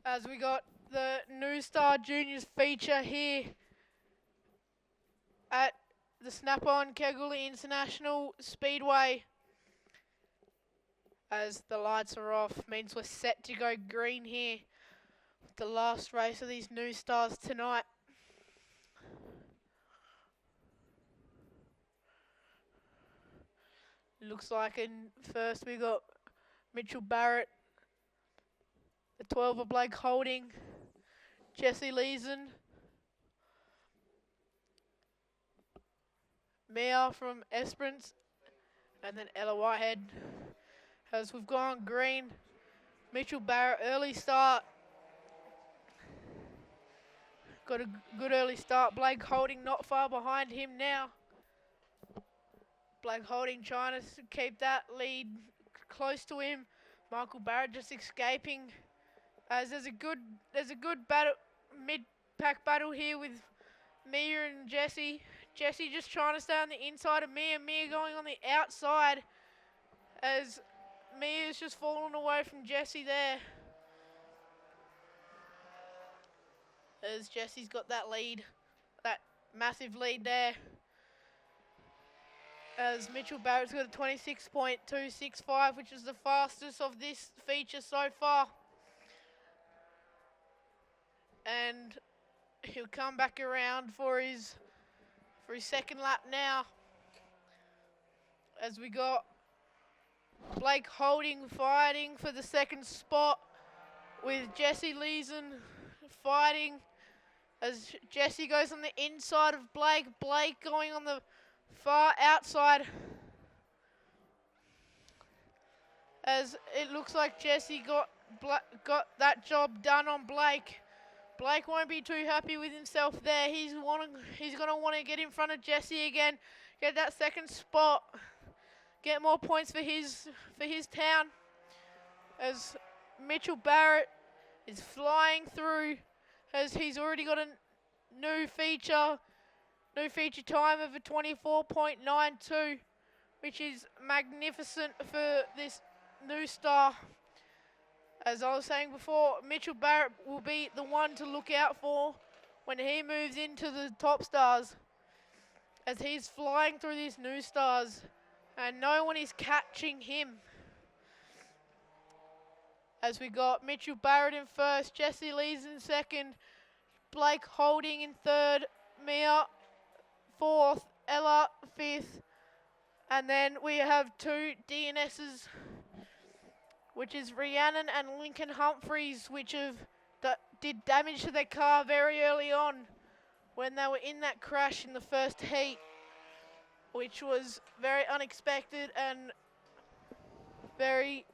as we got the New Star Juniors feature here at the Snap-on Kalgoorlie International Speedway. As the lights are off, means we're set to go green here. The last race of these New Stars tonight. Looks like in first we got Mitchell Barrett, the 12 of Blake Holding, Jesse Leeson, Mia from Esperance, and then Ella Whitehead. As we've gone green, Mitchell Barrett early start. Got a good early start. Blake Holding not far behind him now. Blake Holding trying to keep that lead close to him. Michael Barrett just escaping. As there's a good battle, mid-pack battle here with Mia and Jesse. Jesse just trying to stay on the inside of Mia. Mia going on the outside as Mia's just fallen away from Jesse there. As Jesse's got that lead, that massive lead there. As Mitchell Barrett's got a 26.265, which is the fastest of this feature so far. And he'll come back around for his second lap now. As we got Blake Holding fighting for the second spot with Jesse Leeson fighting as Jesse goes on the inside of Blake. Blake going on the far outside as it looks like Jesse got that job done on Blake. Blake won't be too happy with himself there. He's gonna want to get in front of Jesse again, get that second spot, get more points for his town. As Mitchell Barrett is flying through, as he's already got a new feature time of a 24.92, which is magnificent for this New Star. As I was saying before, Mitchell Barrett will be the one to look out for when he moves into the top stars, as he's flying through these New Stars and no one is catching him. As we got Mitchell Barrett in first, Jesse Lees in second, Blake Holding in third, Mia fourth, Ella fifth, and then we have two DNSs, which is Rhiannon and Linton Humphries, which did damage to their car very early on when they were in that crash in the first heat, which was very unexpected and very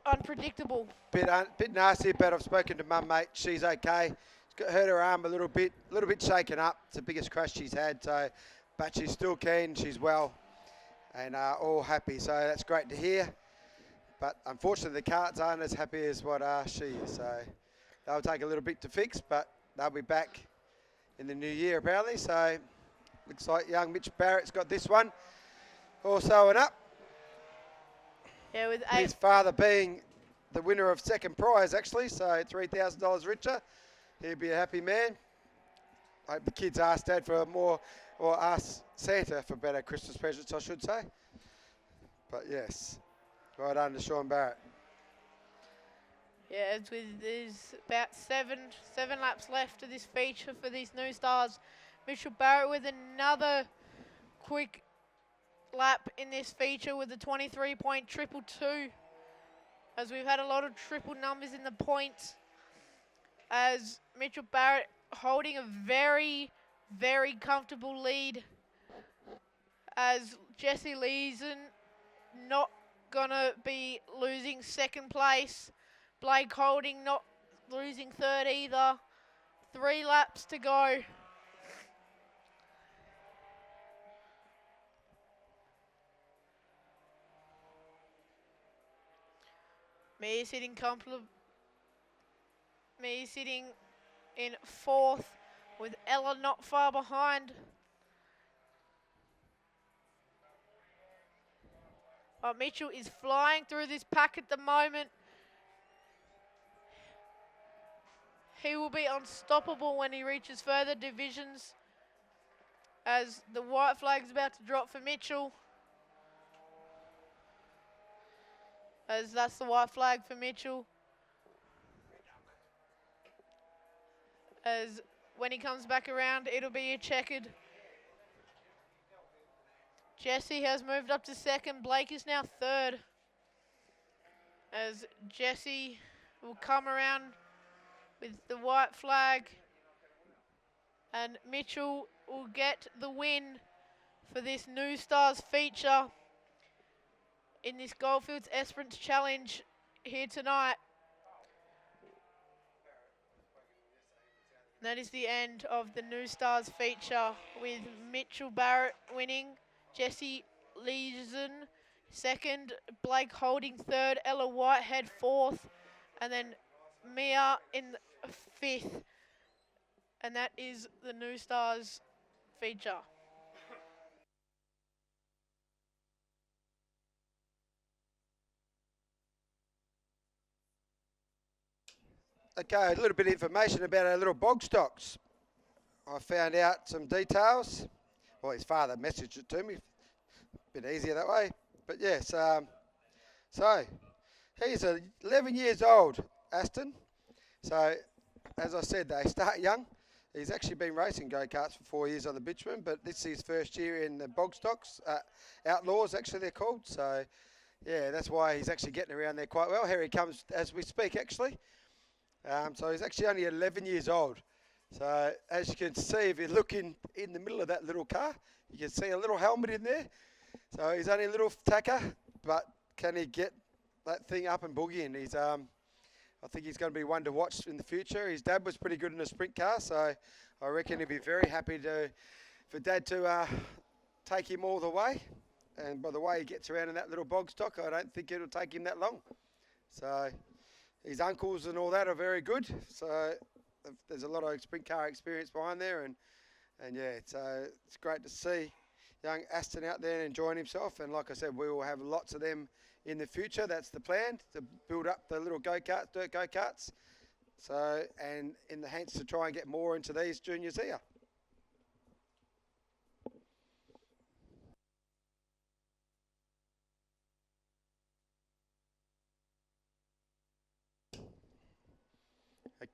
unpredictable. Bit nasty, but I've spoken to Mum, mate. She's okay. She's got hurt her arm a little bit shaken up. It's the biggest crash she's had, so, but she's still keen. She's well, and all happy. So that's great to hear. But unfortunately, the carts aren't as happy as what she is. So they'll take a little bit to fix, but they'll be back in the new year apparently. So looks like young Mitch Barrett's got this one also and up. Yeah, with his father being the winner of second prize actually, so $3,000 richer. He'll be a happy man. I hope the kids ask Dad for more, or ask Santa for better Christmas presents, I should say. But yes, well done to Sean Barrett. Yeah, there's about seven laps left of this feature for these New Stars. Mitchell Barrett with another quick lap in this feature with a 23.222, as we've had a lot of triple numbers in the points, as Mitchell Barrett holding a very, very comfortable lead, as Jesse Leeson not gonna be losing second place, Blake Holding not losing third either. 3 laps to go. Me sitting in fourth with Ella not far behind. Mitchell is flying through this pack at the moment. he will be unstoppable when he reaches further divisions, as the white flag's about to drop for Mitchell. As that's the white flag for Mitchell. As when he comes back around, it'll be a checkered. Jesse has moved up to second. Blake is now third. As Jesse will come around with the white flag. And Mitchell will get the win for this New Stars feature in this Goldfields Esperance Challenge here tonight. That is the end of the New Stars feature, with Mitchell Barrett winning, Jesse Leeson second, Blake Holding third, Ella Whitehead fourth, and then Mia in fifth. And that is the New Stars feature. Okay, a little bit of information about our little bog stocks. I found out some details. Well, his father messaged it to me. A bit easier that way. But yes, so he's 11 years old, Aston. So, as I said, they start young. He's actually been racing go-karts for 4 years on the bitumen, but this is his first year in the bog stocks. Outlaws, actually, they're called. So, yeah, that's why he's actually getting around there quite well. Here he comes as we speak, actually. So he's actually only 11 years old. So as you can see, if you look in the middle of that little car, you can see a little helmet in there. So he's only a little tacker, but can he get that thing up and boogieing? He's, I think he's going to be one to watch in the future. His dad was pretty good in a sprint car, so I reckon he'd be very happy for Dad to take him all the way. And by the way he gets around in that little bog stock, I don't think it'll take him that long. So his uncles and all that are very good, so there's a lot of sprint car experience behind there, and yeah, it's great to see young Aston out there enjoying himself. And like I said, we will have lots of them in the future. That's the plan, to build up the little go-karts, dirt go-karts. So, and in the hence to try and get more into these juniors here.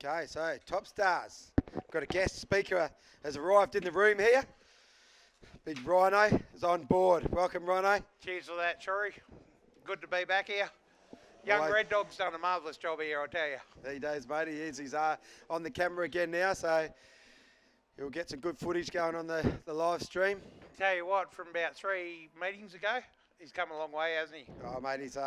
Okay, so top stars. Got a guest speaker has arrived in the room here. Big Rhino is on board. Welcome, Rhino. Cheers for that, Shuri. Good to be back here. Young Red Dog's done a marvellous job here, I tell you. These days, mate, he is. He's on the camera again now, so he'll get some good footage going on the live stream. Tell you what, from about 3 meetings ago, he's come a long way, hasn't he? Oh, mate, he's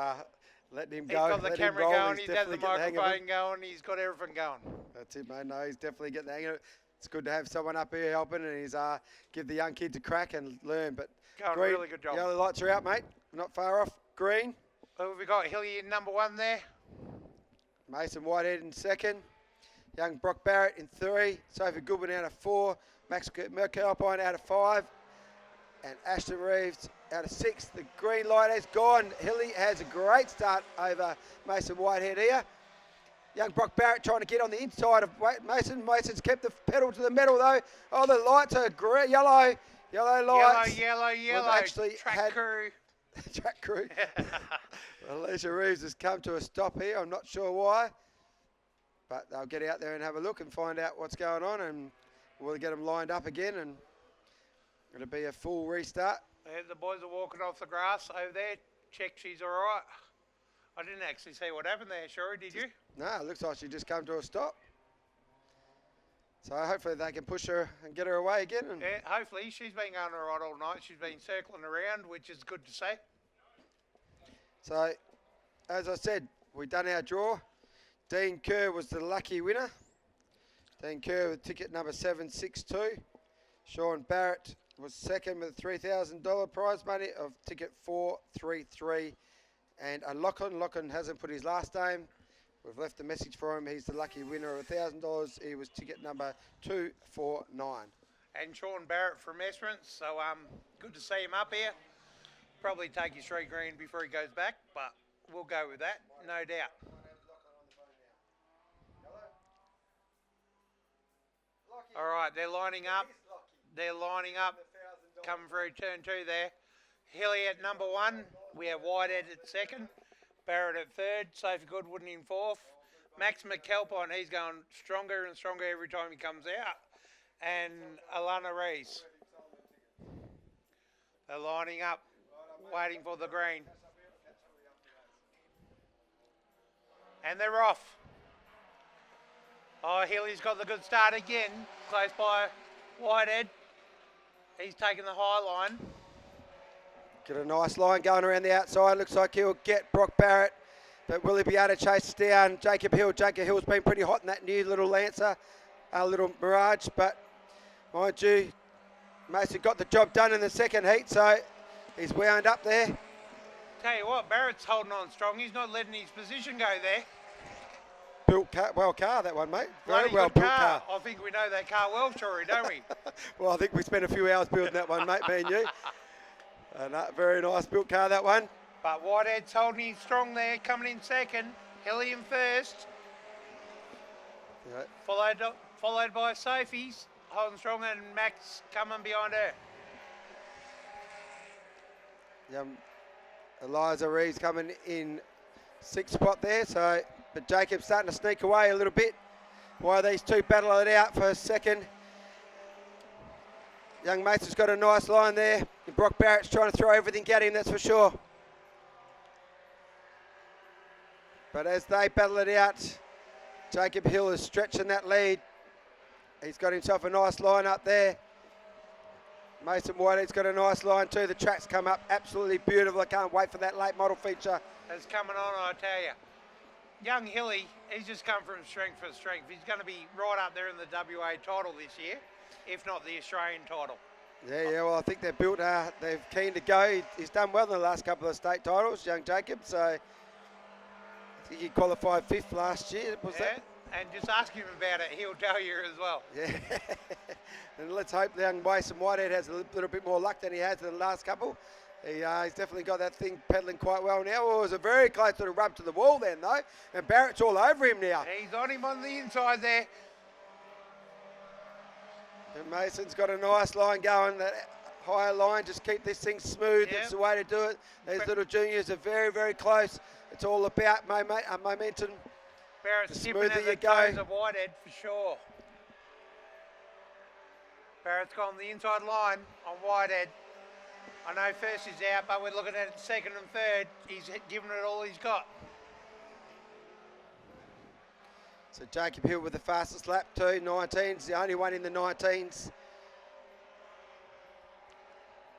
letting him He's go. got the camera going, he's had the microphone going, he's got everything going. That's it, mate. No, he's definitely getting the hang of it. It's good to have someone up here helping, and he's give the young kids a crack and learn. But Going green, really good job. Yellow lights are out, mate. Not far off. Green. Who have we got? Hilly in number 1 there. Mason Whitehead in second. Young Brock Barrett in 3. Sophie Goodwin out of 4. Max Merkelpine out of 5. And Ashton Reeves out of 6. The green light has gone. Hilly has a great start over Mason Whitehead here. Young Brock Barrett trying to get on the inside of Mason. Mason's kept the pedal to the metal though. Oh, the lights are yellow. Yellow lights. Yellow. We've actually Track crew. Track crew. Alicia Reeves has come to a stop here. I'm not sure why. But they'll get out there and have a look and find out what's going on, and we'll get them lined up again, and it'll be a full restart. Yeah, the boys are walking off the grass over there. Check she's all right. I didn't actually see what happened there, Shuri, did you? No, it looks like she just come to a stop. So hopefully they can push her and get her away again. And yeah, hopefully. She's been going all right all night. She's been circling around, which is good to see. So, as I said, we've done our draw. Dean Kerr was the lucky winner. Dean Kerr with ticket number 762. Sean Barrett was second with $3,000 prize money of ticket 433. And Lachlan hasn't put his last name. We've left a message for him. He's the lucky winner of $1,000. He was ticket number 249. And Sean Barrett from Esperance. So good to see him up here. Probably take his 3 grand before he goes back, but we'll go with that, no doubt. All right, they're lining up. They're lining up. Coming through turn 2 there. Hilly at number 1. We have Whitehead at 2nd. Barrett at 3rd. Sophie Goodwin in 4th. Max McKelpine, he's going stronger and stronger every time he comes out. And Alana Rees. They're lining up, waiting for the green. And they're off. Oh, Hilly's got the good start again. Close by Whitehead. He's taking the high line. Get a nice line going around the outside. Looks like he'll get Brock Barrett. But will he be able to chase us down? Jacob Hill. Jacob Hill's been pretty hot in that new little Lancer, little Mirage. But mind you, Mason got the job done in the second heat, so he's wound up there. Tell you what, Barrett's holding on strong. He's not letting his position go there. Built car, that one, mate. Very Bloody well good built car. I think we know that car well, Tory, don't we? Well, I think we spent a few hours building that one, mate, me and you. Very nice built car, that one. But Whitehead's holding him strong there, coming in 2nd. Hilly in 1st. Yeah. Followed by Sophie's, holding strong, and Max coming behind her. Eliza Reeves coming in 6th spot there, so but Jacob's starting to sneak away a little bit while these two battle it out for 2nd. Young Mason's got a nice line there. And Brock Barrett's trying to throw everything at him, that's for sure. But as they battle it out, Jacob Hill is stretching that lead. He's got himself a nice line up there. Mason Whitehead's got a nice line too. The track's come up absolutely beautiful. I can't wait for that late model feature. It's coming on, I tell you. Young Hilly, he's just come from strength for strength. He's going to be right up there in the WA title this year, if not the Australian title. Yeah, well, I think they're built, they're keen to go. He's done well in the last couple of state titles, young Jacob, so I think he qualified 5th last year, was that? And just ask him about it, he'll tell you as well. Yeah, and let's hope the young Mason Whitehead has a little bit more luck than he has in the last couple. He's definitely got that thing pedaling quite well now. Well, it was a very close little rub to the wall then, though, and Barrett's all over him now. He's on him on the inside there. And Mason's got a nice line going, that higher line, just keep this thing smooth. Yep. It's the way to do it. These little juniors are very, very close. It's all about momentum. Barrett's The skipping smoother at the you go. toes of Whitehead for sure. Barrett's gone the inside line on Whitehead. I know first is out, but we're looking at 2nd and 3rd. He's given it all he's got. So Jacob Hill with the fastest lap too, 19s, the only one in the 19s.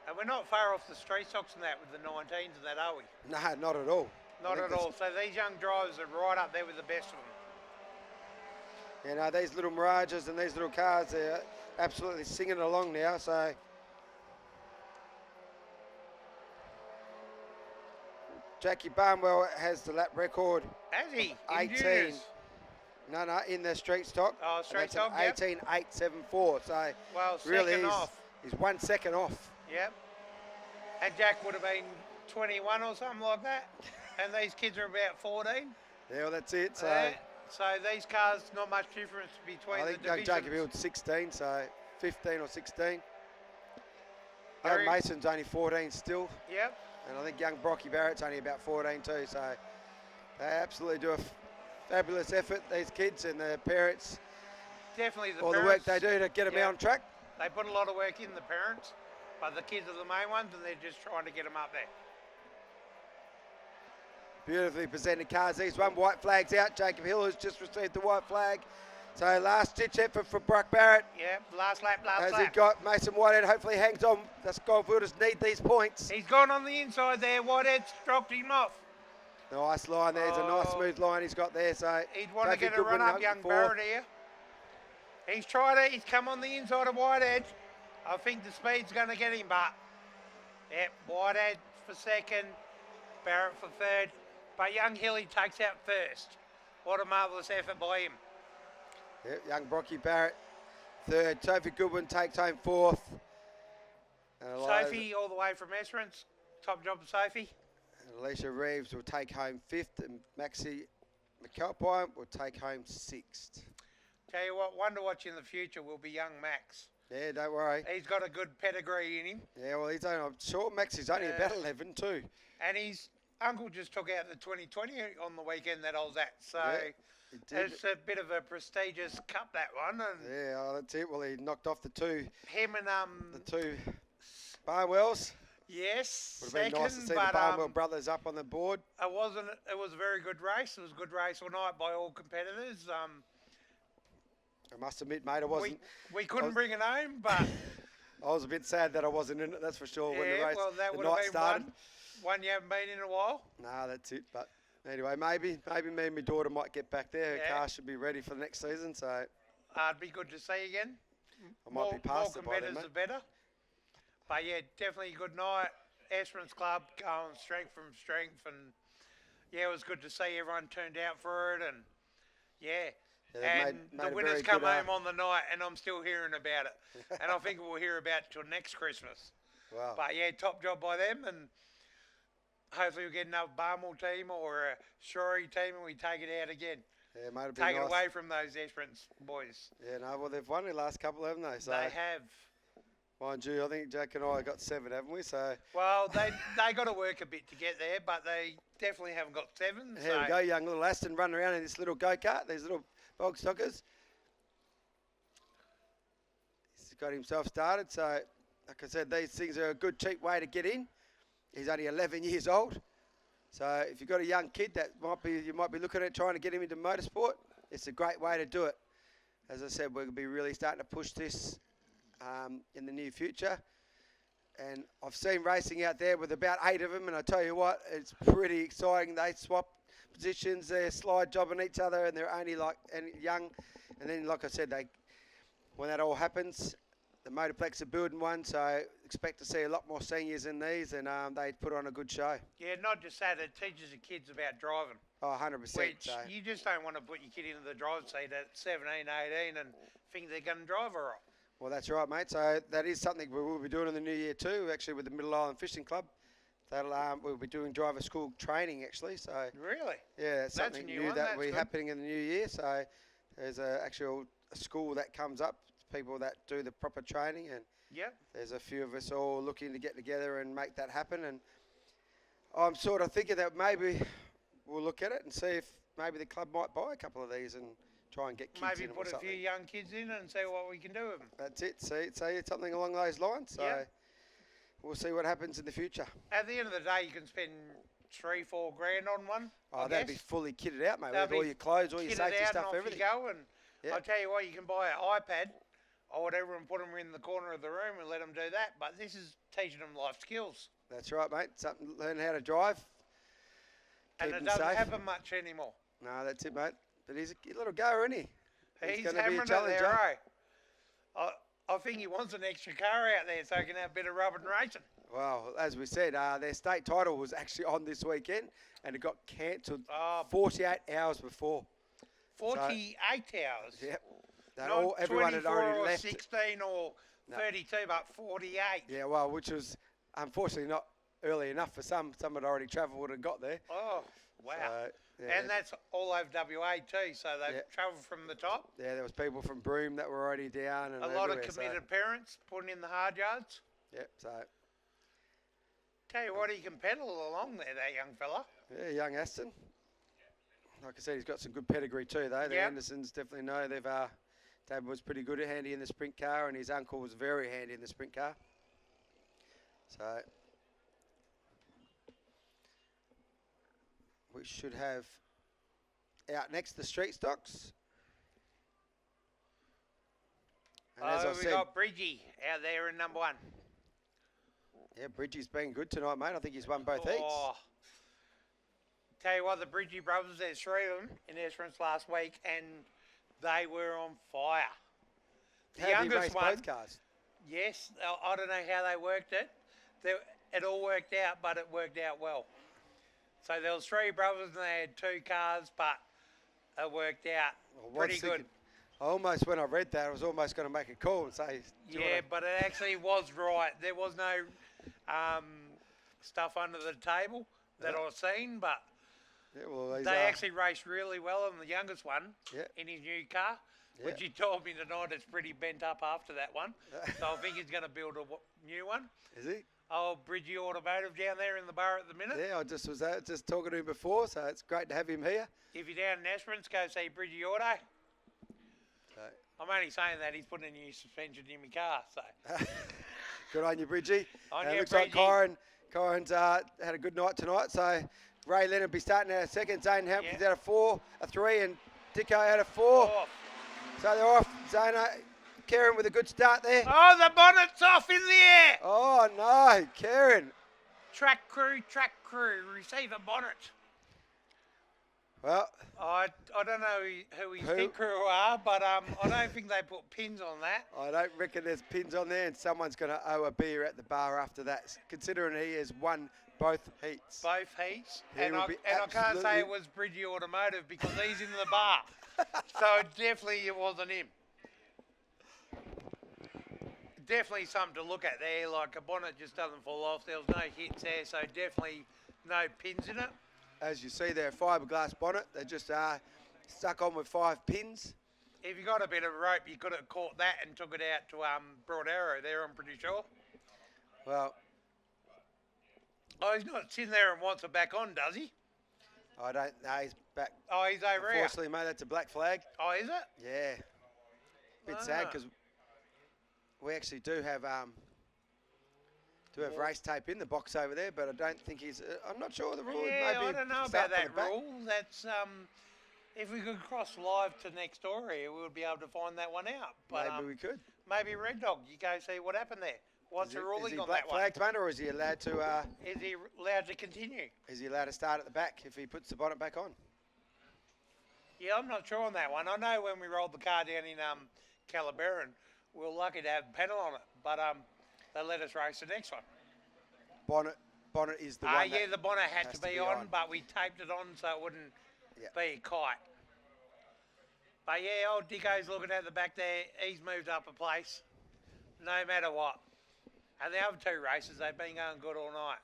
And we're not far off the straight stocks and that with the 19s and that, are we? No, not at all. Not at all. So these young drivers are right up there with the best of them. You know, these little Mirages and these little cars, they're absolutely singing along now, so. Jackie Barnwell has the lap record. Has he? 18. No, in the street stock. Oh, street stock, yep. 18.874, so well, really second off. He's 1 second off. Yep. And Jack would have been 21 or something like that. And these kids are about 14. Yeah, well, that's it. So, so these cars, not much difference between I think the young divisions. Jacob Hill's 16, so 15 or 16. Very- Young Mason's only 14 still. Yep. And I think young Brocky Barrett's only about 14 too. So they absolutely do a fabulous effort, these kids and their parents. Definitely the All the parents. work they do to get them yeah. out on track. They put a lot of work in, the parents, but the kids are the main ones and they're just trying to get them up there. Beautifully presented cars. These one white flag's out. Jacob Hill has just received the white flag. So last ditch effort for Brock Barrett. Yeah, last lap, As lap. he got Mason Whitehead, hopefully hangs on. The Skyfielders need these points. He's gone on the inside there. Whitehead's dropped him off. Nice line there. It's a nice smooth line he's got there. So He'd want to Sophie get a Goodwin run up, up young before. Barrett here. He's tried it. He's come on the inside of Whitehead. I think the speed's going to get him, but yep, Whitehead for 2nd, Barrett for 3rd. But young Hilly takes out 1st. What a marvellous effort by him. Yep, young Brocky Barrett 3rd. Sophie Goodwin takes home 4th. And Sophie all the way from Esperance. Top job of Sophie. Alicia Reeves will take home 5th, and Maxie McAlpine will take home 6th. Tell you what, one to watch in the future will be young Max. Yeah, don't worry. He's got a good pedigree in him. Yeah, well, he's only, I'm sure Max is only about 11 too. And his uncle just took out the 2020 on the weekend that I was at. So it's a bit of a prestigious cup, that one. And yeah, that's it. Well, he knocked off the two. Him and the two Barnwells. Yes, Would have been second, nice to see the but Barnwell brothers up on the board. it was a very good race. It was a good race all night by all competitors. I must admit, mate, I wasn't. We couldn't bring it home, but I was a bit sad that I wasn't in it. That's for sure. When the race, well, that the would have night been started. one you haven't been in a while. Nah, that's it. But anyway, maybe me and my daughter might get back there. Her car should be ready for the next season, so It'd be good to see again. I might be past it by then, competitors mate. are better. But yeah, definitely a good night. Esperance Club going strength from strength, and yeah, it was good to see everyone turned out for it, and yeah. And made the a winners very come good, home on the night, and I'm still hearing about it. And I think we'll hear about it till next Christmas. Wow. But yeah, top job by them, and hopefully we'll get another Barmel team or a Shorey team, and we take it out again. Yeah, mate, it'd be Take nice. it away from those Esperance boys. Yeah, no, well, they've won the last couple, haven't they? So, They have. mind you, I think Jack and I got 7, haven't we? So Well, they got to work a bit to get there, but they definitely haven't got 7. here we go, young little Aston running around in this little go-kart, these little bog stockers. He's got himself started, so like I said, these things are a good, cheap way to get in. He's only 11 years old. So if you've got a young kid that you might be looking at trying to get him into motorsport, it's a great way to do it. As I said, we're going to be really starting to push this in the near future. And I've seen racing out there with about 8 of them, and I tell you what, it's pretty exciting. They swap positions, they slide jobbing each other, and they're only young. And then, like I said, when that all happens, the Motorplex are building one, so expect to see a lot more seniors in these, and they put on a good show. Yeah, not just that, it teaches the kids about driving. Oh, 100%. Which So. you just don't want to put your kid into the driver's seat at 17, 18 and think they're going to drive all right. Well, that's right, mate. So that is something we will be doing in the new year too, actually, with the Middle Island Fishing Club. We'll be doing driver school training, actually. So Really? yeah, that's something a new new one. that That's will be good. happening in the new year. So there's a school that comes up, people that do the proper training, and Yep. there's a few of us all looking to get together and make that happen. And I'm sort of thinking that maybe we'll look at it and see if maybe the club might buy a couple of these and try and get kids Maybe in them put or a something. few young kids in and see what we can do with them. That's it. See, something along those lines. So Yep. we'll see what happens in the future. At the end of the day, you can spend 3-4 grand on one. Oh, I that'd guess. be fully kitted out, mate. That'd With be all your clothes, all your Kitted safety out stuff, and off everything. You go, and Yeah. I'll tell you what, you can buy an iPad or whatever and put them in the corner of the room and let them do that. But this is teaching them life skills. That's right, mate. Something, learn how to drive. And Keep it them doesn't safe. happen much anymore. No, that's it, mate. But he's a little goer, isn't he? He's gonna be a hammering it challenger. there, eh? I think he wants an extra car out there so he can have a bit of rubbing racing. Well, as we said, their state title was actually on this weekend, and it got cancelled Oh, 48 hours before. 48 hours. Yep. Not Everyone had 24 already or left. 16 or No. 32, but 48. Yeah, well, which was unfortunately not early enough for some. Some had already travelled and got there. Oh, wow. So, yeah, And that's all over WA too, so they've Yeah. travelled from the top. yeah, there was people from Broome that were already down. And A lot of everywhere, so- committed parents putting in the hard yards. Yep, so, Tell you what, he can pedal along there, that young fella. yeah, young Aston. Like I said, he's got some good pedigree too, though. The Yep. Andersons definitely know. Dad was pretty good, handy in the sprint car, and his uncle was very handy in the sprint car. So, we should have out next the street stocks. And as I we said, got Bridgie out there in number 1. yeah, Bridgie's been good tonight, mate. I think he's won both heats. Oh. Tell you what, the Bridgie brothers, there's 3 of them in Esperance last week, and they were on fire. The How did he youngest race one, both cars? yes, I don't know how they worked it. It all worked out, but it worked out well. So there was 3 brothers, and they had 2 cars, but it worked out I was pretty good. thinking- I almost, when I read that, I was almost going to make a call and say, do you Yeah, wanna- but it actually was right. There was no stuff under the table that Yeah. I've seen, but yeah, well, he's, they actually raced really well. And the youngest one Yeah. in his new car Yeah. which he told me tonight it's pretty bent up after that one. So I think he's going to build a new one. Is he? Old Bridgie Automotive down there in the bar at the minute. Yeah, I just was just talking to him before, so it's great to have him here. If you're down in Esperance, go see Bridgie Auto. So, I'm only saying that he's putting a new suspension in my car, so. good on you, Bridgie. On you, Looks like Bridgie. Kyron's had a good night tonight, so Ray Leonard will be starting out of second. Zane Humphrys out of 4, a 3, and Dicko out of 4. Oh. So they're off. Zane, Karen with a good start there. Oh, the bonnet's off in the air. Oh, no, Karen. Track crew, receive a bonnet. Well, I don't know who his pit crew are, but I don't think they put pins on that. I don't reckon there's pins on there, and someone's going to owe a beer at the bar after that, considering he has won both heats. Both heats. He And will I be can't say absolutely- it was Bridgie Automotive because he's in the bar. So definitely it wasn't him. Definitely something to look at there, like a bonnet just doesn't fall off. There was no hits there, so definitely no pins in it. As you see there, fiberglass bonnet. They just stuck on with 5 pins. If you got a bit of rope, you could have caught that and took it out to Broad Arrow there, I'm pretty sure. Well, Oh, he's not sitting there and wants it back on, does he? I don't know. He's back. Oh, he's over here. Unfortunately, mate, that's a black flag. Oh, is it? Yeah. Bit sad Ah. because we actually do have race tape in the box over there, but I don't think he's. I'm not sure of the rule. Yeah, Maybe I don't know start about from that the back. rule. That's if we could cross live to next door here, we would be able to find that one out. But Maybe we could. maybe Red Dog, you go see what happened there. What's the Is ruling he on black that one? flagged, mate, or is he allowed to? Is he allowed to continue? Is he allowed to start at the back if he puts the bonnet back on? Yeah, I'm not sure on that one. I know when we rolled the car down in Calabaran, we were lucky to have a panel on it, but they let us race the next one. Bonnet is the one. Yeah, the bonnet had has to be on, but we taped it on so it wouldn't Yeah. be a kite. But yeah, old Dicko's looking at the back there. He's moved up a place, no matter what. And the other 2 races, they've been going good all night.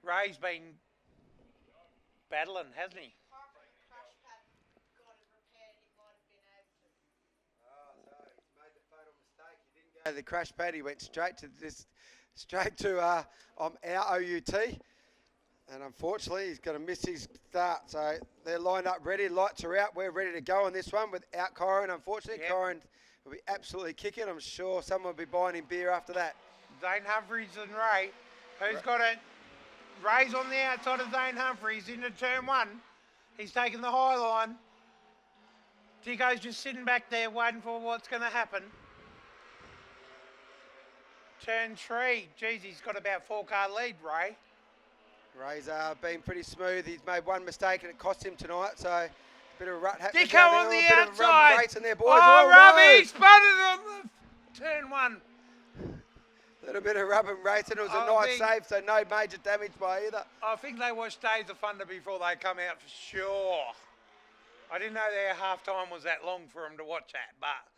Ray's been battling, hasn't he? The crash pad, he went straight to our OUT, and unfortunately he's going to miss his start. So they're lined up ready, lights are out, we're ready to go on this one without Kyron. Unfortunately, Yep. Kyron will be absolutely kicking. I'm sure someone will be buying him beer after that. Zane Humphrys and Ray. Who's got it? Ray's on the outside of Zane Humphrys into turn 1. He's taking the high line. Dicko's just sitting back there waiting for what's going to happen. Turn 3. Geez, he's got about 4-car lead, Ray. Ray's been pretty smooth. He's made one mistake and it cost him tonight, so a bit of a rut happening. Dicko down on there. the A bit of a rub outside. racing there, boys. Oh, Robbie, no. spotted it on the turn 1. A little bit of rub and racing. It was a I nice think- save, so no major damage by either. I think they watched Days of Thunder before they come out for sure. I didn't know their half-time was that long for them to watch that, but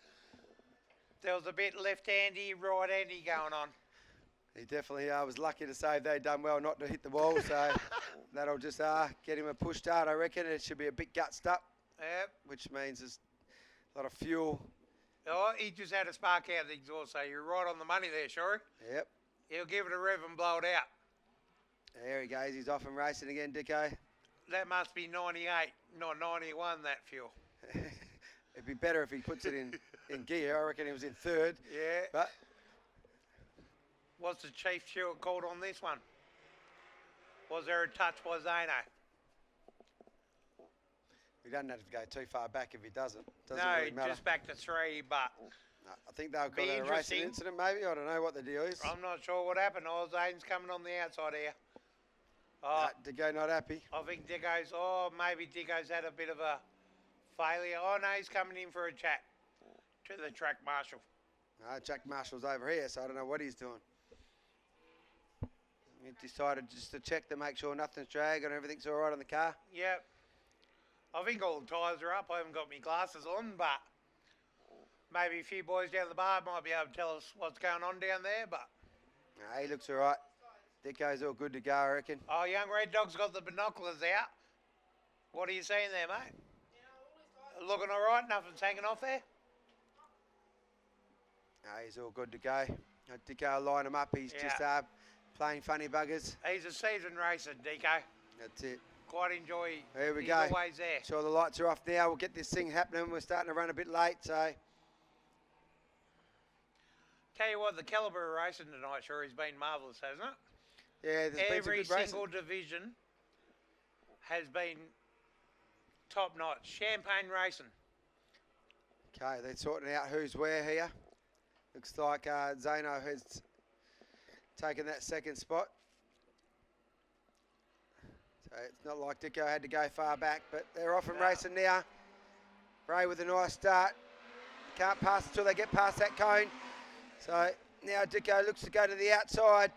there was a bit left-handy, right-handy going on. He definitely was lucky to save. They done well not to hit the wall, so that'll just get him a push start, I reckon. It should be a bit gutsed up, Yep. which means there's a lot of fuel. Oh, he just had a spark out the exhaust, so you're right on the money there, Shorey. Yep. He'll give it a rev and blow it out. There he goes. He's off and racing again, Dicko. That must be 98, not 91, that fuel. It'd be better if he puts it in gear. I reckon he was in 3rd. Yeah. But What's the Chief Stewart called on this one? Was there a touch by Zano? he doesn't have to go too far back if he doesn't. Doesn't No, really matter. just back to 3, but No, I think they've got Be a racing interesting. incident maybe. I don't know what the deal is. I'm not sure what happened. Oh, Zane's coming on the outside here. Oh, Dicko not happy. I think Dicko's, maybe Dicko's had a bit of a failure. Oh, no, he's coming in for a chat to the track marshal. Jack Marshall's over here, so I don't know what he's doing. He decided just to check to make sure nothing's dragged and everything's all right on the car. Yep. I think all the tyres are up. I haven't got my glasses on, but maybe a few boys down the bar might be able to tell us what's going on down there, but... He looks all right. Dicko's all good to go, I reckon. Oh, young Red Dog's got the binoculars out. What are you seeing there, mate? Looking all right? Nothing's hanging off there? He's all good to go. Dicko will line him up. He's just playing funny buggers. He's a seasoned racer, Dicko. That's it. Quite enjoy. Here we he's go. Always there. Sure, the lights are off now. We'll get this thing happening. We're starting to run a bit late, so. Tell you what, the calibre of racing tonight sure has been marvellous, hasn't it? Yeah, there's been some Every good racing. single division has been top notch. Champagne racing. Okay, they're sorting out who's where here. Looks like Zano has taken that second spot. So it's not like Dicko had to go far back, but they're off and racing now. Ray with a nice start. Can't pass until they get past that cone. So now Dicko looks to go to the outside.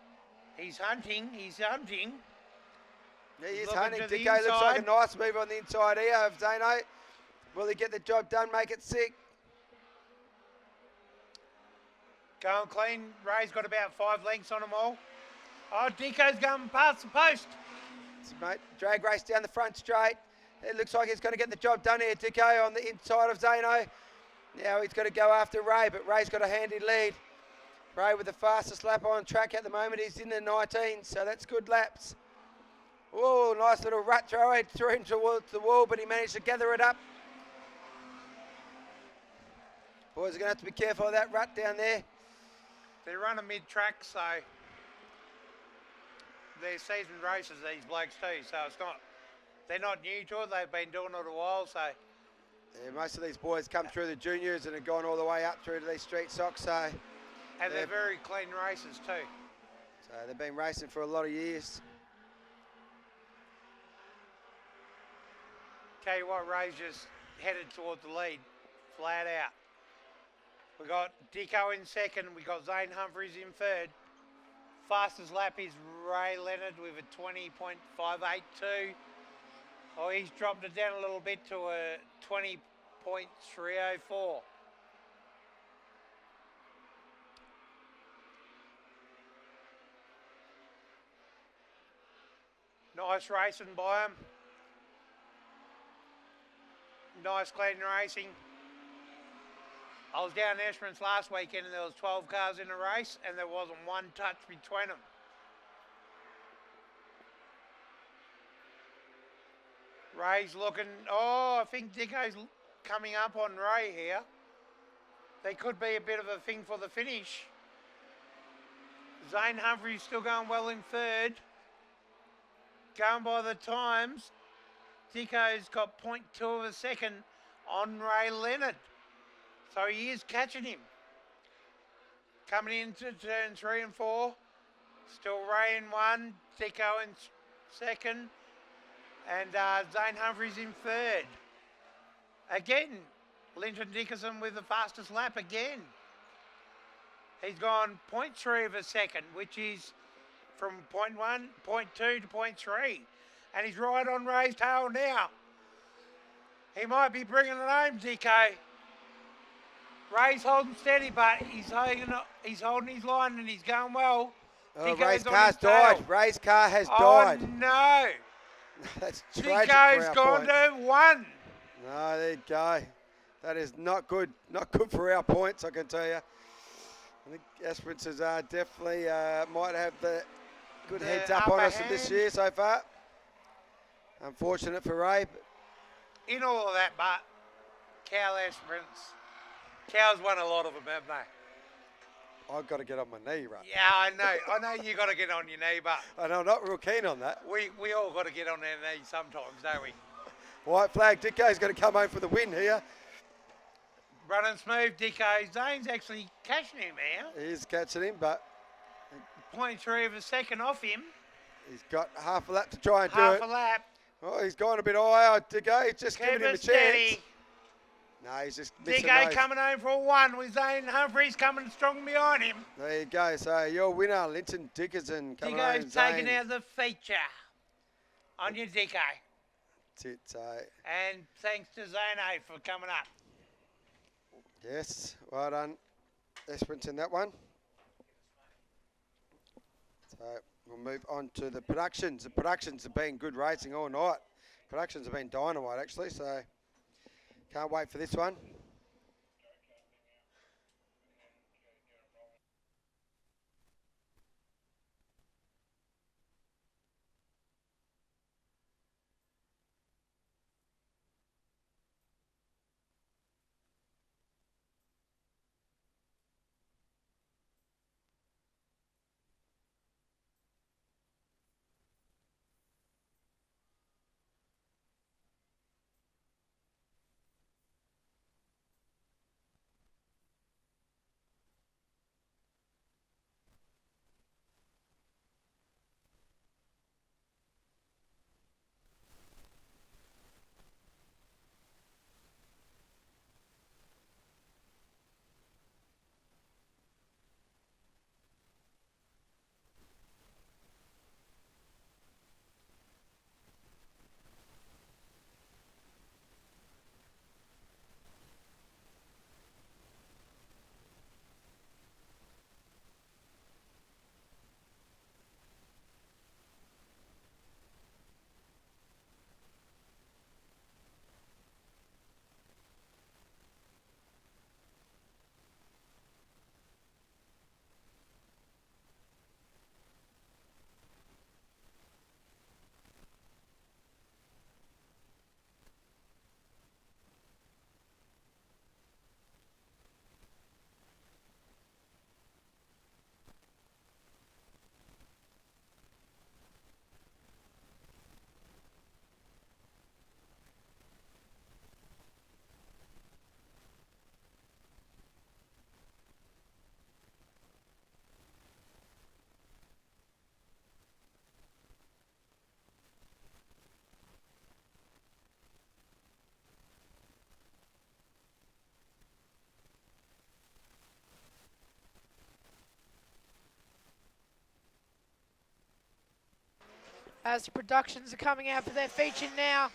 He's hunting, he's hunting. He is Looking hunting. to the Dicko looks like a inside. nice move on the inside here of Zano. Will he get the job done, make it sick? Going clean. Ray's got about 5 lengths on them all. Oh, Dicko's going past the post. Mate, drag race down the front straight. It looks like he's going to get the job done here. Dicko on the inside of Zano. Now he's got to go after Ray, but Ray's got a handy lead. Ray with the fastest lap on track at the moment. He's in the 19, so that's good laps. Whoa, nice little rat throw. He threw him towards the wall, but he managed to gather it up. Boys are going to have to be careful of that rut down there. They run a mid-track, so they're seasoned racers, these blokes too, so they're not new to it, they've been doing it a while, so. Yeah, most of these boys come through the juniors and have gone all the way up through to these street socks, so. And they're very clean racers too. So they've been racing for a lot of years. Tell you what, Ray's just headed towards the lead, flat out. We got Dicko in second, we got Zane Humphrys in third. Fastest lap is Ray Leonard with a 20.582. Oh, he's dropped it down a little bit to a 20.304. Nice racing by him. Nice clean racing. I was down in Esperance last weekend and there was 12 cars in the race and there wasn't one touch between them. Ray's looking, I think Dicko's coming up on Ray here. They could be a bit of a thing for the finish. Zane Humphrys still going well in third. Going by the times, Dicko's got 0.2 of a second on Ray Leonard. So he is catching him. Coming into turn 3 and 4. Still Ray in 1, Dicko in second, and Zane Humphrys in third. Again, Linton Dickerson with the fastest lap again. He's gone 0.3 of a second, which is from 0.1, 0.2 to 0.3. And he's right on Ray's tail now. He might be bringing it home, Dicko. Ray's holding steady, but he's holding his line and he's going well. Oh, Dicko's Ray's on car's his tail. died. Ray's car has died. Oh, no. That's tragic Dicko's for our gone points. to 1. No, there you go. That is not good. Not good for our points, I can tell you. I think Esperance is definitely might have the good heads up on upper us this hand. year so far. Unfortunate for Ray. But In all of that, but Cow Esperance. Cow's won a lot of them, haven't they? I've got to get on my knee, right? Yeah, I know you got to get on your knee, but And I'm not real keen on that. we all got to get on our knees sometimes, don't we? White flag. Dicko's going to come home for the win here. Running smooth, Dicko. Zane's actually catching him now. He is catching him, but 0.3 of a second off him. he's got half a lap to try and do Half it. a lap. Oh, he's gone a bit higher. Dicko, he's just Keep giving him a it chance. steady. No, he's just missing Dicko those. coming home for a 1 with Zane Humphrys coming strong behind him. There you go. So your winner, Linton Dickerson, coming home. Dicko's taking Zane. out the feature on your Dicko. That's it. So, And thanks to Zane for coming up. yes, well done, Esperance in that one. So we'll move on to the productions. The productions have been good racing all night. Productions have been dynamite, actually, so... Can't wait for this one. As the productions are coming out for their feature now.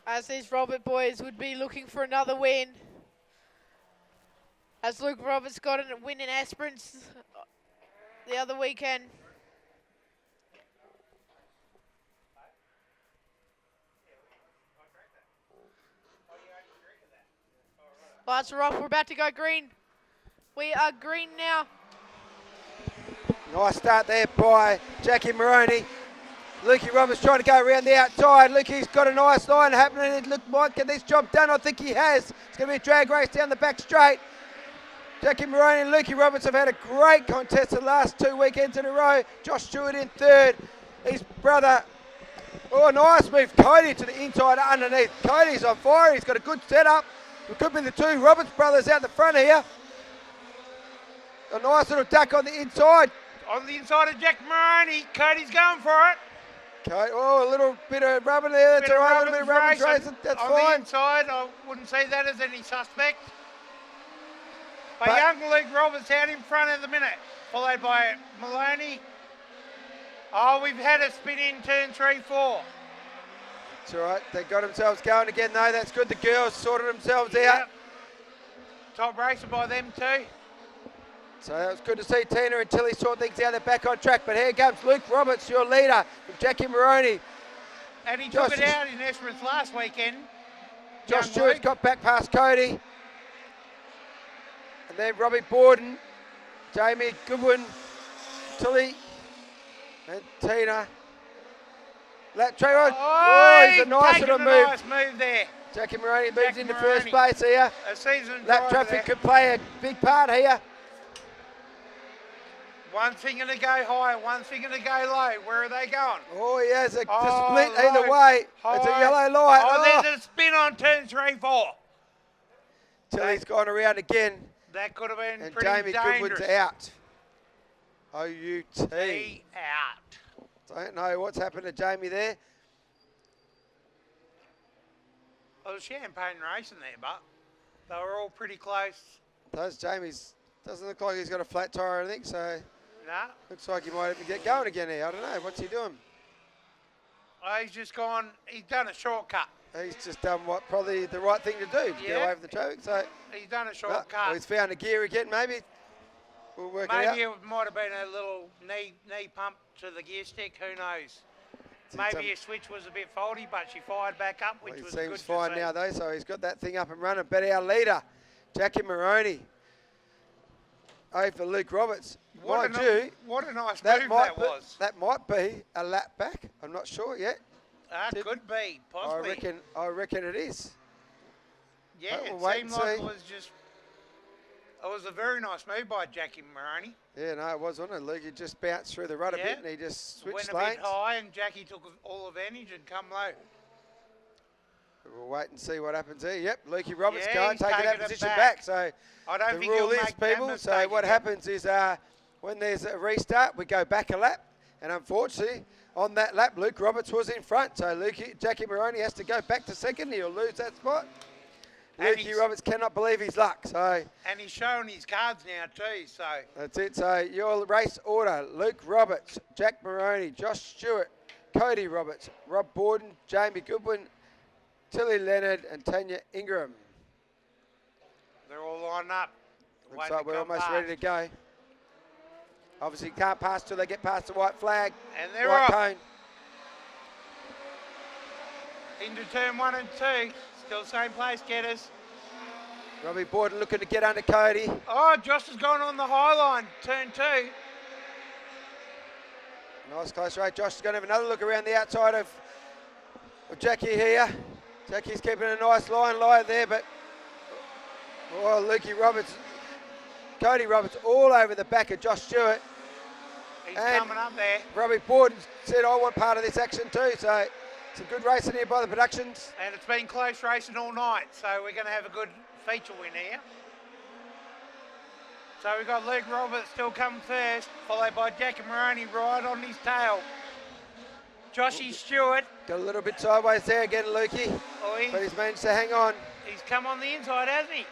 As these Robert boys would be looking for another win. As Luke Roberts got a win in Esperance the other weekend. Lights are off, we're about to go green. We are green now. Nice start there by Jacky Moroney. Lukey Roberts trying to go around the outside. Lukey's got a nice line happening. Look, might get this job done. I think he has. It's going to be a drag race down the back straight. Jacky Moroney and Lukey Roberts have had a great contest the last 2 weekends in a row. Josh Stewart in third. His brother, oh, nice move. Cody to the inside underneath. Cody's on fire. He's got a good setup. It could be the two Roberts brothers out the front here. A nice little duck on the inside. On the inside of Jacky Moroney, Cody's going for it. Okay, oh, a little bit of rubber there. That's all right. A little bit of rubber racing. That's on fine. On the inside, I wouldn't see that as any suspect. But young Luke Roberts out in front at the minute, followed by Maloney. Oh, we've had a spin in turn 3, 4. It's all right. They got themselves going again, though. That's good. The girls sorted themselves out. Yep. Top racer by them too. So that was good to see Tina and Tilly sort things out. They're back on track. But here comes Luke Roberts, your leader, from Jacky Moroney. And he took it out in Esperance last weekend. Josh Stewart's got back past Cody. And then Robbie Borden, Jamie Goodwin, Tilly, and Tina. Oh, he's a nice little move. Nice move there. Jacky Moroney moves into first place here. A seasoned lap traffic could play a big part here. One finger to go high, one finger to go low. Where are they going? Oh, he has a split either way. High. It's a yellow light. Oh, there's a spin on turn 3, 4. Tilly's gone around again. That could have been and pretty Jamie dangerous. Goodwin's out. O-U-T. Out. Don't know what's happened to Jamie there. Well, champagne racing there, but they were all pretty close. Jamie's doesn't look like he's got a flat tire or anything, so nah. Looks like he might even get going again here. I don't know. What's he doing? Oh, he's just gone. He's done a shortcut. He's just done what probably the right thing to do to get away from the traffic. So he's done a shortcut. Well, he's found a gear again. Maybe we'll work it out. Maybe it might have been a little knee pump to the gear stick. Who knows? Maybe his switch was a bit faulty, but she fired back up, which was good to see. He seems fine now, though, so he's got that thing up and running. But our leader, Jacky Moroney, for Luke Roberts. What a nice move that was. That might be a lap back. I'm not sure yet. Could be, possibly. I reckon it is. Yeah, we'll it seemed like it was just. It was a very nice move by Jacky Moroney. Yeah, no, it was, wasn't it, Luke? He just bounced through the rut a bit and he just switched lanes. Went a bit high and Jacky took all advantage and come low. We'll wait and see what happens here. Yep, Lukey Roberts taking that position back. So I don't the think rule is, people, so what happens is when there's a restart, we go back a lap. And unfortunately, on that lap, Luke Roberts was in front. So Jacky Moroney has to go back to second. He'll lose that spot. Lukey Roberts cannot believe his luck. And he's showing his cards now too. So that's it. So your race order: Luke Roberts, Jack Moroney, Josh Stewart, Cody Roberts, Rob Borden, Jamie Goodwin, Tilly Leonard, and Tanya Ingram. They're all lined up. Looks like we're almost ready to go. Obviously, can't pass till they get past the white flag. And they're white off. Cone. Into turn 1 and 2. Still same place, getters. Robbie Borden looking to get under Cody. Oh, Josh has gone on the high line, turn 2. Nice close race. Josh is going to have another look around the outside of Jacky here. Jacky's keeping a nice line there, but Lukey Roberts, Cody Roberts all over the back of Josh Stewart. He's coming up there. Robbie Borden said, I want part of this action too. So some good racing here by the productions. And it's been close racing all night, so we're going to have a good feature win here. So we've got Luke Roberts still coming first, followed by Jacky Moroney right on his tail. Joshy Stewart. Got a little bit sideways there again, Lukey. But he's managed to hang on. He's come on the inside, hasn't he?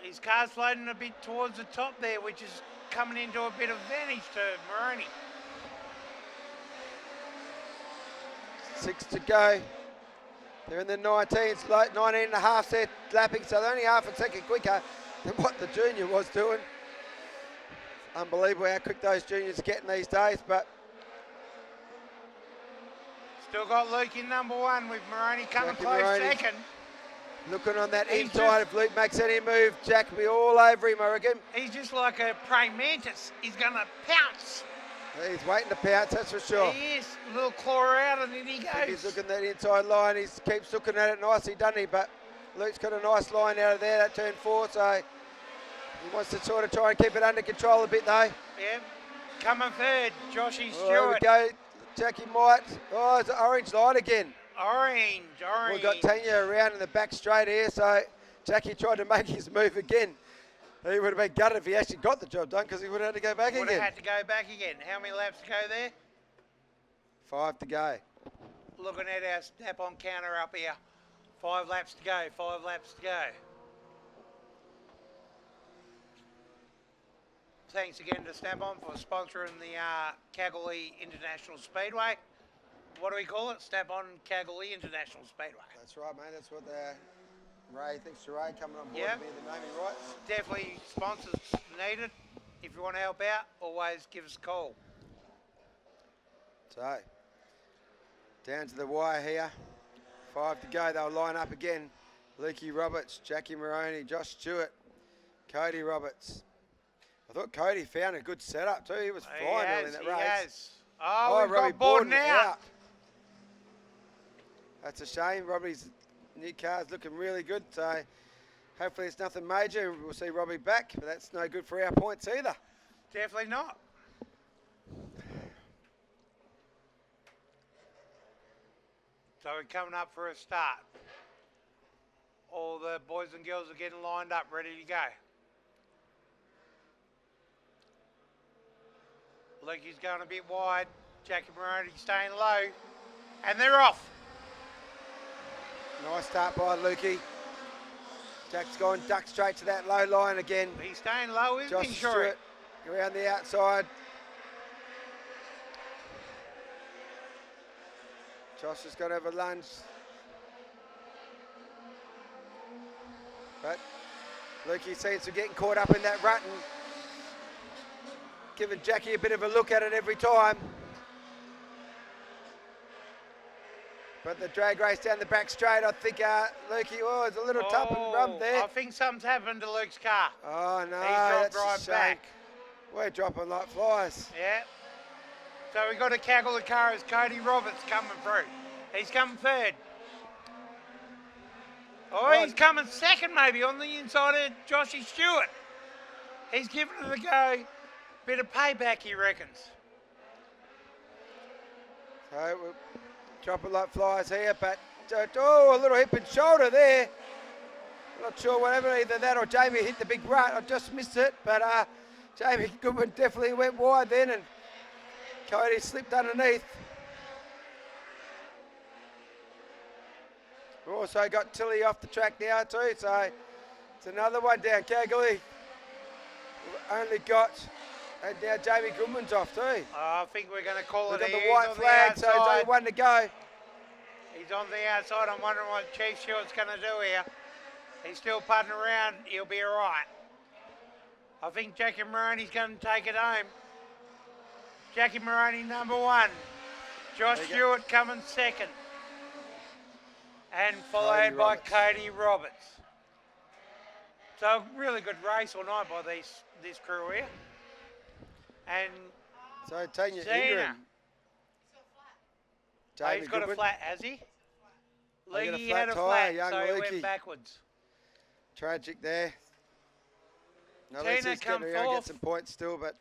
His car's floating a bit towards the top there, which is coming into a bit of advantage to Moroney. 6 to go. They're in the 19s, 19 and a half set lapping, so they're only half a second quicker than what the junior was doing. Unbelievable how quick those juniors are getting these days, but Still got Luke in number 1 with Moroney coming Jacky close Moroney. second. looking on that He's inside, if Luke makes any move, Jack will be all over him, I reckon. He's just like a praying mantis. He's going to pounce. He's waiting to pounce, that's for sure. He is. A little claw out and in he I think he's goes. looking at that inside line. He keeps looking at it nicely, doesn't he? But Luke's got a nice line out of there, that turn 4, so he wants to sort of try and keep it under control a bit, though. Yep. Coming third, Joshy Oh, here we Stewart. go. Jacky might. Oh, it's an orange line again. Orange. We've got Tanya around in the back straight here, so Jacky tried to make his move again. He would have been gutted if he actually got the job done, because he would have had to go back Would again. have had to go back again. How many laps to go there? 5 to go. Looking at our snap-on counter up here. 5 laps to go, 5 laps to go. Thanks again to Snap-on for sponsoring the Kalgoorlie International Speedway. What do we call it? Snap-on Kalgoorlie International Speedway. That's right, mate. That's what Ray thinks to Ray coming on board Yep. to be the naming rights. Definitely sponsors needed. If you want to help out, always give us a call. So, down to the wire here. 5 to go. They'll line up again. Cody Roberts, Jacky Moroney, Josh Stewart, Cody Roberts. I thought Cody found a good setup too. He was flying early in that race. He has. Oh, we've Robbie got Borden Borden out. That's a shame. Robbie's new car's looking really good. So hopefully it's nothing major and we'll see Robbie back. But that's no good for our points either. Definitely not. So we're coming up for a start. All the boys and girls are getting lined up, ready to go. Lukey's going a bit wide. Jacky Moroney staying low. And they're off. Nice start by Lukey. Jack's gone duck straight to that low line again. He's staying low, isn't Josh he, Shorey? Stewart around the outside. Josh is going to have a lunge. But Lukey seems to be getting caught up in that rut and giving Jacky a bit of a look at it every time. But the drag race down the back straight, I think Lukey, it's a little tap and rub there. I think something's happened to Luke's car. Oh no, He's dropped that's a right shame. back. We're dropping like flies. Yeah. So we've got a Kalgoorlie car as Cody Roberts coming through. He's coming third. Oh, he's coming second maybe on the inside of Joshy Stewart. He's giving it a go. Bit of payback, he reckons. So we're dropping like flies here, but a little hip and shoulder there. Not sure what happened, either that or Jamie hit the big rut. I just missed it, but Jamie Goodwin definitely went wide then, and Cody slipped underneath. We've also got Tilly off the track now too, so it's another one down. Kalgoorlie we've only got, and now Jamie Goodwin's off too. I think we're going to call We've it got the here. white He's on flag, the so it's only outside. one to go. He's on the outside. I'm wondering what Chief Stewart's going to do here. He's still putting around. He'll be all right. I think Jacky Moroney's going to take it home. Jacky Moroney, number 1. Josh Stewart coming second. And followed by Cody Roberts. So a really good race all night by this crew here. And So Tanya Zena. Ingram. Jamie He's got Goodwin. a flat, has he? They got a Leaky flat had a tyre, flat, young so he Leaky. went backwards. Tragic there. At Tina least he's come getting around, get fourth. some points still, but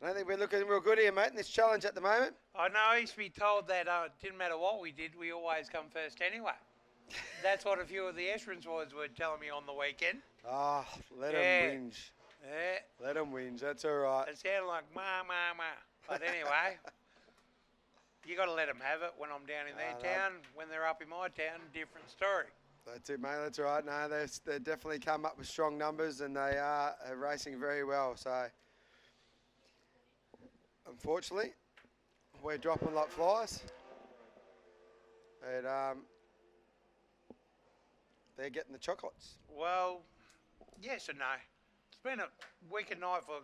I don't think we're looking real good here, mate, in this challenge at the moment. I know I used to be told that it didn't matter what we did, we always come first anyway. That's what a few of the Esperance boys were telling me on the weekend. Ah, let Yeah. them whinge. Yeah, Let them whinge, that's all right. it sounded like ma. But anyway, you got to let them have it when I'm down in their no. town. When they're up in my town, different story. That's it, mate. That's right. No, they definitely come up with strong numbers, and they are racing very well. So, unfortunately, we're dropping like flies. And they're getting the chocolates. Well, yes and no. It's been a wicked night for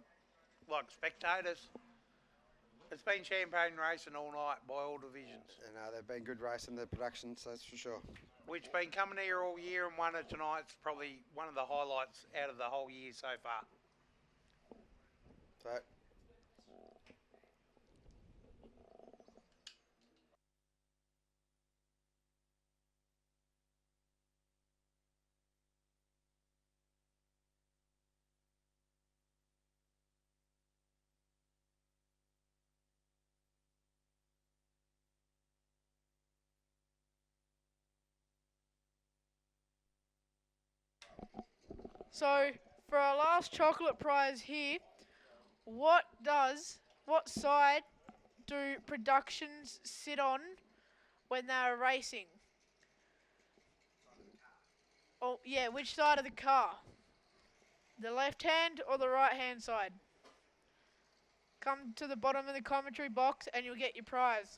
like spectators. It's been champagne racing all night by all divisions. And they've been good racing, the productions, that's for sure. Which been coming here all year, and one of tonight's probably one of the highlights out of the whole year so far. So, So for our last chocolate prize here, what side do productions sit on when they're racing? Oh yeah, which side of the car? The left hand or the right hand side? Come to the bottom of the commentary box and you'll get your prize.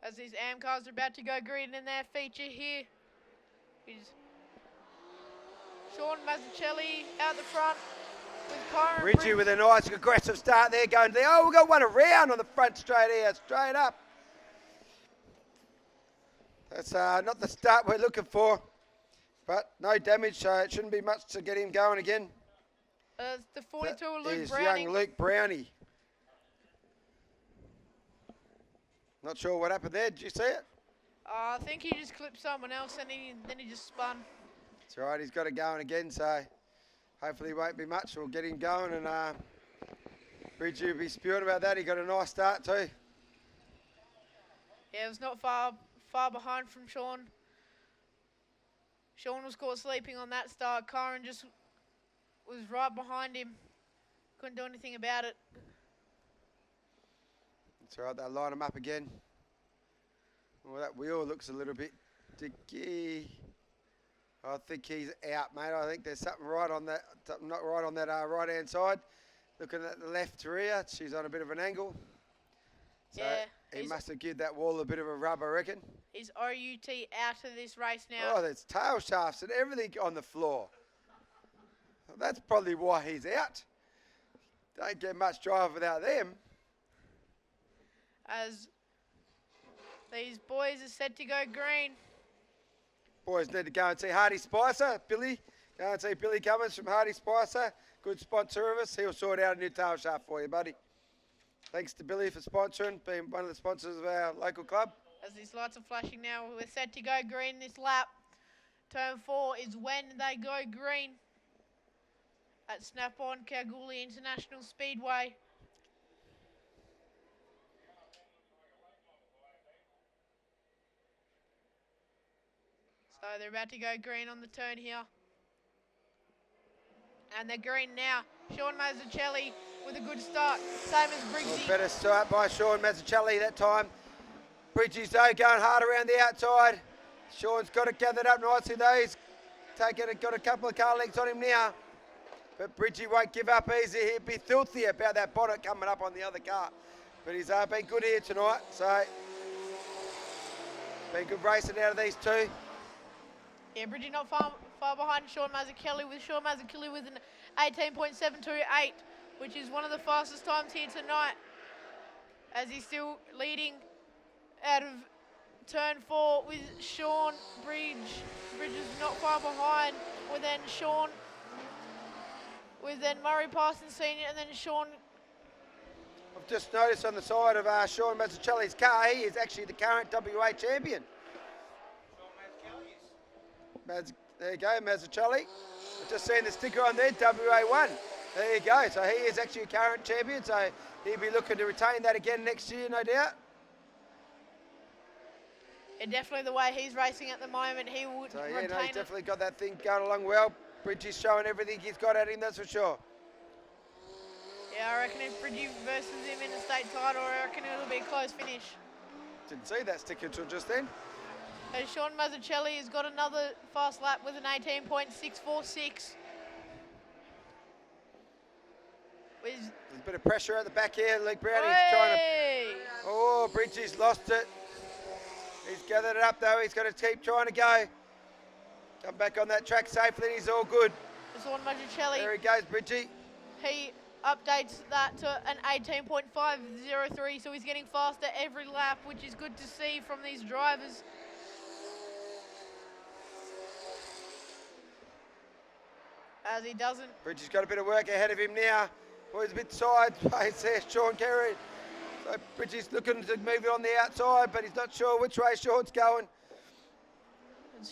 As these AMCAs are about to go green in their feature here is Sean Mazzuchelli out the front with Kyron Bridgie with a nice aggressive start there, going there. Oh, we've got one around on the front straight here, straight up. That's not the start we're looking for, but no damage, so it shouldn't be much to get him going again. The 42 That Luke is Browning. young Luke Brownie. Not sure what happened there. Did you see it? I think he just clipped someone else and then he just spun. That's all right. He's got it going again, so hopefully it won't be much. We'll get him going, and Bridgie will be spewing about that. He got a nice start too. Yeah, it was not far behind from Sean. Sean was caught sleeping on that start. Kyron just was right behind him. Couldn't do anything about it. It's all right, they'll line him up again. Well, that wheel looks a little bit dicky. I think he's out, mate. I think there's something right on that, something not right on that right-hand side. Looking at the left rear, she's on a bit of an angle. So yeah, he must have given that wall a bit of a rub, I reckon. Is OUT out of this race now? Oh, there's tail shafts and everything on the floor. Well, that's probably why he's out. Don't get much drive without them. As these boys are set to go green. Boys need to go and see Hardy Spicer. Billy, go and see Billy Cummins from Hardy Spicer. Good sponsor of us. He'll sort out a new tail shaft for you, buddy. Thanks to Billy for sponsoring, being one of the sponsors of our local club. As these lights are flashing now, we're set to go green this lap. Turn 4 is when they go green at Snap-on Kalgoorlie International Speedway. So they're about to go green on the turn here. And they're green now. Sean Mazzuchelli with a good start, same as Briggsy. Better start by Sean Mazzuchelli that time. Bridges though going hard around the outside. Sean's got it gathered up nicely though. He's got a couple of car lengths on him now. But Bridgie won't give up easy. He'd be filthy about that bonnet coming up on the other car. But he's been good here tonight. So, been good racing out of these two. Yeah, Bridgie not far behind Sean Mazzuchelli with an 18.728, which is one of the fastest times here tonight, as he's still leading out of turn 4 with Sean Bridges not far behind, with then Murray Parsons Senior, and then Sean. I've just noticed on the side of Sean Mazzuchelli's car, he is actually the current WA champion. There you go, Mazzuchelli. I've just seen the sticker on there, WA1. There you go. So he is actually a current champion. So he'll be looking to retain that again next year, no doubt. And definitely the way he's racing at the moment, he would so, yeah, retain no, he's it. definitely got that thing going along well. Bridgie's showing everything he's got at him, that's for sure. Yeah, I reckon if Bridgie versus him in the state title, I reckon it'll be a close finish. Didn't see that sticker until just then. And Sean Mazzuchelli has got another fast lap with an 18.646. There's a bit of pressure at the back here. Luke Brown, he's trying to... Oh, Bridgie's lost it. He's gathered it up though. He's got to keep trying to go. Come back on that track safely. He's all good. Sean Mazzuchelli. There he goes, Bridgie. He updates that to an 18.503, so he's getting faster every lap, which is good to see from these drivers. As he doesn't. Bridgie's got a bit of work ahead of him now. Oh, he's a bit sideways there, Sean Carey. So Bridgie's looking to move it on the outside, but he's not sure which way Sean's going.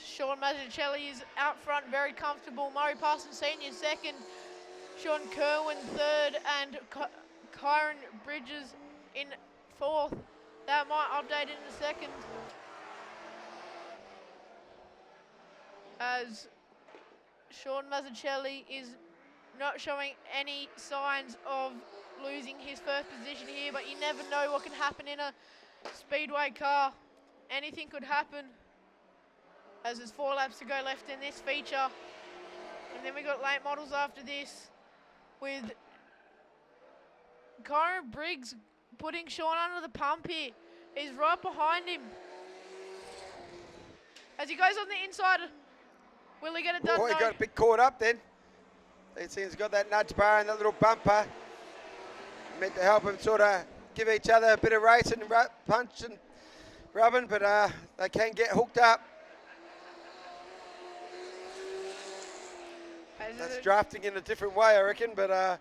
Sean Mazzuchelli is out front, very comfortable. Murray Parsons Senior second, Sean Kerwin third, and Kyron Bridges in fourth. That might update in a second. As Sean Mazzuchelli is not showing any signs of losing his first position here, but you never know what can happen in a Speedway car. Anything could happen, as there's 4 laps to go left in this feature. And then we got late models after this, with Kyron Briggs putting Sean under the pump here. He's right behind him. As he goes on the inside, will he get it done? Oh, he got a bit caught up then. He's got that nudge bar and that little bumper. Meant to help him sort of give each other a bit of race and punch and rubbing, but they can get hooked up. That's drafting in a different way, I reckon, but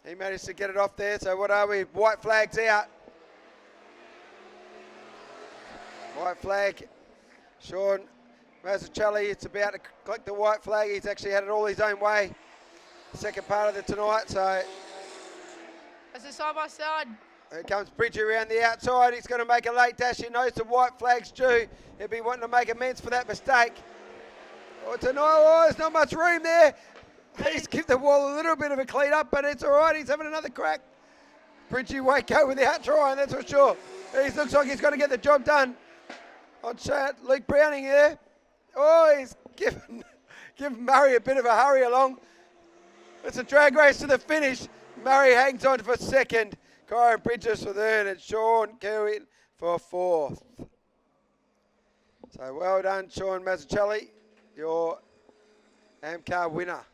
he managed to get it off there. So what are we? White flag's out. White flag. Sean Mazzuchelli, it's about to collect the white flag. He's actually had it all his own way. Second part of the tonight, so. That's a side by side. Here comes Bridgie around the outside. He's going to make a late dash. He knows the white flag's due. He'll be wanting to make amends for that mistake. Oh, tonight, there's not much room there. He's give the wall a little bit of a clean up, but it's all right. He's having another crack. Bridgie won't go without trying, that's for sure. He looks like he's going to get the job done. On shot, Luke Browning there. Oh, he's giving Murray a bit of a hurry along. It's a drag race to the finish. Murray hangs on for second. Kyron Bridges for third, and Sean Kerwin for fourth. So well done, Sean Mazzuchelli, your AMCA winner.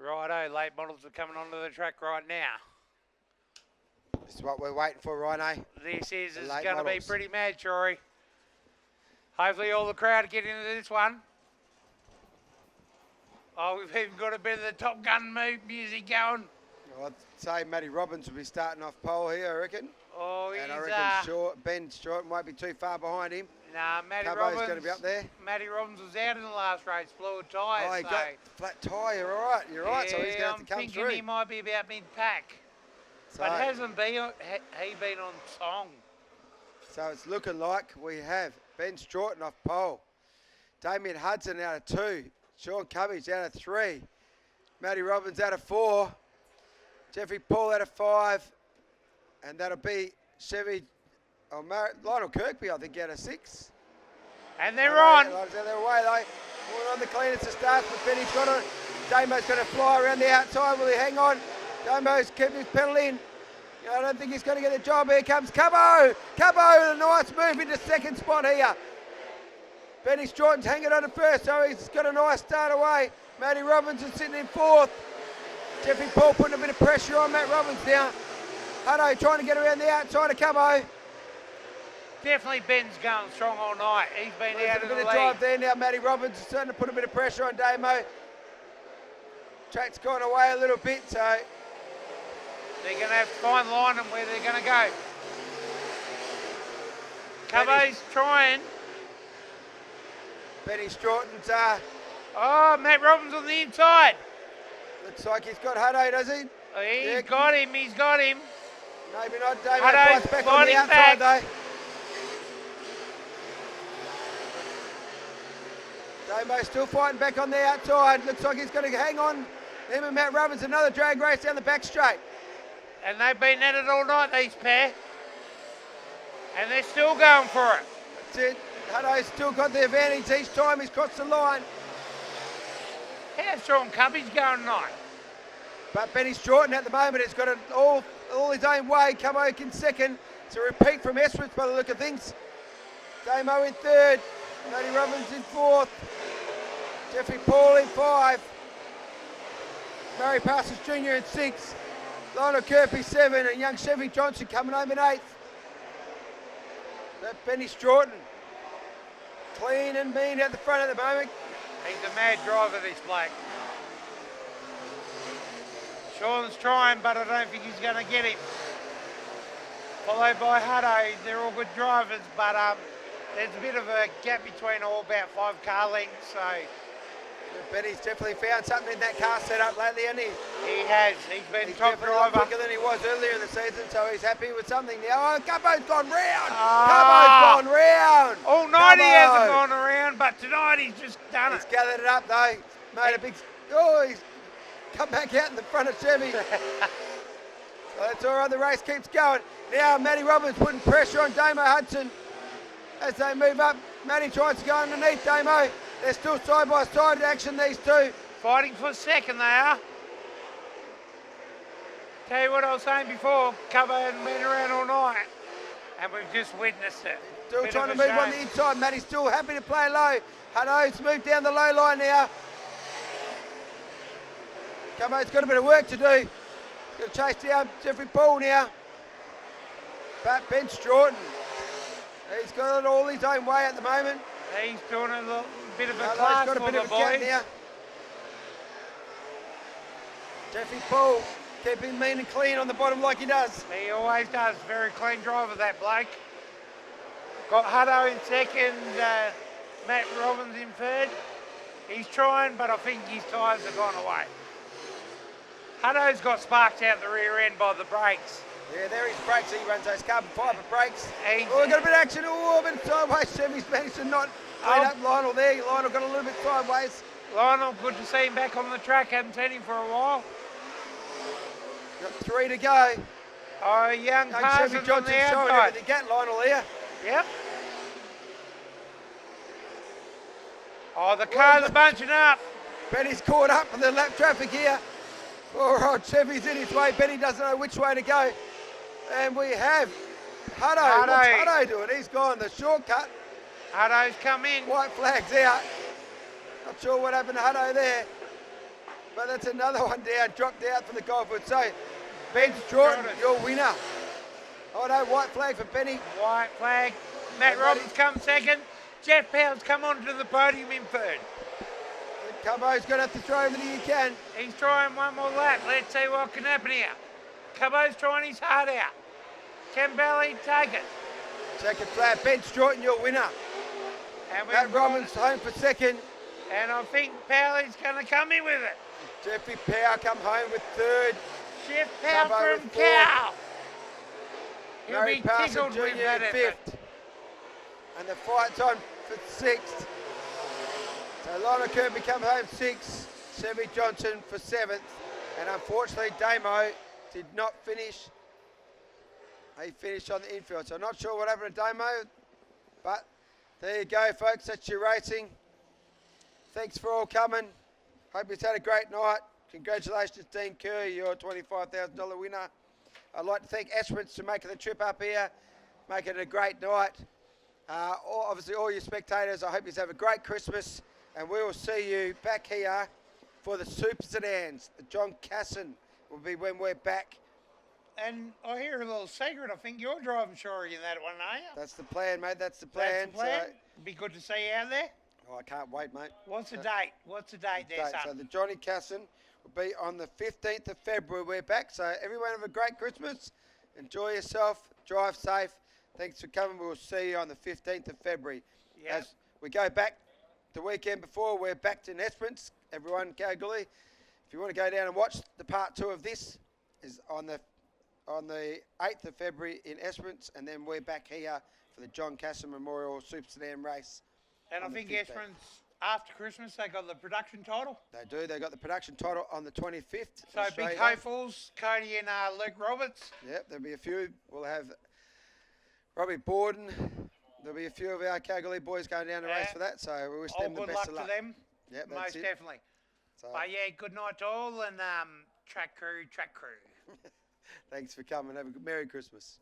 Righto, late models are coming onto the track right now. This is what we're waiting for, Rhino. This is The late going to be models. pretty mad, Shory. Hopefully all the crowd get into this one. Oh, we've even got a bit of the Top Gun music going. I'd say Matty Robbins will be starting off pole here, I reckon. Oh, And I he's reckon Ben Stewart might be too far behind him. Nah, Matty Cubbo's Robbins going to be up there. Matty Robbins was out in the last race, blew a tyre. Oh, he so got flat tyre, you're right, yeah, so he's going to have to come I'm through. thinking he might be about mid-pack. So, But hasn't been, he been on song? so it's looking like we have Ben Strawton off pole. Damien Hudson out of 2. Sean Cummings out of 3. Matty Robbins out of 4. Jeffrey Paul out of 5. And that'll be Lionel Kirkby, I think, out of 6. And they're on. They're away though. One on the cleanest to start, but Benny's got it. Damo's going to fly around the outside. Will he hang on? Damo's keeping his pedal in. I don't think he's going to get the job. Here comes Cubbo. Cubbo, a nice move into second spot here. Benny Strawton's hanging on to first, so he's got a nice start away. Matty Robinson sitting in 4th. Jeffrey Paul putting a bit of pressure on Matt Robbins now. Hutto trying to get around the outside of Cubbo. Definitely Ben's going strong all night. He's been out of the lead. A bit of drive there now. Matty Robbins is starting to put a bit of pressure on Damo. Track's gone away a little bit, so they're going to have to find line and where they're going to go. Cubbo's trying. Benny Strawton's Oh, Matt Robbins on the inside. looks like he's got Hutto, does he? Oh, he's Yeah. got him, he's got him. Maybe not. Damo Hutto's fights back on the sliding outside back. though. Damo's still fighting back on the outside. Looks like he's going to hang on. Him and Matt Robbins, another drag race down the back straight. And they've been at it all night, these pair. And they're still going for it. That's it. Hutto's still got the advantage each time he's crossed the line. How's Sean Cubby's going tonight? But Benny Strawton at the moment has got it all his own way. Cubbo in second. It's a repeat from Esperance by the look of things. Damo in 3rd. Matty Robbins in 4th. Jeffrey Paul in 5. Murray Parsons Jr. in 6. Lionel Kirby 7. And young Chevy Johnson coming home in 8th. That Benny Strawton. Clean and mean at the front at the moment. He's a mad driver, this bloke. Sean's trying, but I don't think he's going to get him. Followed by Hutto. They're all good drivers, but there's a bit of a gap between all, about 5 car lengths, so. Benny's definitely found something in that car setup lately, hasn't he? He has. He's been top definitely a lot driver. quicker than he was earlier in the season, so he's happy with something now. Oh, Cubbo's gone round! Ah. Cubbo's gone round! All night he Cubbo. hasn't gone around, but tonight he's just done He's it. gathered it up though. Made a big. Oh, he's come back out in the front of Chevy. So that's all right. The race keeps going. Now Matty Robbins putting pressure on Damo Hudson as they move up. Matty tries to go underneath Damo. They're still side by side action, these two. Fighting for second, they are. Tell you what I was saying before, Cubbo hadn't been around all night, and we've just witnessed it. Still Bit trying to of move a on the shame. inside. Matty's still happy to play low. Hutto's moved down the low line now. Cubbo's got a bit of work to do. He's going to chase down Jeffrey Paul now. But Ben Strawton, he's got it all his own way at the moment. He's doing a little bit of a Hutto's class got a for bit the of a gap boys. now. Jeffrey Paul keeping mean and clean on the bottom like he does. He always does. Very clean driver, that bloke. Got Hutto in second, Matt Robbins in 3rd. He's trying, but I think his tyres have gone away. Hutto's got sparked out the rear end by the brakes. Yeah, there his brakes. He runs those carbon fibre brakes. He's- Oh, we've got a bit of action. Oh, a bit of sideways. Chevy's managed to not clean up Lionel there. Lionel got a little bit sideways. Lionel, good to see him back on the track. Haven't seen him for a while. Got 3 to go. Oh, young Chevy Parsons on Johnson the showing outside. everything. Get Lionel here. Yep. Oh, the cars are bunching up. Benny's caught up with the lap traffic here. All right, Chevy's in his way. Benny doesn't know which way to go. And we have Hutto. Hutto. What's Hutto doing? He's gone the shortcut. Hutto's come in. White flag's out. Not sure what happened to Hutto there. But that's another one down, dropped out for the Goldwood. So, Ben Stewart, your winner. Oh no, white flag for Benny. White flag. Matt Robbins come second. Jeff Powell's come onto the podium in third. Cubbo's going to have to throw everything he can. He's trying one more lap. Let's see what can happen here. Cubbo's trying his heart out. Can Belly take it? Second flat, Ben Stewart, your winner. And Matt Robbins home for second. And I think Powell's going to come in with it. Jeffrey Power come home with third. Jeff Powell Cubbo from with Cow. He'll Murray be Parson tickled Jr. with that in effort. fifth. And the fight's on for sixth. So Lionel Kirby come home sixth. Chevy Johnson for seventh. And unfortunately, Damo did not finish. He finished on the infield. So I'm not sure what happened to Damo. But there you go, folks. That's your racing. Thanks for all coming. Hope you've had a great night. Congratulations, Dean Curry, your $25,000 winner. I'd like to thank Esperance for making the trip up here, making it a great night. Obviously, all your spectators, I hope you have a great Christmas, and we will see you back here for the Super Sedans. The John Casson will be when we're back. And I hear a little secret. I think you're driving Shory in that one, are you? That's the plan, mate. That's the plan. That's the plan. So, be good to see you out there. I can't wait, mate. What's the date? What's the date there, So son? the Johnny Casson will be on the 15th of February. We're back. So everyone have a great Christmas. Enjoy yourself. Drive safe. Thanks for coming. We'll see you on the 15th of February. Yep. As we go back the weekend before, we're back to Esperance. Everyone, Kalgoorlie. If you want to go down and watch the part 2 of this, is on the 8th of February in Esperance, and then we're back here for the John Casson Memorial Super Sedan race. And I think Esperance, after Christmas, they got the production title. They do. They got the production title on the 25th. So big hopefuls, Cody and Luke Roberts. Yep, there'll be a few. We'll have Robbie Borden. There'll be a few of our Kalgoorlie boys going down to race for that. So we wish them the best of luck. Good luck to them. Yep, most definitely. So, but yeah, good night to all, and track crew. thanks for coming. Have a Merry Christmas.